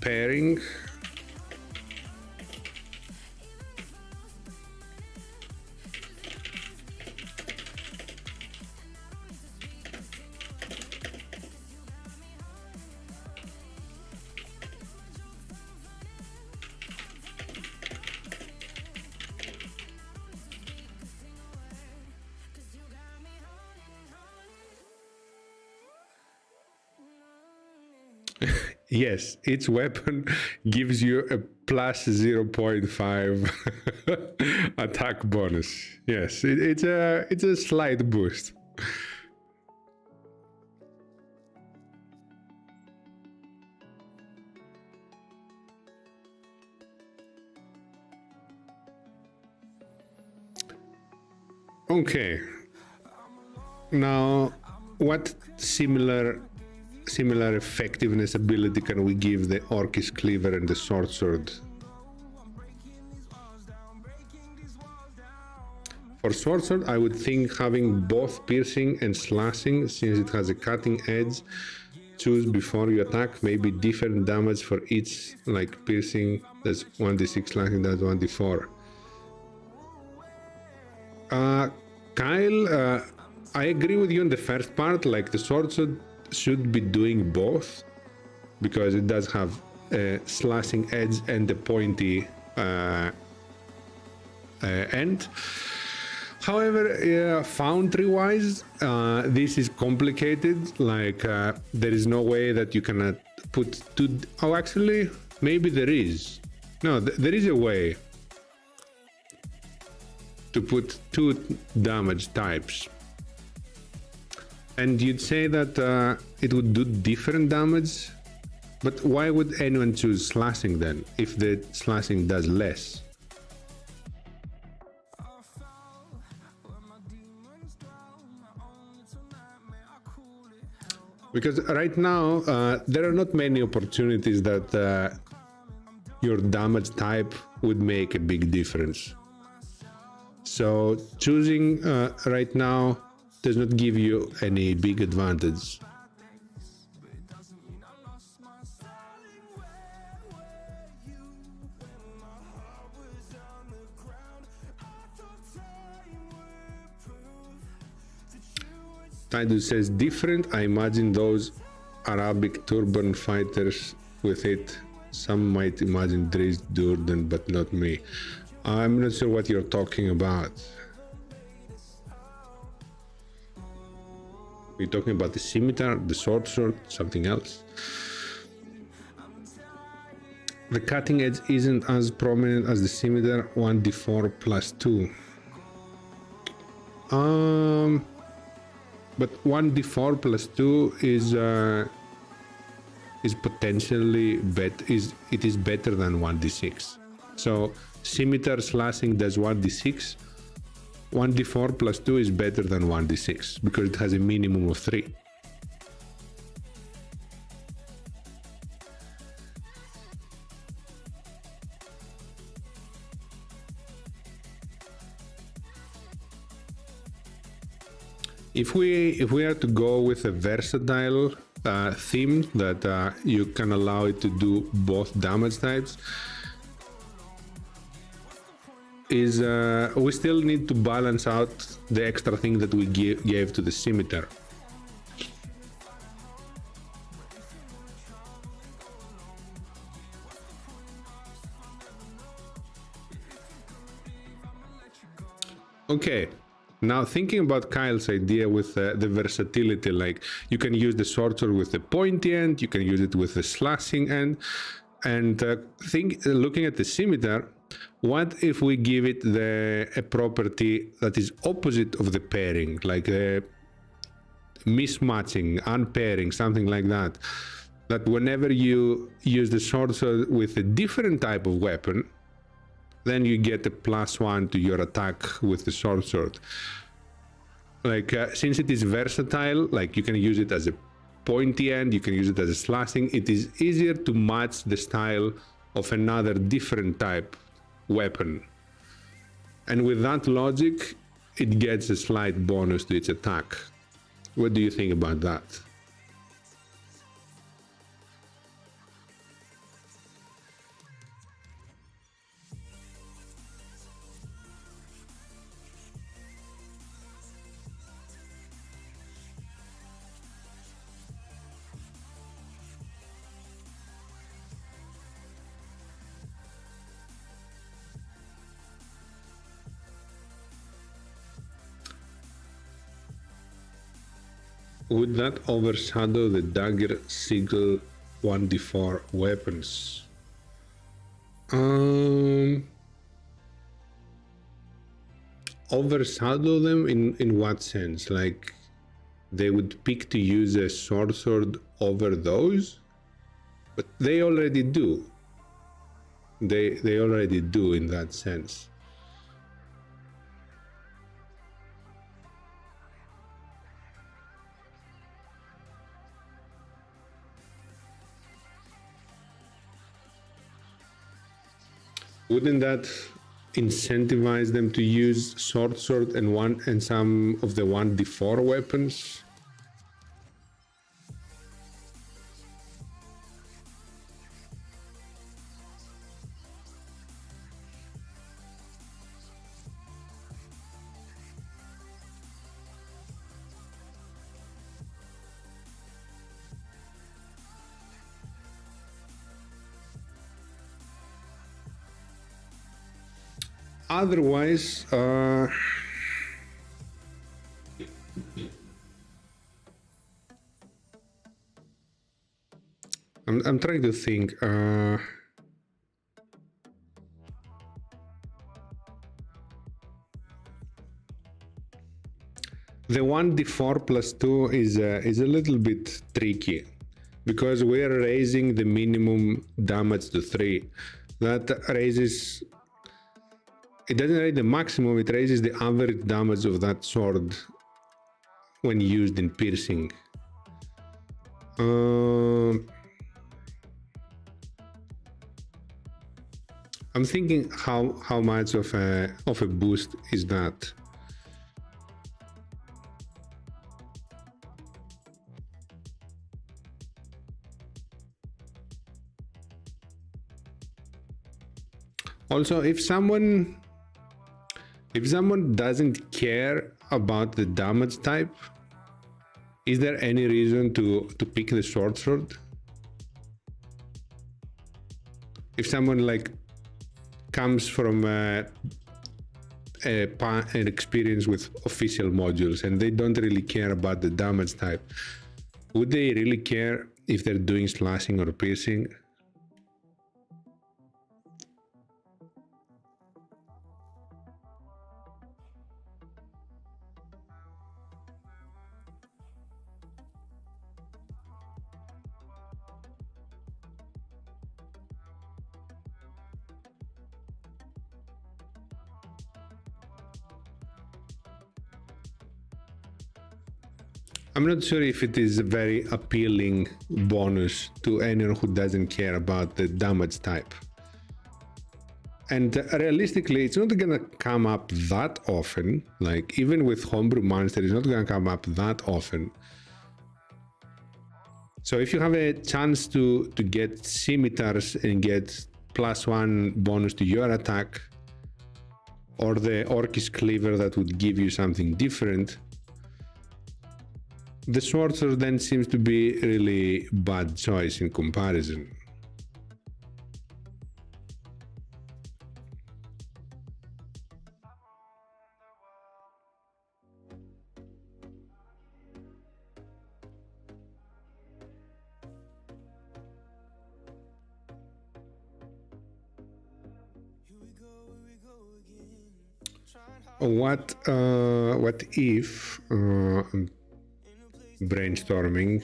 Speaker 3: pairing. Yes, each weapon gives you a +0.5 attack bonus. Yes, it's a slight boost. Okay. Now, what similar effectiveness ability can we give the Orcish Cleaver and the Sword? For sword sword, I would think having both piercing and slashing, since it has a cutting edge. Choose before you attack, maybe different damage for each, like piercing, that's 1d6, slashing, that's 1d4. Kyle, I agree with you on the first part, like the sword should be doing both, because it does have a slashing edge and a pointy end. However, foundry-wise, this is complicated. Like, there is no way that you can put two... Oh, actually, maybe there is. No, there is a way to put two damage types. And you'd say that it would do different damage, but why would anyone choose slashing then, if the slashing does less? Because right now, there are not many opportunities that your damage type would make a big difference. So choosing right now does not give you any big advantage. Tidus says different. I imagine those Arabic turban fighters with it. Some might imagine Dries Durden, but not me. I'm not sure what you're talking about. We're talking about the scimitar, the sword, something else. The cutting edge isn't as prominent as the scimitar, 1d4 plus 2. But 1d4 plus 2 is potentially it is better than 1d6. So scimitar slashing does 1d6. 1d4 plus 2 is better than 1d6 because it has a minimum of 3. If we are to go with a versatile theme that you can allow it to do both damage types, we still need to balance out the extra thing that we gave to the scimitar. Okay. Now, thinking about Kyle's idea with the versatility, like you can use the sword with the pointy end, you can use it with the slashing end, and looking at the scimitar, what if we give it a property that is opposite of the pairing, like mismatching, unpairing, something like that? That whenever you use the sword with a different type of weapon, then you get a +1 to your attack with the sword. Like, since it is versatile, like you can use it as a pointy end, you can use it as a slashing, it is easier to match the style of another different type weapon. And with that logic, it gets a slight bonus to its attack. What do you think about that? Would that overshadow the dagger sigil 1d4 weapons? Overshadow them in what sense? Like they would pick to use a sword over those? But they already do. They already do in that sense. Wouldn't that incentivize them to use sword and some of the 1d4 weapons. Otherwise, I'm trying to think. The 1d4 plus 2 is a little bit tricky because we are raising the minimum damage to 3. That raises... It doesn't raise the maximum, it raises the average damage of that sword when used in piercing. I'm thinking how much of a boost is that? Also, if someone doesn't care about the damage type, is there any reason to pick the sword? If someone like comes from an experience with official modules and they don't really care about the damage type, would they really care if they're doing slashing or piercing? I'm not sure if it is a very appealing bonus to anyone who doesn't care about the damage type. And realistically, it's not gonna come up that often. Like, even with homebrew monster, it's not gonna come up that often. So if you have a chance to get scimitars and get +1 bonus to your attack, or the Orcish cleaver that would give you something different, the sword then seems to be a really bad choice in comparison. What if brainstorming.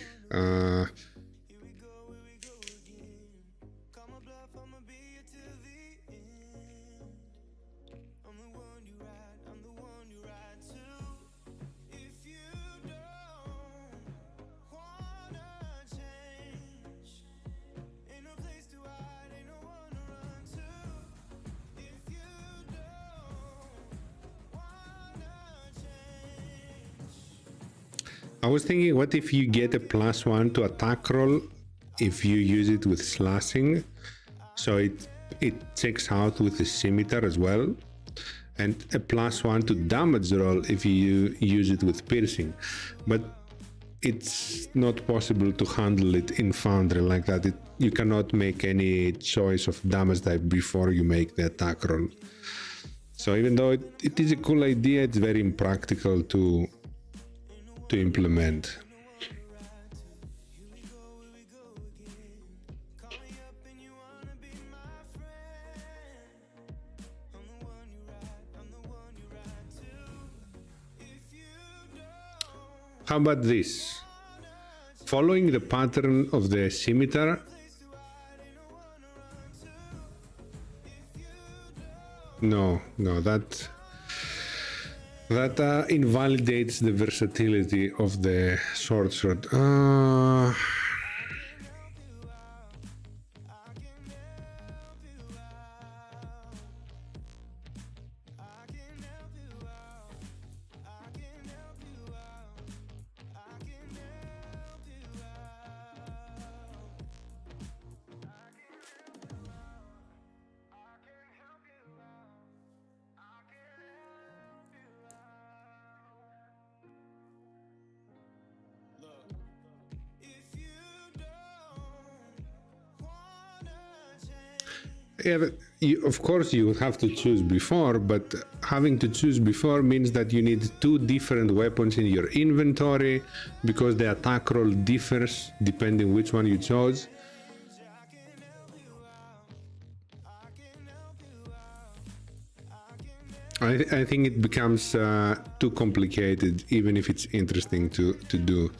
Speaker 3: I was thinking, what if you get a +1 to attack roll if you use it with slashing, so it checks out with the scimitar as well, and a +1 to damage roll if you use it with piercing. But it's not possible to handle it in Foundry like that. You cannot make any choice of damage type before you make the attack roll. So even though it is a cool idea, it's very impractical to implement. How about this? Following the pattern of the scimitar, no, that invalidates the versatility of the sword. of course, you have to choose before, but having to choose before means that you need two different weapons in your inventory because the attack roll differs depending which one you chose. I think it becomes too complicated, even if it's interesting to do.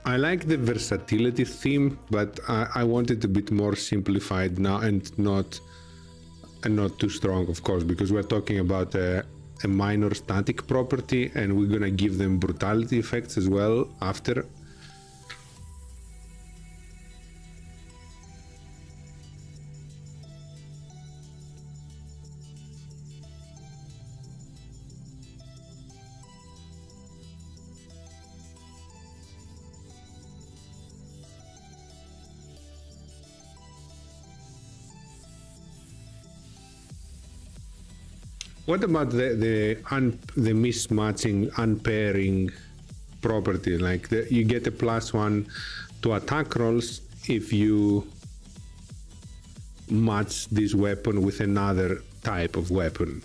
Speaker 3: I like the versatility theme, but I want it a bit more simplified now and not too strong, of course, because we're talking about a minor static property, and we're gonna give them brutality effects as well after. What about the mismatching, unpairing property? Like you get a +1 to attack rolls if you match this weapon with another type of weapon.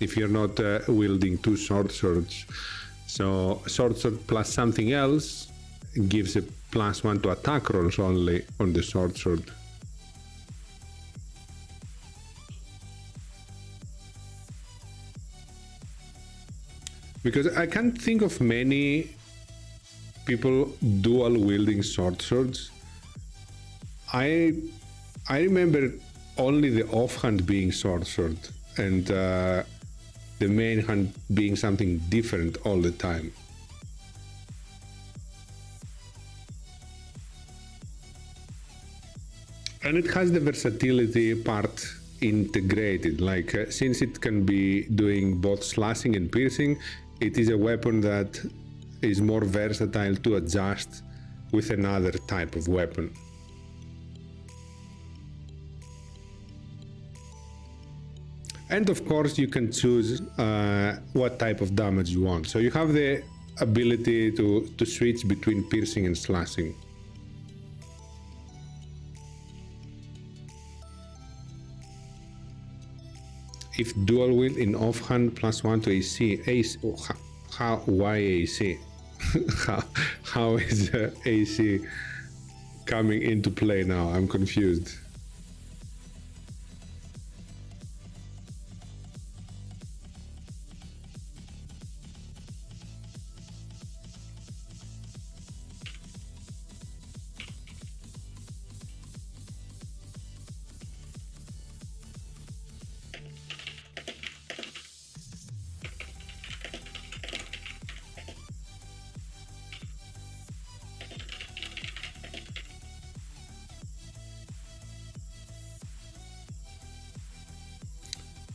Speaker 3: If you're not wielding two short swords. So short sword plus something else gives a +1 to attack rolls only on the short sword. Because I can't think of many people dual wielding short swords. I remember only the offhand being short sword and the main hand being something different all the time. And it has the versatility part integrated, like since it can be doing both slashing and piercing, it is a weapon that is more versatile to adjust with another type of weapon. And of course you can choose what type of damage you want. So you have the ability to switch between piercing and slashing. If dual wield in offhand +1 to AC, why AC? how is AC coming into play now? I'm confused.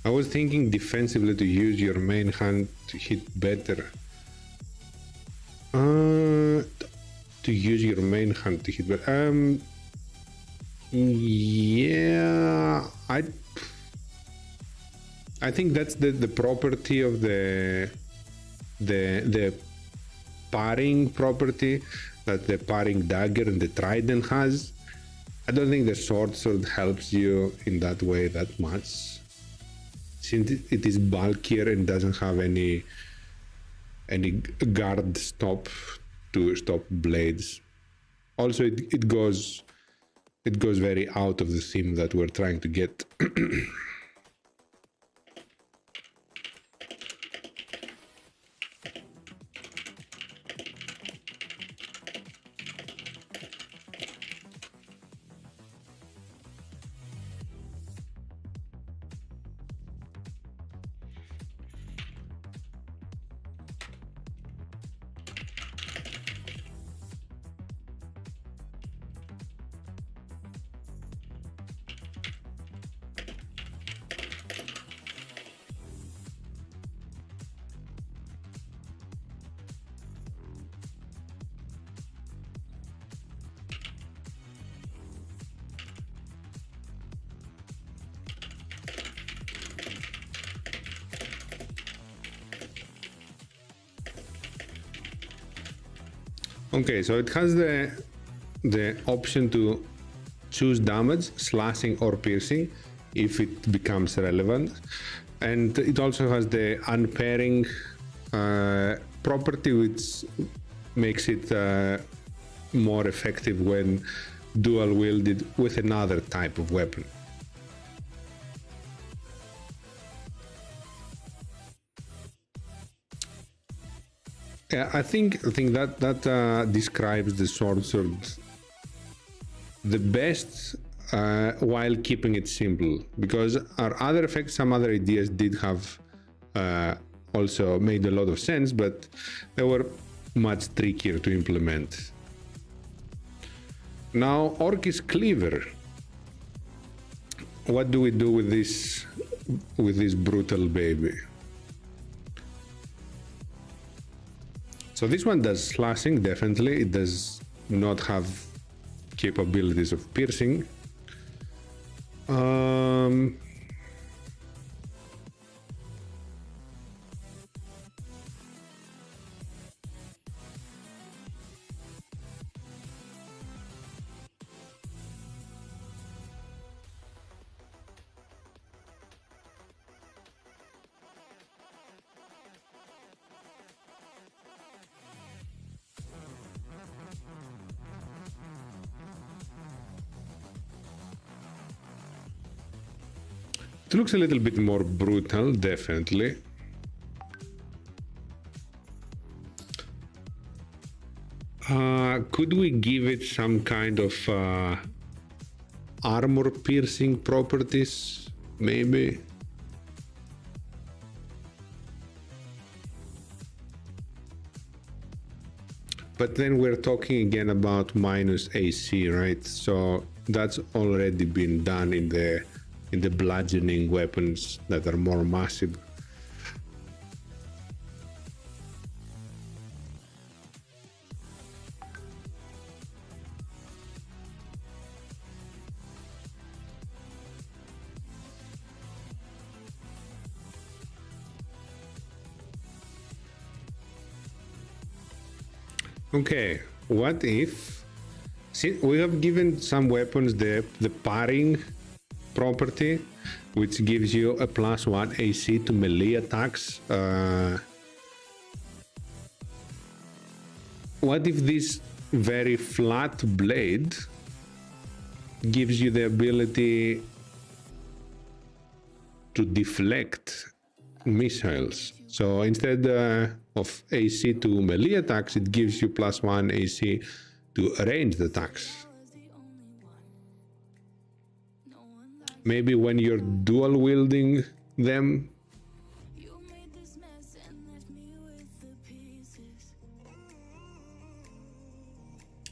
Speaker 3: I was thinking defensively to use your main hand to hit better. To use your main hand to hit better. Yeah, I think that's the property of the parrying property that the parrying dagger and the trident has. I don't think the short sword helps you in that way that much, since it is bulkier and doesn't have any guard stop to stop blades. Also, it goes very out of the theme that we're trying to get. Okay, so it has the option to choose damage, slashing or piercing if it becomes relevant, and it also has the unpairing property, which makes it more effective when dual wielded with another type of weapon. Yeah, I think that describes the sword the best, while keeping it simple, because our other effects, some other ideas did have also made a lot of sense, but they were much trickier to implement. Now, Orc's Cleaver. What do we do with this brutal baby? So this one does slashing, definitely. It does not have capabilities of piercing. It looks a little bit more brutal, definitely. Could we give it some kind of armor piercing properties, maybe? But then we're talking again about minus AC, right? So that's already been done in the bludgeoning weapons that are more massive. Okay, what if, see, we have given some weapons the parrying property, which gives you a +1 AC to melee attacks. What if this very flat blade gives you the ability to deflect missiles? So instead of AC to melee attacks, it gives you +1 AC to ranged attacks. Maybe when you're dual wielding them,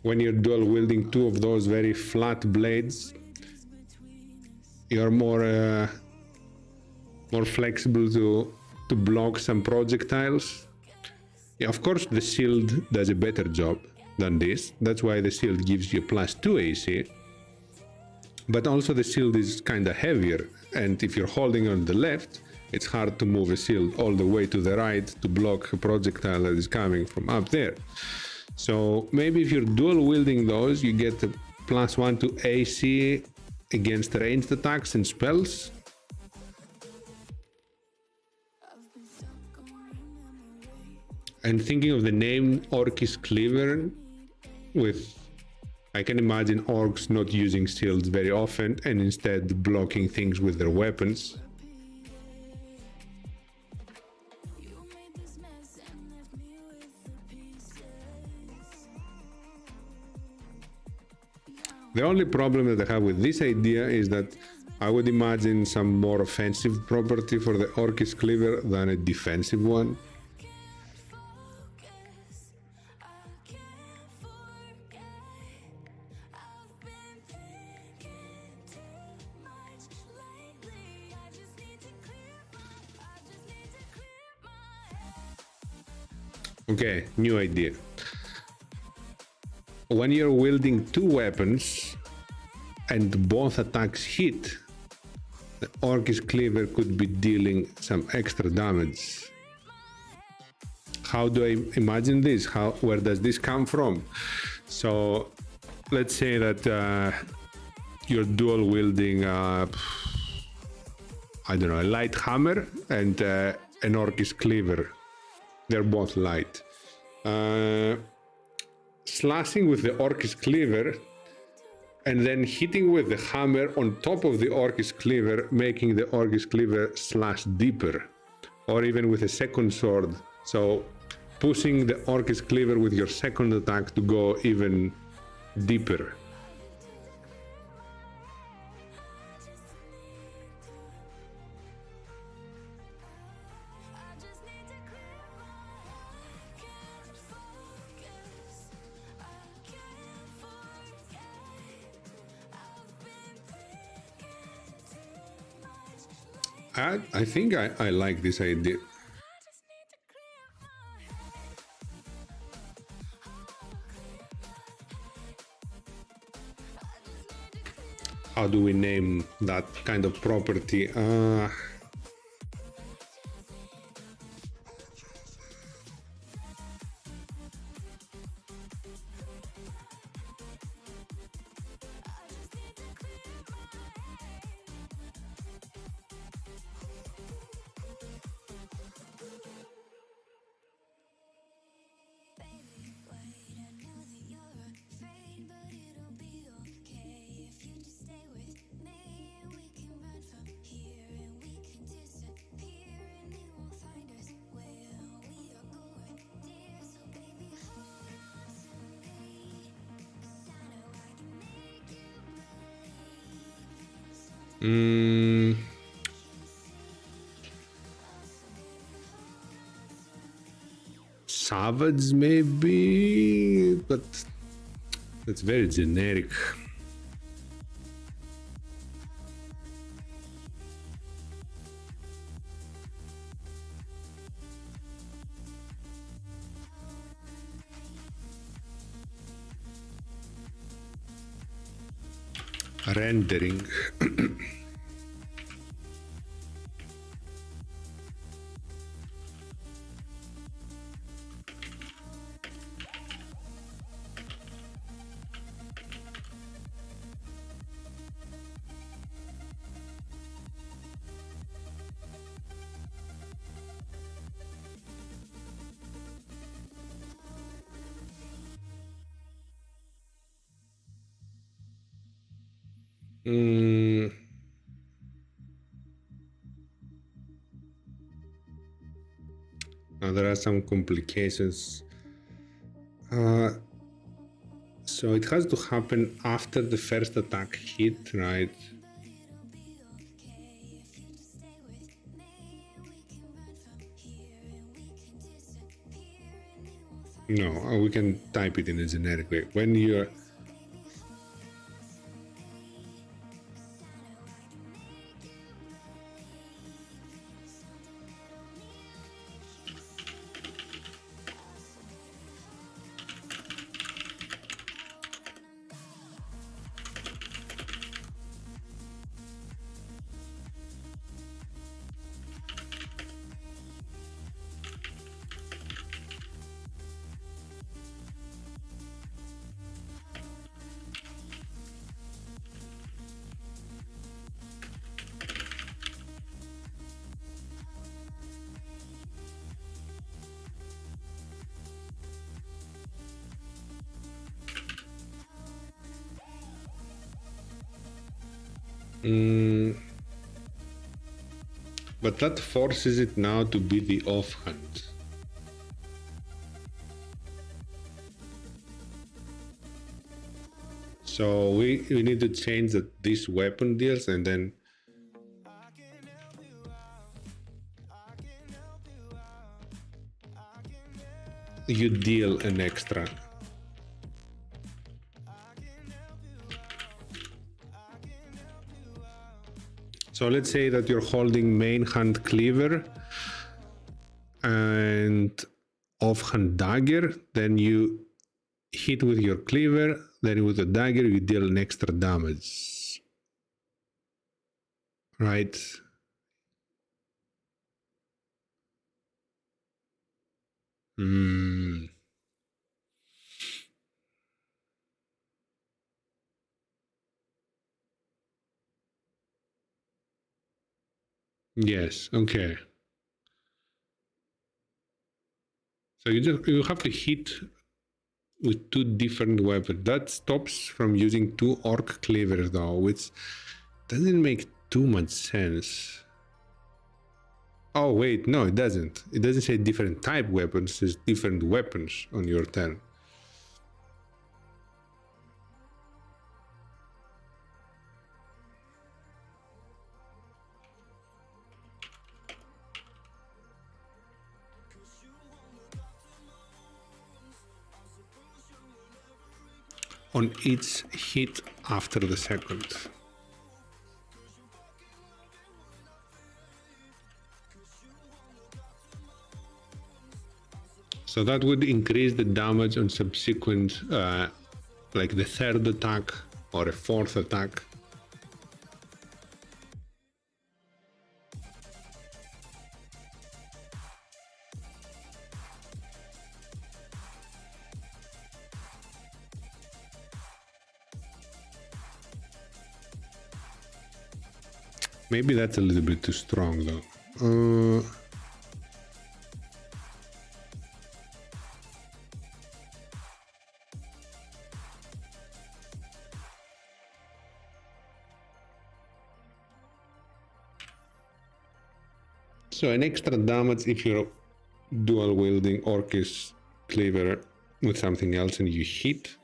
Speaker 3: when you're dual wielding two of those very flat blades, you're more flexible to block some projectiles. Yeah, of course, the shield does a better job than this. That's why the shield gives you +2 AC. But also the shield is kind of heavier, and if you're holding on the left, it's hard to move a shield all the way to the right to block a projectile that is coming from up there. So maybe if you're dual wielding those, you get a +1 to AC against ranged attacks and spells. And thinking of the name Orc's Cleaver, I can imagine orcs not using shields very often and instead blocking things with their weapons. The only problem that I have with this idea is that I would imagine some more offensive property for the Orc's Cleaver than a defensive one. Okay, new idea. When you're wielding two weapons and both attacks hit, the Orc's Cleaver could be dealing some extra damage. how do I imagine this? Where does this come from? So let's say that you're dual wielding, I don't know, a light hammer and an orcish cleaver. They're both light. Slashing with the orcish cleaver and then hitting with the hammer on top of the orcish cleaver, making the orcish cleaver slash deeper, or even with a second sword. So pushing the orcish cleaver with your second attack to go even deeper. I think I like this idea. How do we name that kind of property? Savage maybe, but that's very generic. Rendering. Now there are some complications. So it has to happen after the first attack hit, right? No, we can type it in a generic way. When you're but that forces it now to be the offhand. So we need to change that this weapon deals, and then you deal an extra. So let's say that you're holding main hand cleaver and offhand dagger, then you hit with your cleaver, then with the dagger you deal an extra damage. Right? Mm. Yes. Okay. So you have to hit with two different weapons. That stops from using two orc cleavers though, which doesn't make too much sense. Oh wait, no, it doesn't. It doesn't say different type weapons. It says different weapons on your turn. On each hit after the second. So that would increase the damage on subsequent, like the third attack or a fourth attack. Maybe that's a little bit too strong though. So an extra damage if you're dual wielding Orcish cleaver with something else and you hit.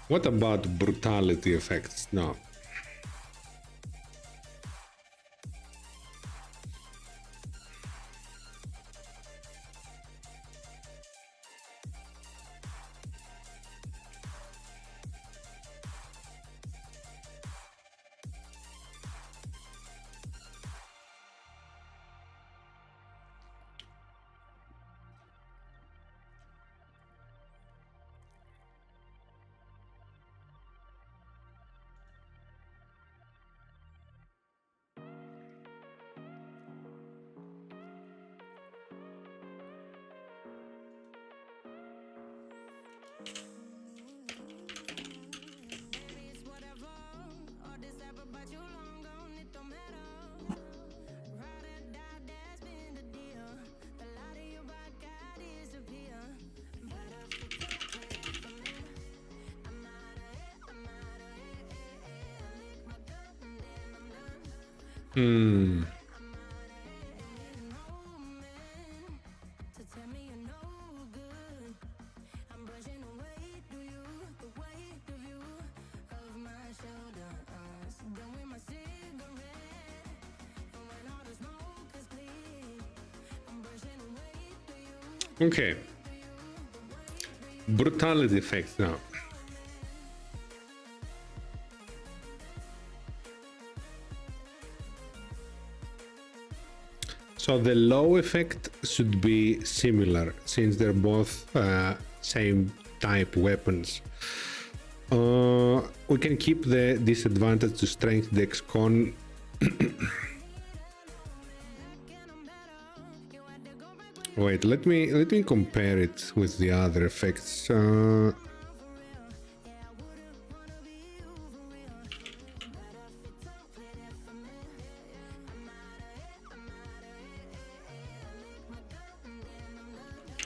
Speaker 3: What about brutality effects now? Hmm. Okay. Brutality effects now. So the low effect should be similar since they're both same type weapons. We can keep the disadvantage to strength dex con. Wait, let me compare it with the other effects.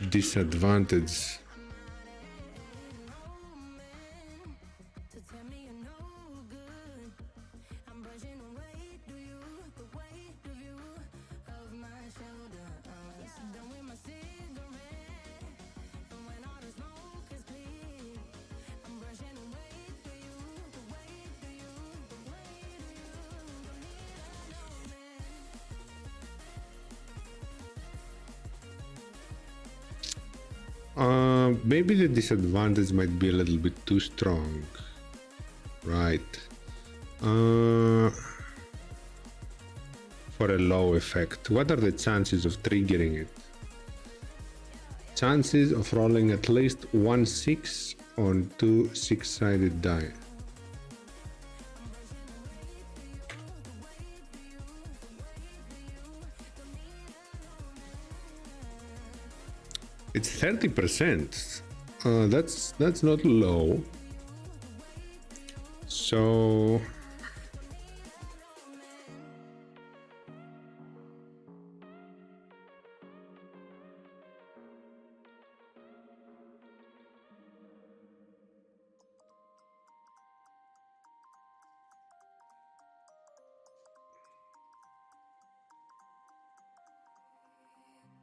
Speaker 3: Disadvantage. Maybe the disadvantage might be a little bit too strong. Right. For a low effect. What are the chances of triggering it? Chances of rolling at least 1 6 on 2 6-sided die. It's 30%. That's not low. So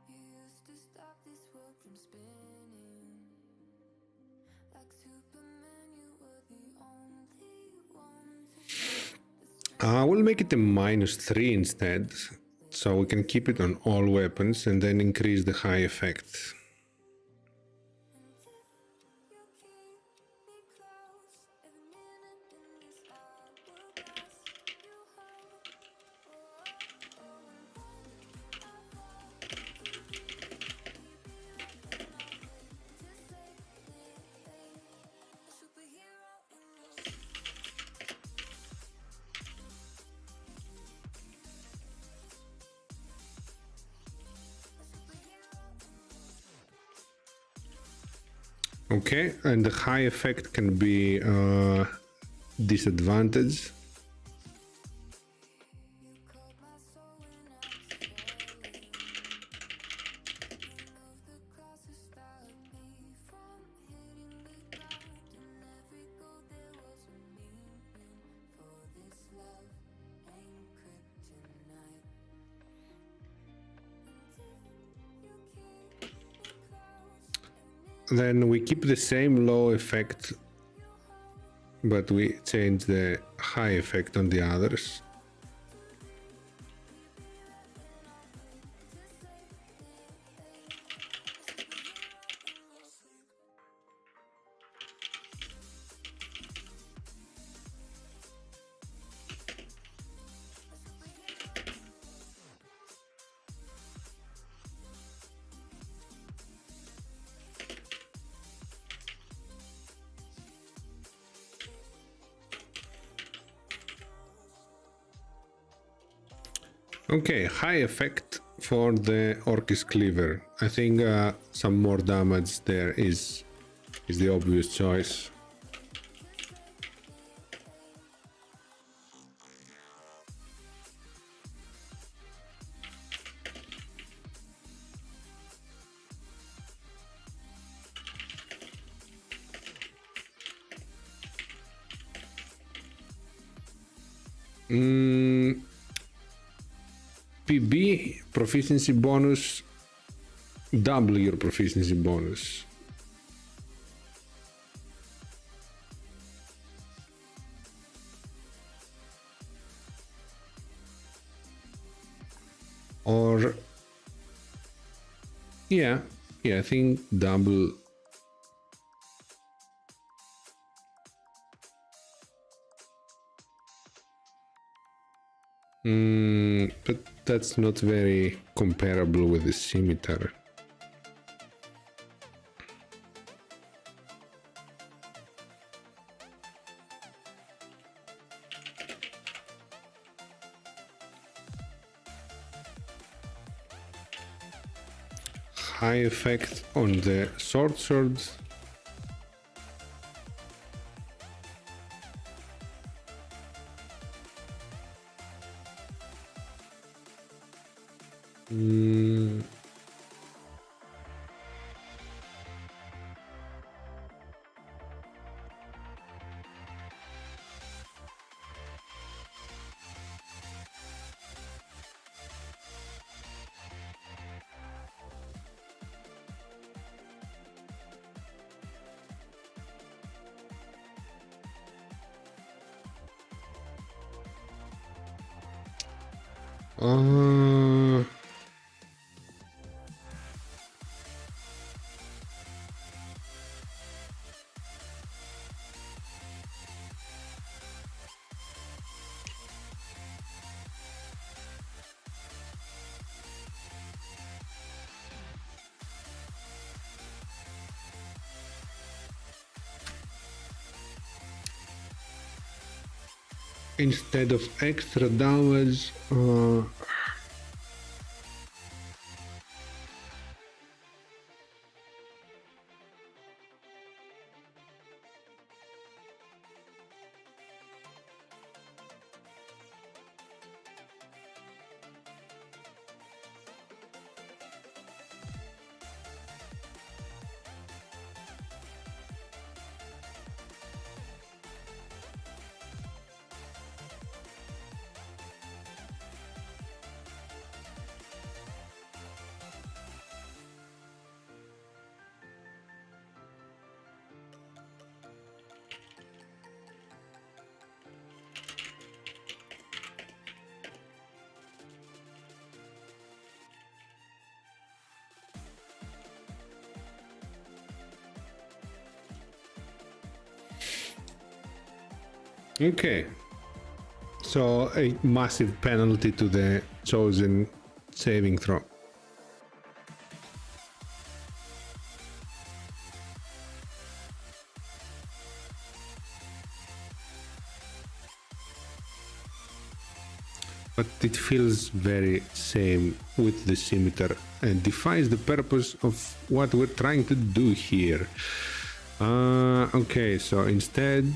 Speaker 2: You used to stop this world from spinning. Like Superman, you were the only one to find the
Speaker 3: we'll make it a -3 instead, so we can keep it on all weapons and then increase the high effect. Okay, and the high effect can be disadvantage. Then we keep the same low effect, but we change the high effect on the others. Okay, high effect for the Orcus Cleaver. I think some more damage there is the obvious choice. PB proficiency bonus, double your proficiency bonus. Or yeah, I think double. But that's not very comparable with the scimitar. High effect on the sword. instead of extra damage. Okay, so a massive penalty to the chosen saving throw. But it feels very same with the scimitar and defies the purpose of what we're trying to do here. Okay, so instead,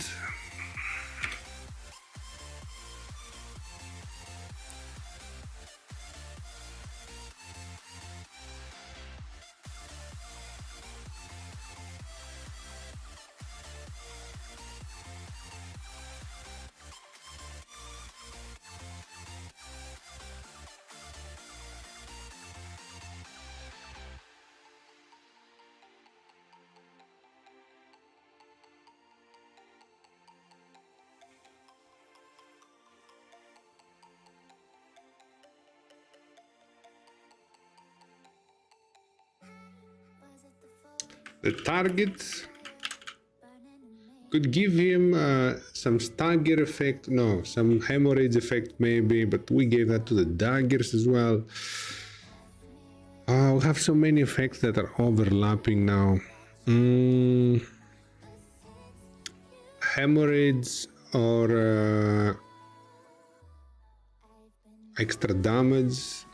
Speaker 3: the target could give him some stagger effect, no, some hemorrhage effect maybe, but we gave that to the daggers as well. We have so many effects that are overlapping now. Hemorrhage or extra damage,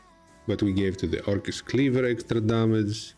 Speaker 3: but we gave to the Orcus Cleaver extra damage.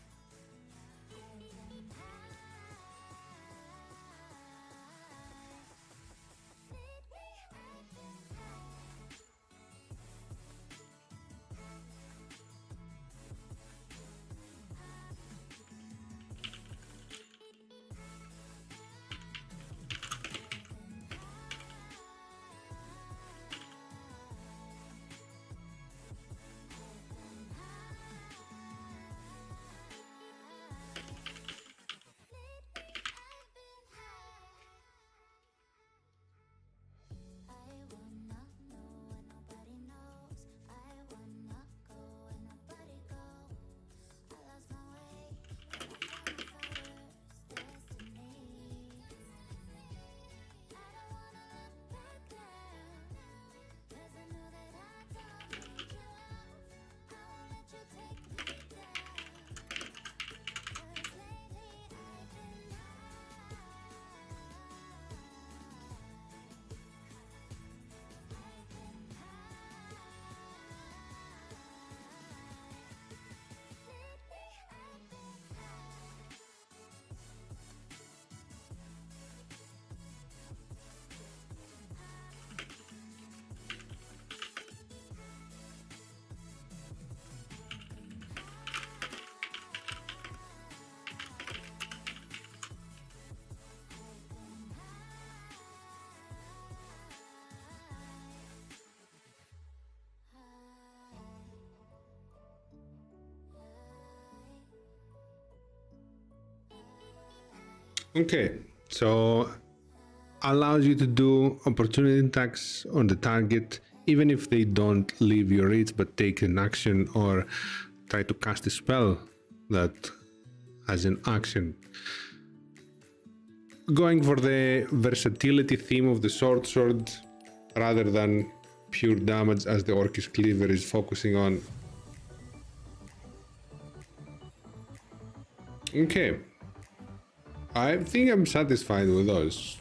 Speaker 3: Okay, so allows you to do opportunity attacks on the target, even if they don't leave your reach, but take an action or try to cast a spell that has an action. Going for the versatility theme of the sword rather than pure damage, as the Orcus Cleaver is focusing on. Okay, I think I'm satisfied with those.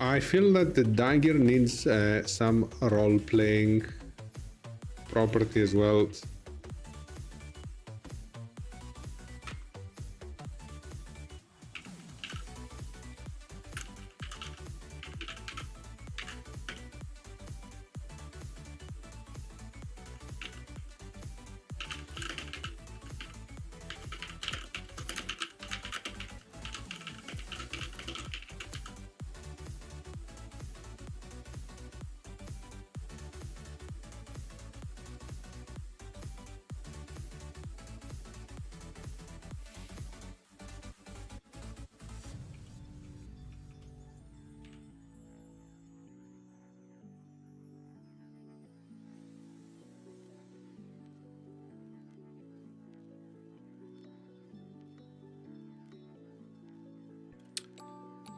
Speaker 3: I feel that the dagger needs some role-playing property as well.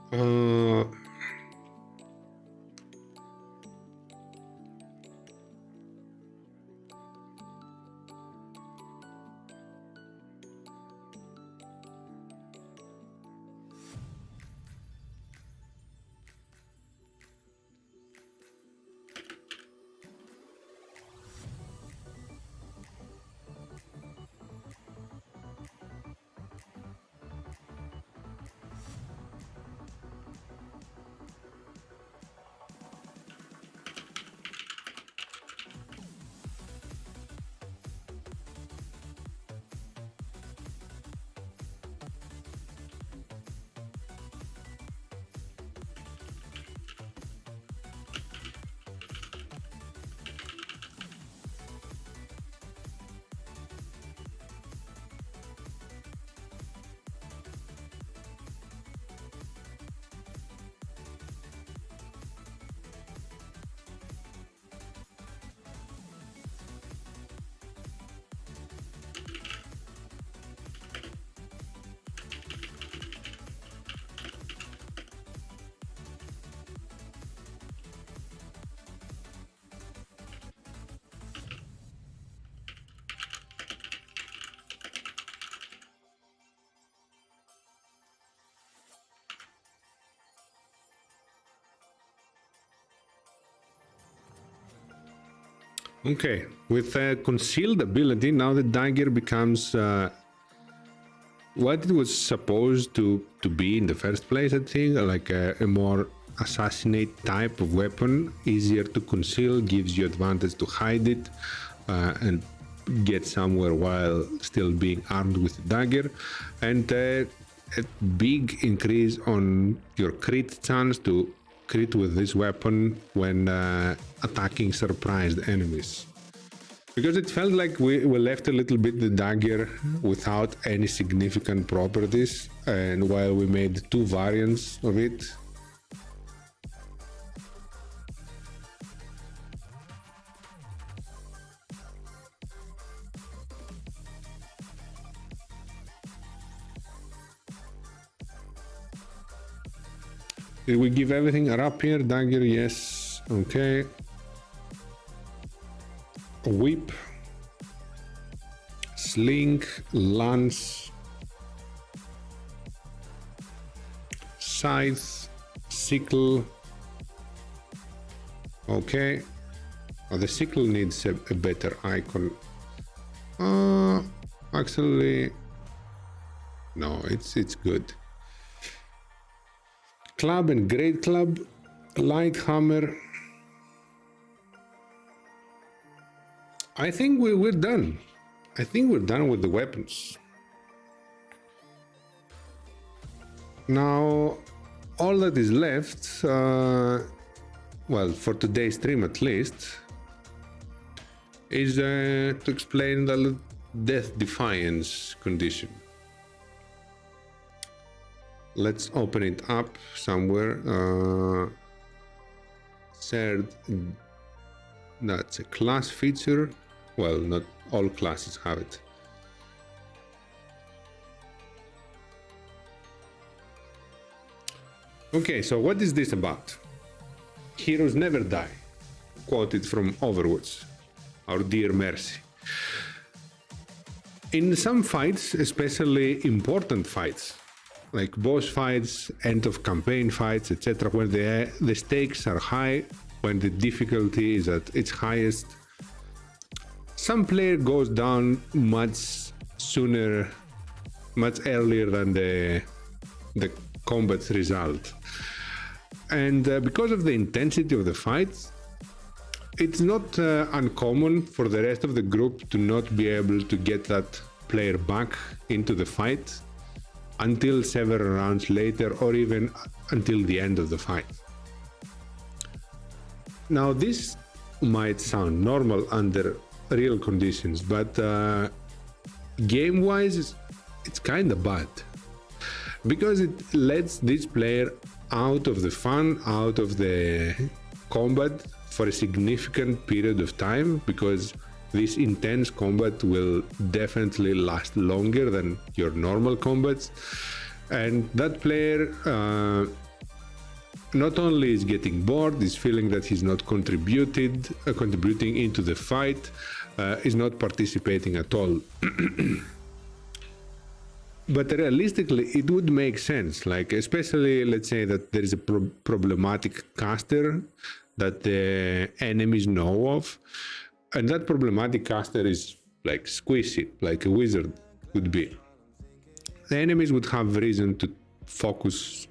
Speaker 3: Uh, Okay, with concealed ability, now the dagger becomes what it was supposed to be in the first place, I think, like a more assassinate type of weapon, easier to conceal, gives you advantage to hide it and get somewhere while still being armed with the dagger, and a big increase on your crit chance to crit with this weapon when attacking surprised enemies. Because it felt like we left a little bit the dagger without any significant properties, and while we made two variants of it. Did we give everything a rapier, dagger? Yes. Okay. Whip, sling, lance, scythe, sickle. Okay. Oh, the sickle needs a better icon. Actually, no, it's good. Club and great club, light hammer. I think we're done. I think we're done with the weapons. Now, all that is left, well, for today's stream at least, is to explain the death defiance condition. Let's open it up somewhere. Third, that's a class feature. Well, not all classes have it. Okay, so what is this about? Heroes never die. Quoted from Overwatch, our dear Mercy. In some fights, especially important fights, like boss fights, end of campaign fights, etc., when the stakes are high, when the difficulty is at its highest, some player goes down much sooner, much earlier than the combat result. And because of the intensity of the fights, it's not uncommon for the rest of the group to not be able to get that player back into the fight until several rounds later, or even until the end of the fight. Now, this might sound normal under real conditions, but game-wise, it's kind of bad, because it lets this player out of the fun, out of the combat for a significant period of time, because this intense combat will definitely last longer than your normal combats. And that player not only is getting bored, is feeling that he's not contributing into the fight, is not participating at all. But realistically, it would make sense, like, especially, let's say that there is a problematic caster that the enemies know of, and that problematic caster is like squishy, like a wizard would be. The enemies would have reason to focus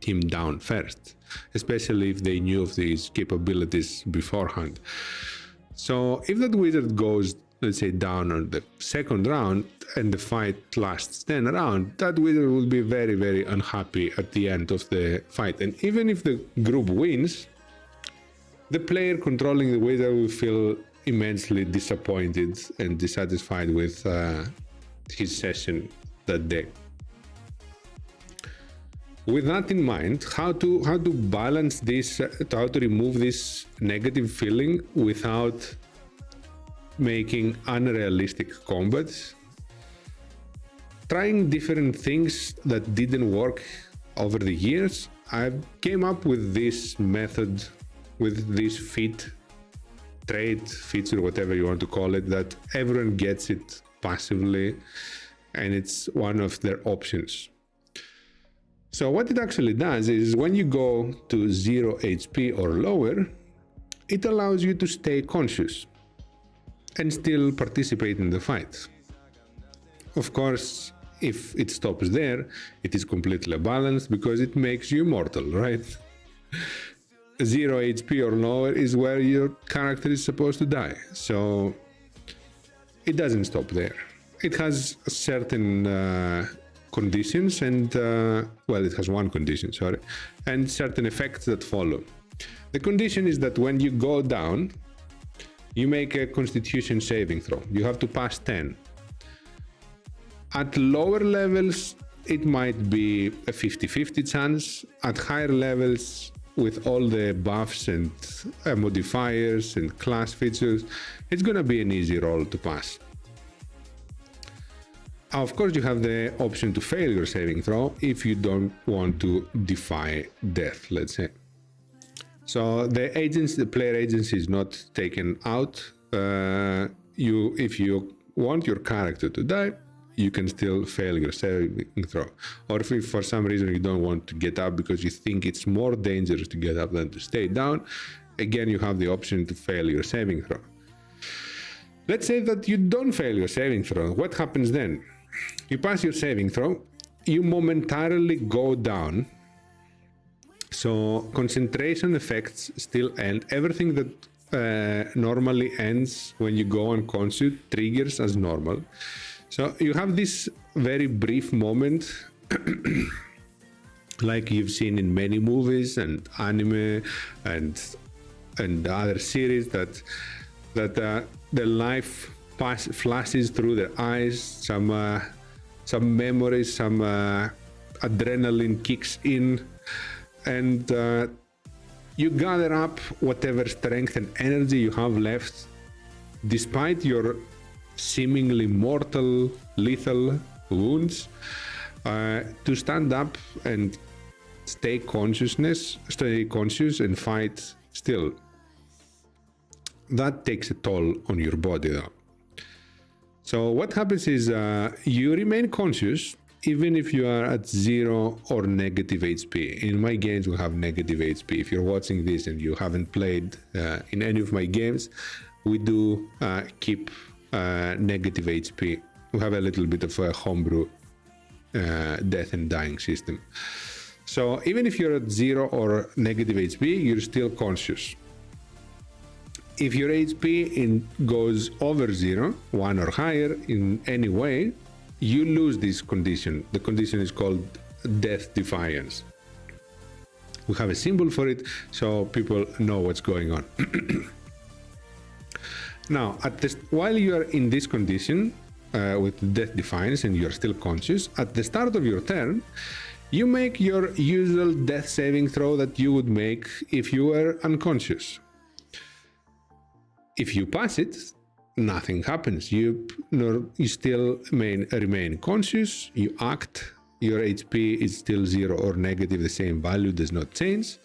Speaker 3: him down first, especially if they knew of these capabilities beforehand. So if that wizard goes, let's say, down on the second round and the fight lasts 10 rounds, that wizard will be very, very unhappy at the end of the fight. And even if the group wins, the player controlling the wizard will feel immensely disappointed and dissatisfied with his session that day. With that in mind, how to balance this, how to remove this negative feeling without making unrealistic combats? Trying different things that didn't work over the years, I came up with this method, with this trait, feature, whatever you want to call it, that everyone gets it passively, and it's one of their options. So what it actually does is, when you go to 0 HP or lower, it allows you to stay conscious and still participate in the fight. Of course, if it stops there, it is completely balanced, because it makes you immortal, right? 0 HP or lower is where your character is supposed to die. So it doesn't stop there. It has certain conditions and, well, it has one condition, sorry, and certain effects that follow. The condition is that when you go down, you make a constitution saving throw. You have to pass 10. At lower levels, it might be a 50-50 chance. At higher levels, with all the buffs and modifiers and class features, it's gonna be an easy roll to pass. Of course, you have the option to fail your saving throw if you don't want to defy death, let's say. So the player agency is not taken out. If you want your character to die, you can still fail your saving throw. Or if for some reason you don't want to get up because you think it's more dangerous to get up than to stay down, again, you have the option to fail your saving throw. Let's say that you don't fail your saving throw. What happens then? You pass your saving throw, you momentarily go down. So concentration effects still end. Everything that normally ends when you go unconscious triggers as normal. So you have this very brief moment, like you've seen in many movies and anime and other series, that the life flashes through their eyes. Some memories, some adrenaline kicks in, and you gather up whatever strength and energy you have left, despite your seemingly mortal, lethal wounds, to stand up and stay conscious and fight still. That takes a toll on your body though. So what happens is you remain conscious, even if you are at 0 or negative HP. In my games, we have negative HP. If you're watching this and you haven't played in any of my games, we do keep negative HP. We have a little bit of a homebrew death and dying system. So even if you're at 0 or negative HP, you're still conscious. If your HP goes over 0, 1 or higher in any way, you lose this condition. The condition is called death defiance. We have a symbol for it so people know what's going on. Now, while you are in this condition with death defiance and you're still conscious, at the start of your turn, you make your usual death saving throw that you would make if you were unconscious. If you pass it, nothing happens. You still remain conscious, you act, your HP is still 0 or negative, the same value does not change.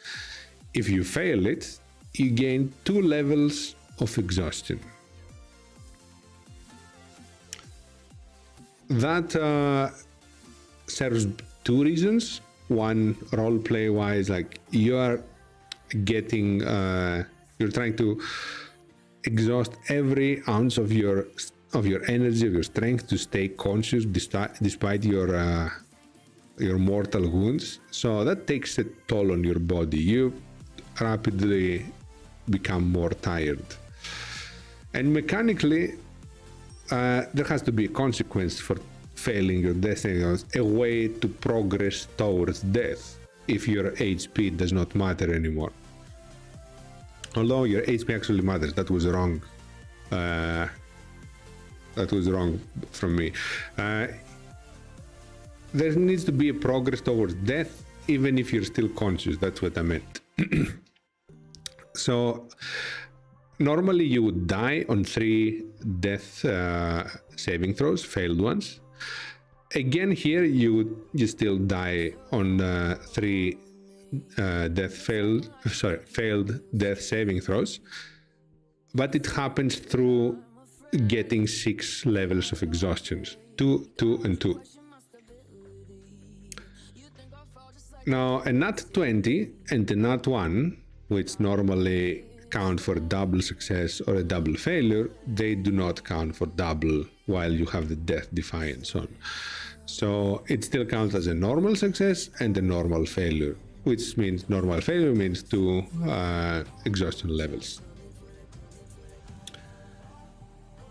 Speaker 3: If you fail it, you gain 2 levels of exhaustion. That serves 2 reasons. One, roleplay wise, like you are getting, you're trying to exhaust every ounce of your energy, of your strength to stay conscious despite your mortal wounds. So that takes a toll on your body. You rapidly become more tired. And mechanically, there has to be a consequence for failing your death, a way to progress towards death if your HP does not matter anymore. Although your HP actually matters, that was wrong. That was wrong from me. There needs to be a progress towards death, even if you're still conscious. That's what I meant. So normally you would die on 3 death saving throws, failed ones. Again, here you still die on 3 failed death saving throws, but it happens through getting 6 levels of exhaustions, 2, 2, and 2. Now, a nat 20 and a nat 1, which normally count for double success or a double failure, they do not count for double while you have the death defiance on. So it still counts as a normal success and a normal failure, which means normal failure means 2 exhaustion levels.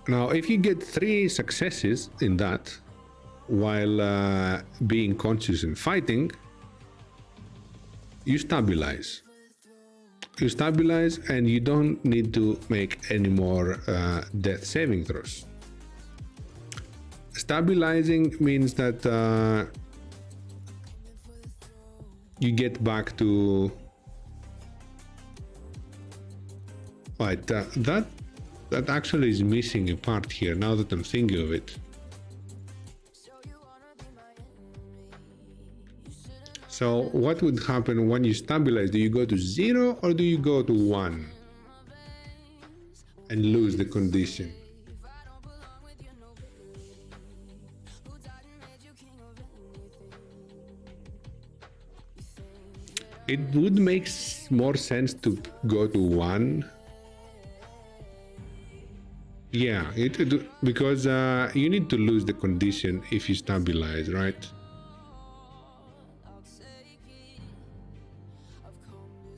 Speaker 3: Now, if you get 3 successes in that while being conscious and fighting, you stabilize. You stabilize and you don't need to make any more death saving throws. Stabilizing means that you get back to right. That actually is missing a part here. Now that I'm thinking of it. So what would happen when you stabilize? Do you go to 0 or do you go to 1 and lose the condition? It would make more sense to go to 1. Yeah, because you need to lose the condition if you stabilize, right?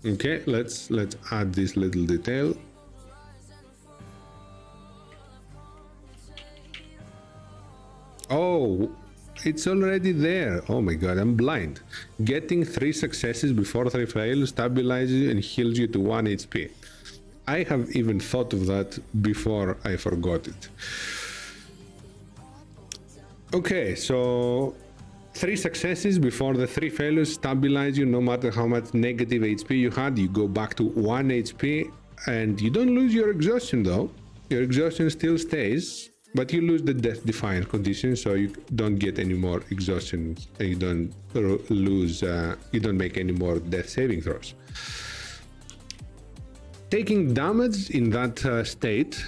Speaker 3: Okay, let's add this little detail. Oh, it's already there. Oh my god, I'm blind. Getting 3 successes before 3 fails stabilizes you and heals you to 1 HP. I have even thought of that before I forgot it. Okay, so 3 successes before the 3 failures stabilize you no matter how much negative HP you had. You go back to 1 HP and you don't lose your exhaustion though. Your exhaustion still stays, but you lose the death defiance condition, so you don't get any more exhaustion and you don't you don't make any more death saving throws. Taking damage in that state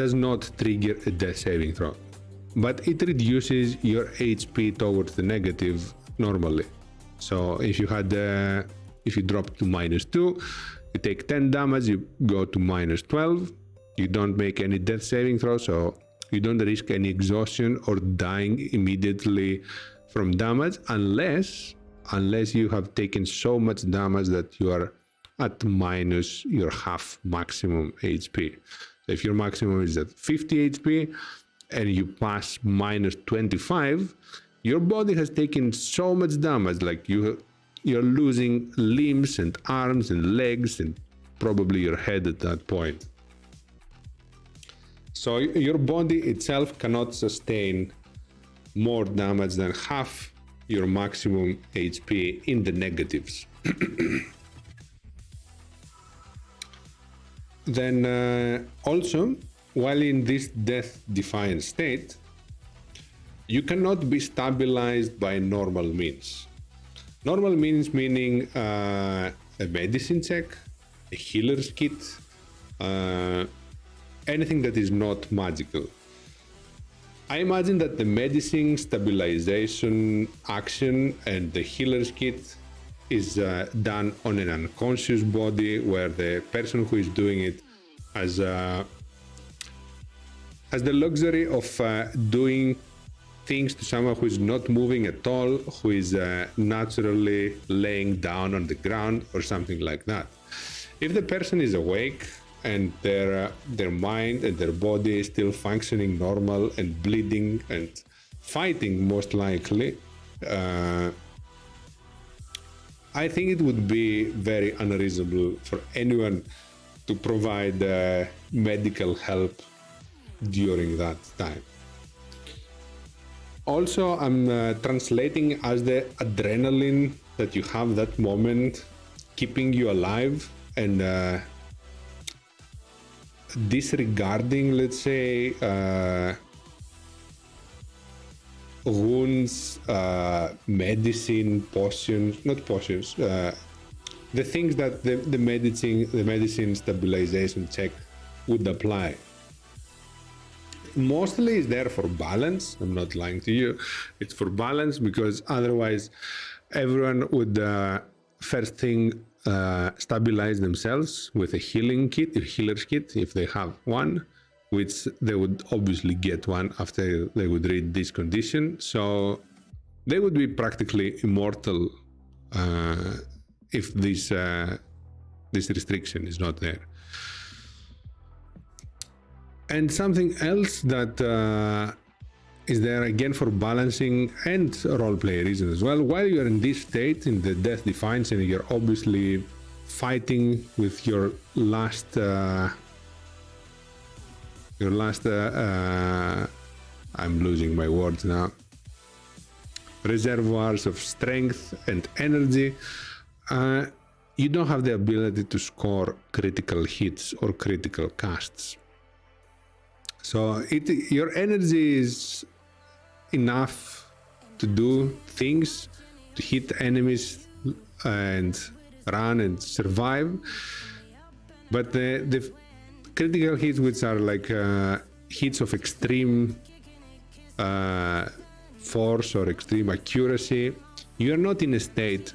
Speaker 3: does not trigger a death saving throw. but it reduces your HP towards the negative normally. So if you had if you drop to -2, you take 10 damage, you go to -12, you don't make any death saving throw, so you don't risk any exhaustion or dying immediately from damage unless you have taken so much damage that you are at minus your half maximum HP. So if your maximum is at 50 HP and you pass -25, your body has taken so much damage, like you're losing limbs and arms and legs and probably your head at that point. So your body itself cannot sustain more damage than half your maximum HP in the negatives. Then also, while in this death-defiant state, you cannot be stabilized by normal means. Normal means meaning a medicine check, a healer's kit, anything that is not magical. I imagine that the medicine stabilization action and the healer's kit is done on an unconscious body, where the person who is doing it has the luxury of doing things to someone who is not moving at all, who is naturally laying down on the ground or something like that. If the person is awake and their mind and their body is still functioning normal and bleeding and fighting, most likely, I think it would be very unreasonable for anyone to provide medical help during that time. Also, I'm translating as the adrenaline that you have that moment keeping you alive and disregarding, let's say, wounds, medicine, potions, not potions, the things that the medicine stabilization check would apply. Mostly is there for balance. I'm not lying to you. It's for balance, because otherwise everyone would first thing stabilize themselves with a healing kit, a healer's kit, if they have one, which they would obviously get one after they would read this condition. So they would be practically immortal if this restriction is not there. And something else that is there again for balancing and roleplay reasons as well. While you're in this state, in the death defiance, and you're obviously fighting with your last I'm losing my words now, reservoirs of strength and energy, you don't have the ability to score critical hits or critical casts. So your energy is enough to do things, to hit enemies and run and survive. But the critical hits, which are like hits of extreme force or extreme accuracy, you are not in a state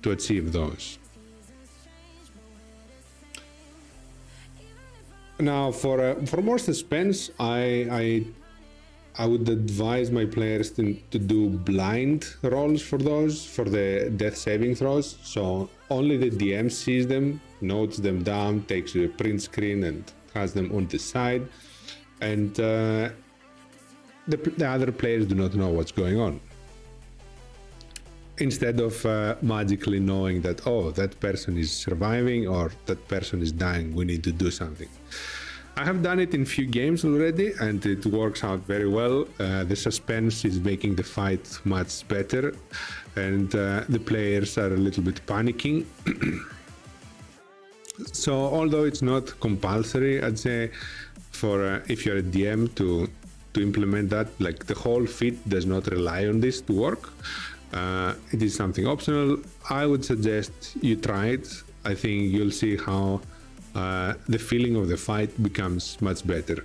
Speaker 3: to achieve those. Now, for more suspense, I would advise my players to do blind rolls for those, for the death saving throws. So only the DM sees them, notes them down, takes a print screen and has them on the side, and the other players do not know what's going on. Instead of magically knowing that, oh, that person is surviving or that person is dying, we need to do something. I have done it in few games already and it works out very well. The suspense is making the fight much better, and the players are a little bit panicking. So although it's not compulsory, I'd say, for if you're a DM to implement that, like the whole feat does not rely on this to work. It is something optional. I would suggest you try it. I think you'll see how the feeling of the fight becomes much better.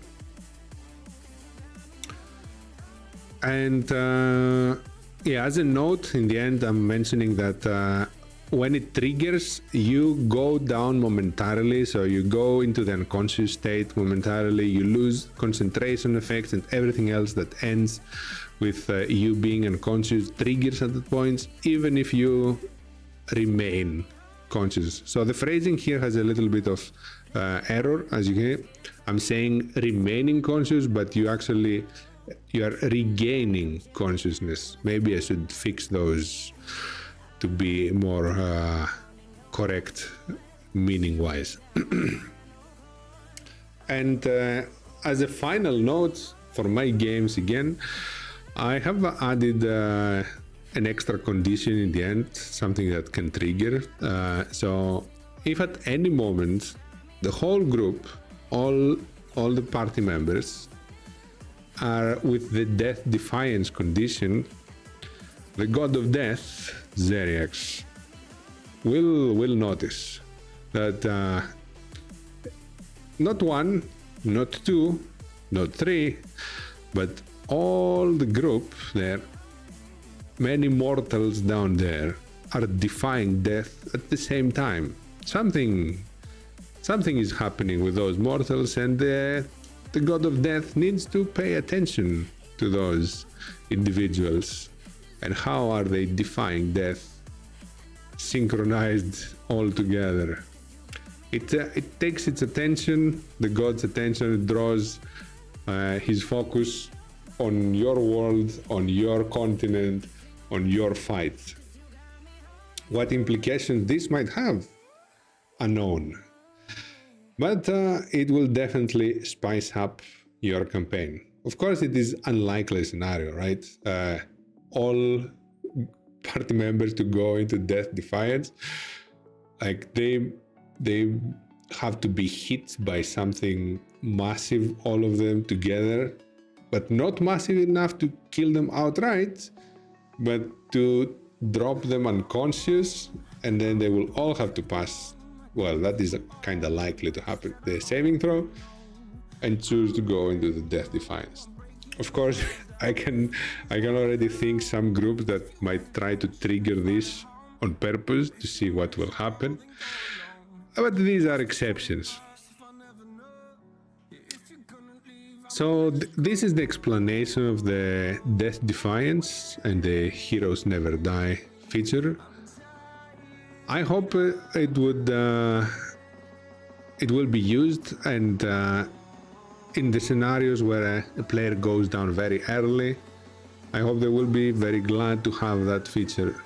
Speaker 3: And yeah, as a note, in the end, I'm mentioning that when it triggers, you go down momentarily. So you go into the unconscious state momentarily, you lose concentration effects and everything else that ends with you being unconscious triggers at that point, even if you remain conscious. So the phrasing here has a little bit of error, as you hear. I'm saying remaining conscious, but you are regaining consciousness. Maybe I should fix those to be more correct meaning wise. And as a final note for my games, again, I have added an extra condition in the end, something that can trigger. So if at any moment the whole group, all the party members are with the death defiance condition, the god of death, Zeriax, will notice that not one, not two, not three, but all the group there, many mortals down there, are defying death at the same time. Something is happening with those mortals, and the god of death needs to pay attention to those individuals. And how are they defying death, synchronized all together? It takes its attention, the god's attention, it draws his focus on your world, on your continent, on your fight. What implications this might have, unknown. But it will definitely spice up your campaign. Of course, it is unlikely scenario, right? All party members to go into death defiance, like they have to be hit by something massive, all of them together, but not massive enough to kill them outright, but to drop them unconscious, and then they will all have to pass, well, that is kind of likely to happen, the saving throw, and choose to go into the death defiance. Of course, I can already think some groups that might try to trigger this on purpose to see what will happen, but these are exceptions. So this is the explanation of the death defiance and the heroes never die feature. I hope it will be used, and in the scenarios where a player goes down very early, I hope they will be very glad to have that feature.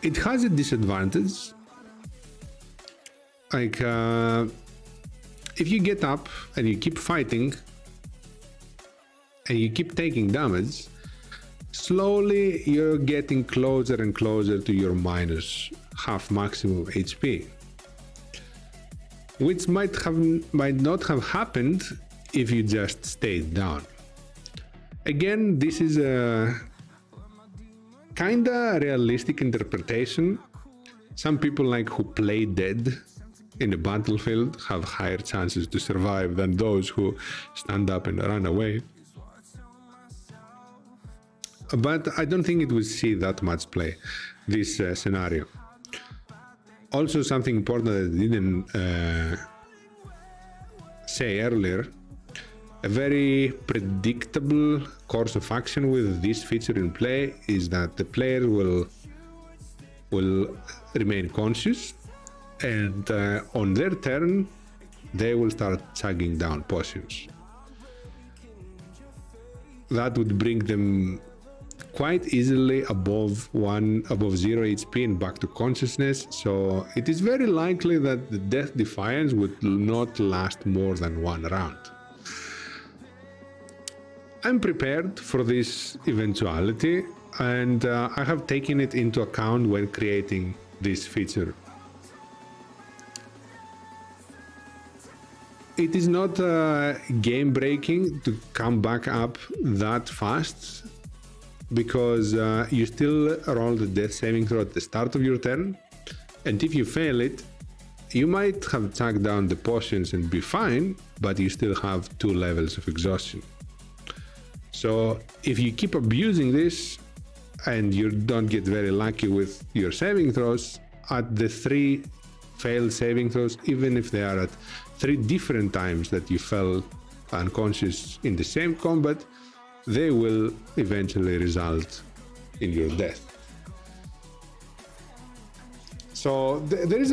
Speaker 3: It has a disadvantage. Like, if you get up and you keep fighting and you keep taking damage, slowly you're getting closer and closer to your minus half maximum HP, which might not have happened if you just stayed down. Again, this is a kinda realistic interpretation. Some people like who play dead in the battlefield have higher chances to survive than those who stand up and run away. But I don't think it will see that much play, this scenario. Also, something important that I didn't say earlier, a very predictable course of action with this feature in play is that the player will remain conscious, and on their turn they will start chugging down potions. That would bring them quite easily above 0 HP and back to consciousness, so it is very likely that the death defiance would not last more than one round. I'm prepared for this eventuality, and I have taken it into account when creating this feature. It is not game breaking to come back up that fast, because you still roll the death saving throw at the start of your turn, and if you fail it, you might have chugged down the potions and be fine, but you still have 2 levels of exhaustion. So if you keep abusing this and you don't get very lucky with your saving throws, at the 3 failed saving throws, even if they are at 3 different times that you fell unconscious in the same combat, they will eventually result in your death. So there's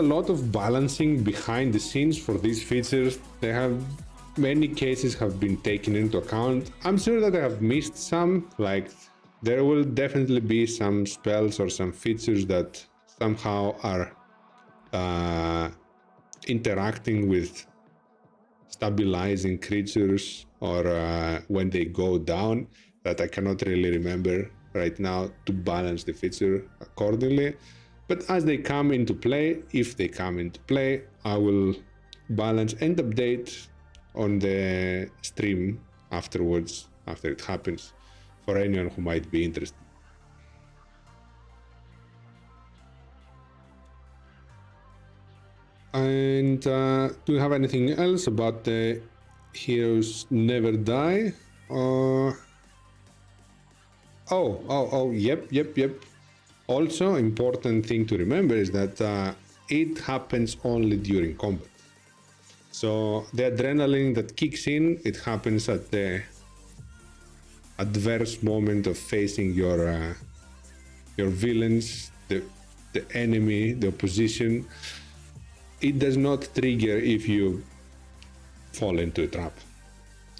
Speaker 3: a lot of balancing behind the scenes for these features. Many cases have been taken into account. I'm sure that I have missed some, like there will definitely be some spells or some features that somehow are interacting with stabilizing creatures or when they go down that I cannot really remember right now to balance the feature accordingly. But as they come into play, if they come into play, I will balance and update on the stream afterwards, after it happens, for anyone who might be interested. And do you have anything else about the Heroes Never Die? Yep. Also, important thing to remember is that it happens only during combat. So the adrenaline that kicks in, it happens at the adverse moment of facing your villains, the enemy, the opposition. It does not trigger if you fall into a trap.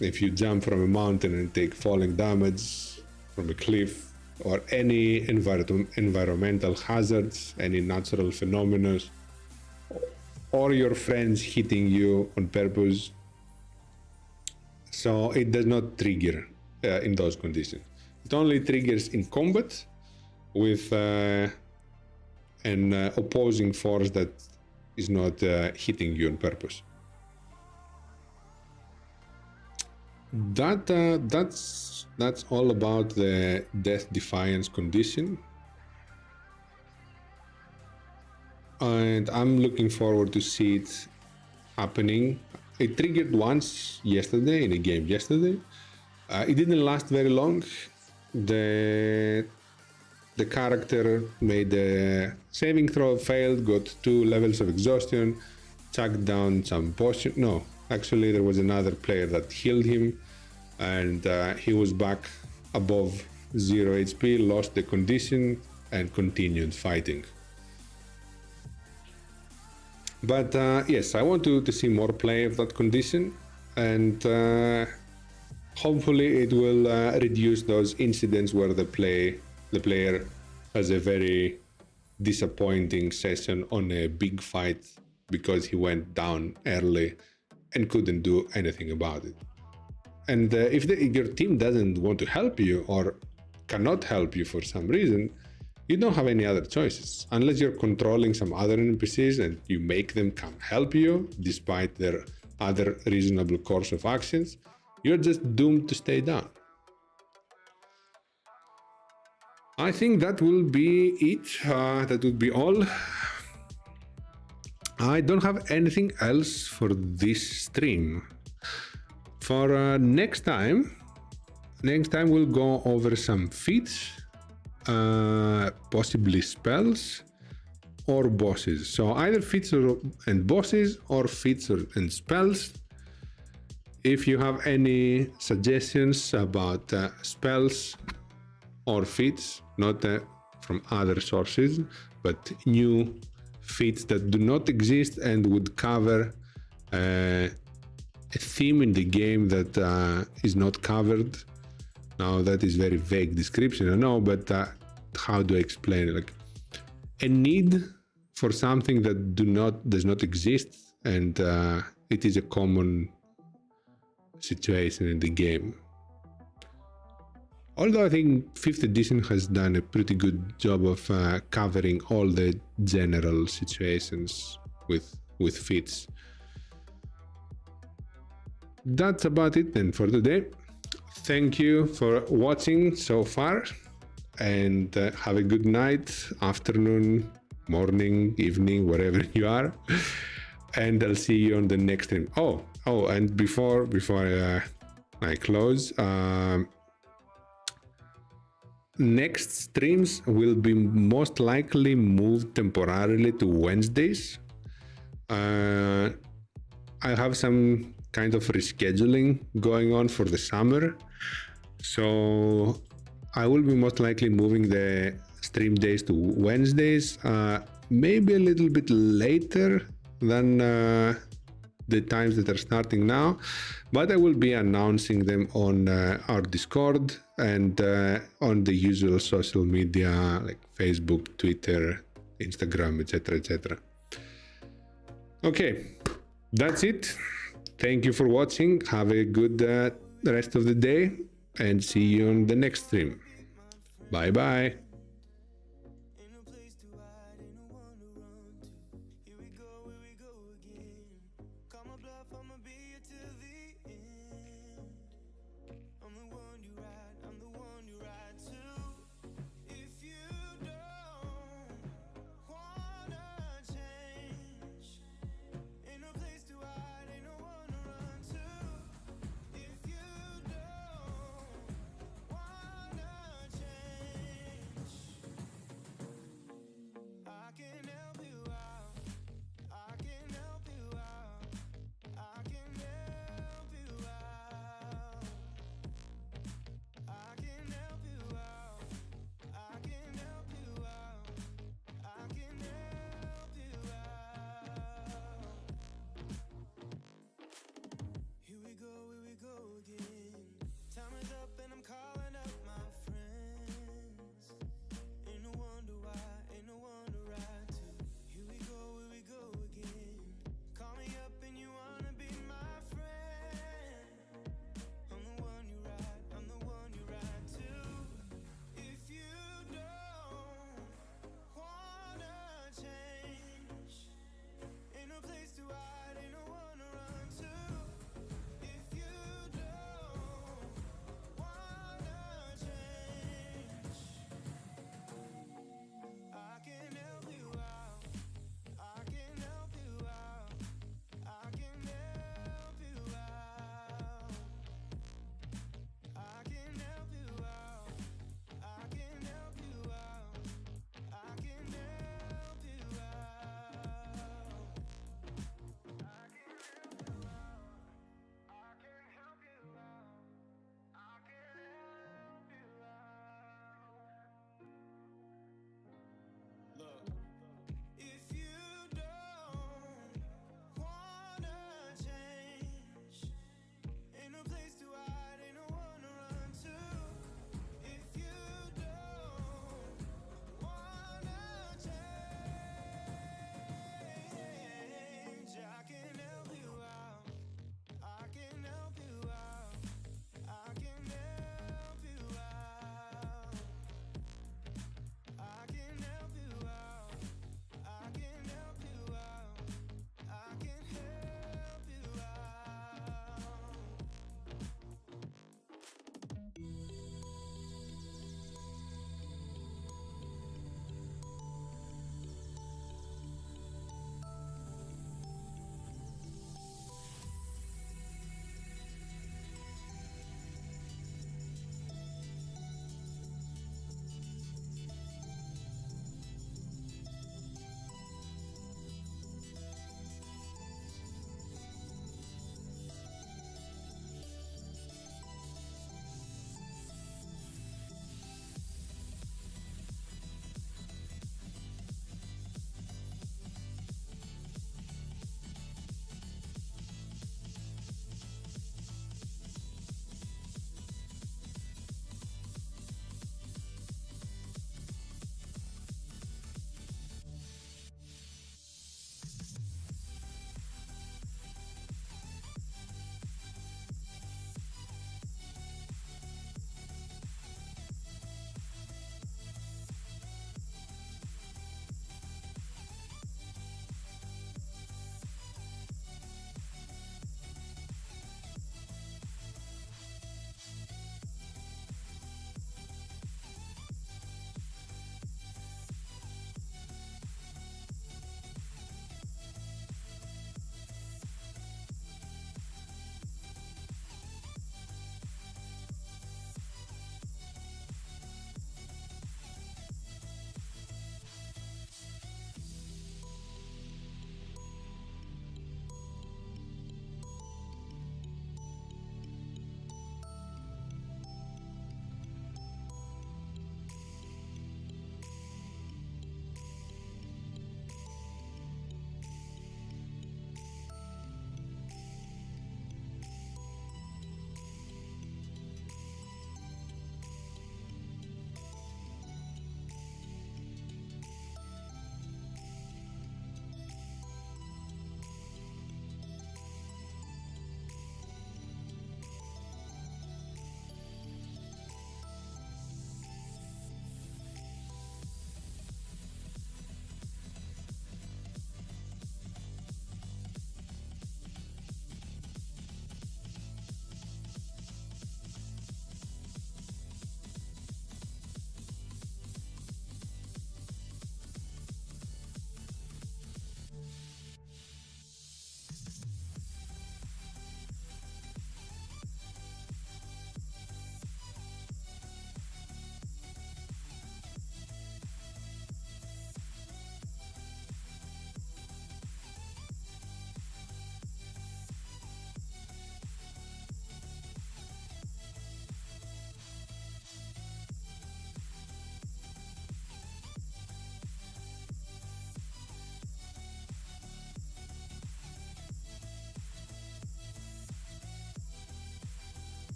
Speaker 3: If you jump from a mountain and take falling damage from a cliff, or any environmental hazards, any natural phenomena, or your friends hitting you on purpose. So it does not trigger in those conditions. It only triggers in combat with an opposing force that is not hitting you on purpose. That's all about the Death Defiance condition. And I'm looking forward to see it happening. It triggered once yesterday, in a game yesterday. It didn't last very long. The character made a saving throw, failed, got 2 levels of exhaustion, chucked down some potion. No, actually there was another player that healed him, and he was back above 0 HP, lost the condition, and continued fighting. But yes, I want to see more play of that condition, and hopefully it will reduce those incidents where the player has a very disappointing session on a big fight because he went down early and couldn't do anything about it. And if your team doesn't want to help you or cannot help you for some reason, you don't have any other choices. Unless you're controlling some other NPCs and you make them come help you despite their other reasonable course of actions, you're just doomed to stay down. I think that will be it. That would be all. I don't have anything else for this stream. For next time we'll go over some feats, possibly spells or bosses. So either feats and bosses, or feats and spells. If you have any suggestions about spells or feats, not from other sources, but new feats that do not exist and would cover a theme in the game that is not covered. Now that is very vague description, I know, but how do I explain it? Like a need for something that does not exist, and it is a common situation in the game. Although I think 5th edition has done a pretty good job of covering all the general situations with feats. That's about it then for today. Thank you for watching so far, and have a good night, afternoon, morning, evening, wherever you are. And I'll see you on the next stream. Oh, and before I I close. Next streams will be most likely moved temporarily to Wednesdays. I have some kind of rescheduling going on for the summer, so I will be most likely moving the stream days to Wednesdays, maybe a little bit later than the times that are starting now, but I will be announcing them on our Discord and on the usual social media like Facebook, Twitter, Instagram, etc., etc. Okay, that's it. Thank you for watching. Have a good rest of the day and see you on the next stream. Bye bye.
Speaker 1: Ain't no place to hide, ain't no one to run to. Here we go again. Call my bluff, I'ma be here till the end. I'm the one you ride, I'm the one you ride to. If you don't wanna change, ain't no place to hide, ain't no one to run to. If you don't wanna change,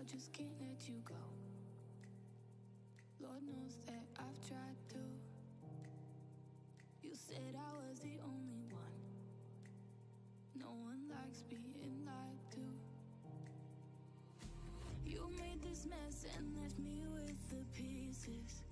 Speaker 2: I just can't let you go. Lord knows that I've tried to. You said I was the only one. No one likes being lied to. You made this mess and left me with the pieces.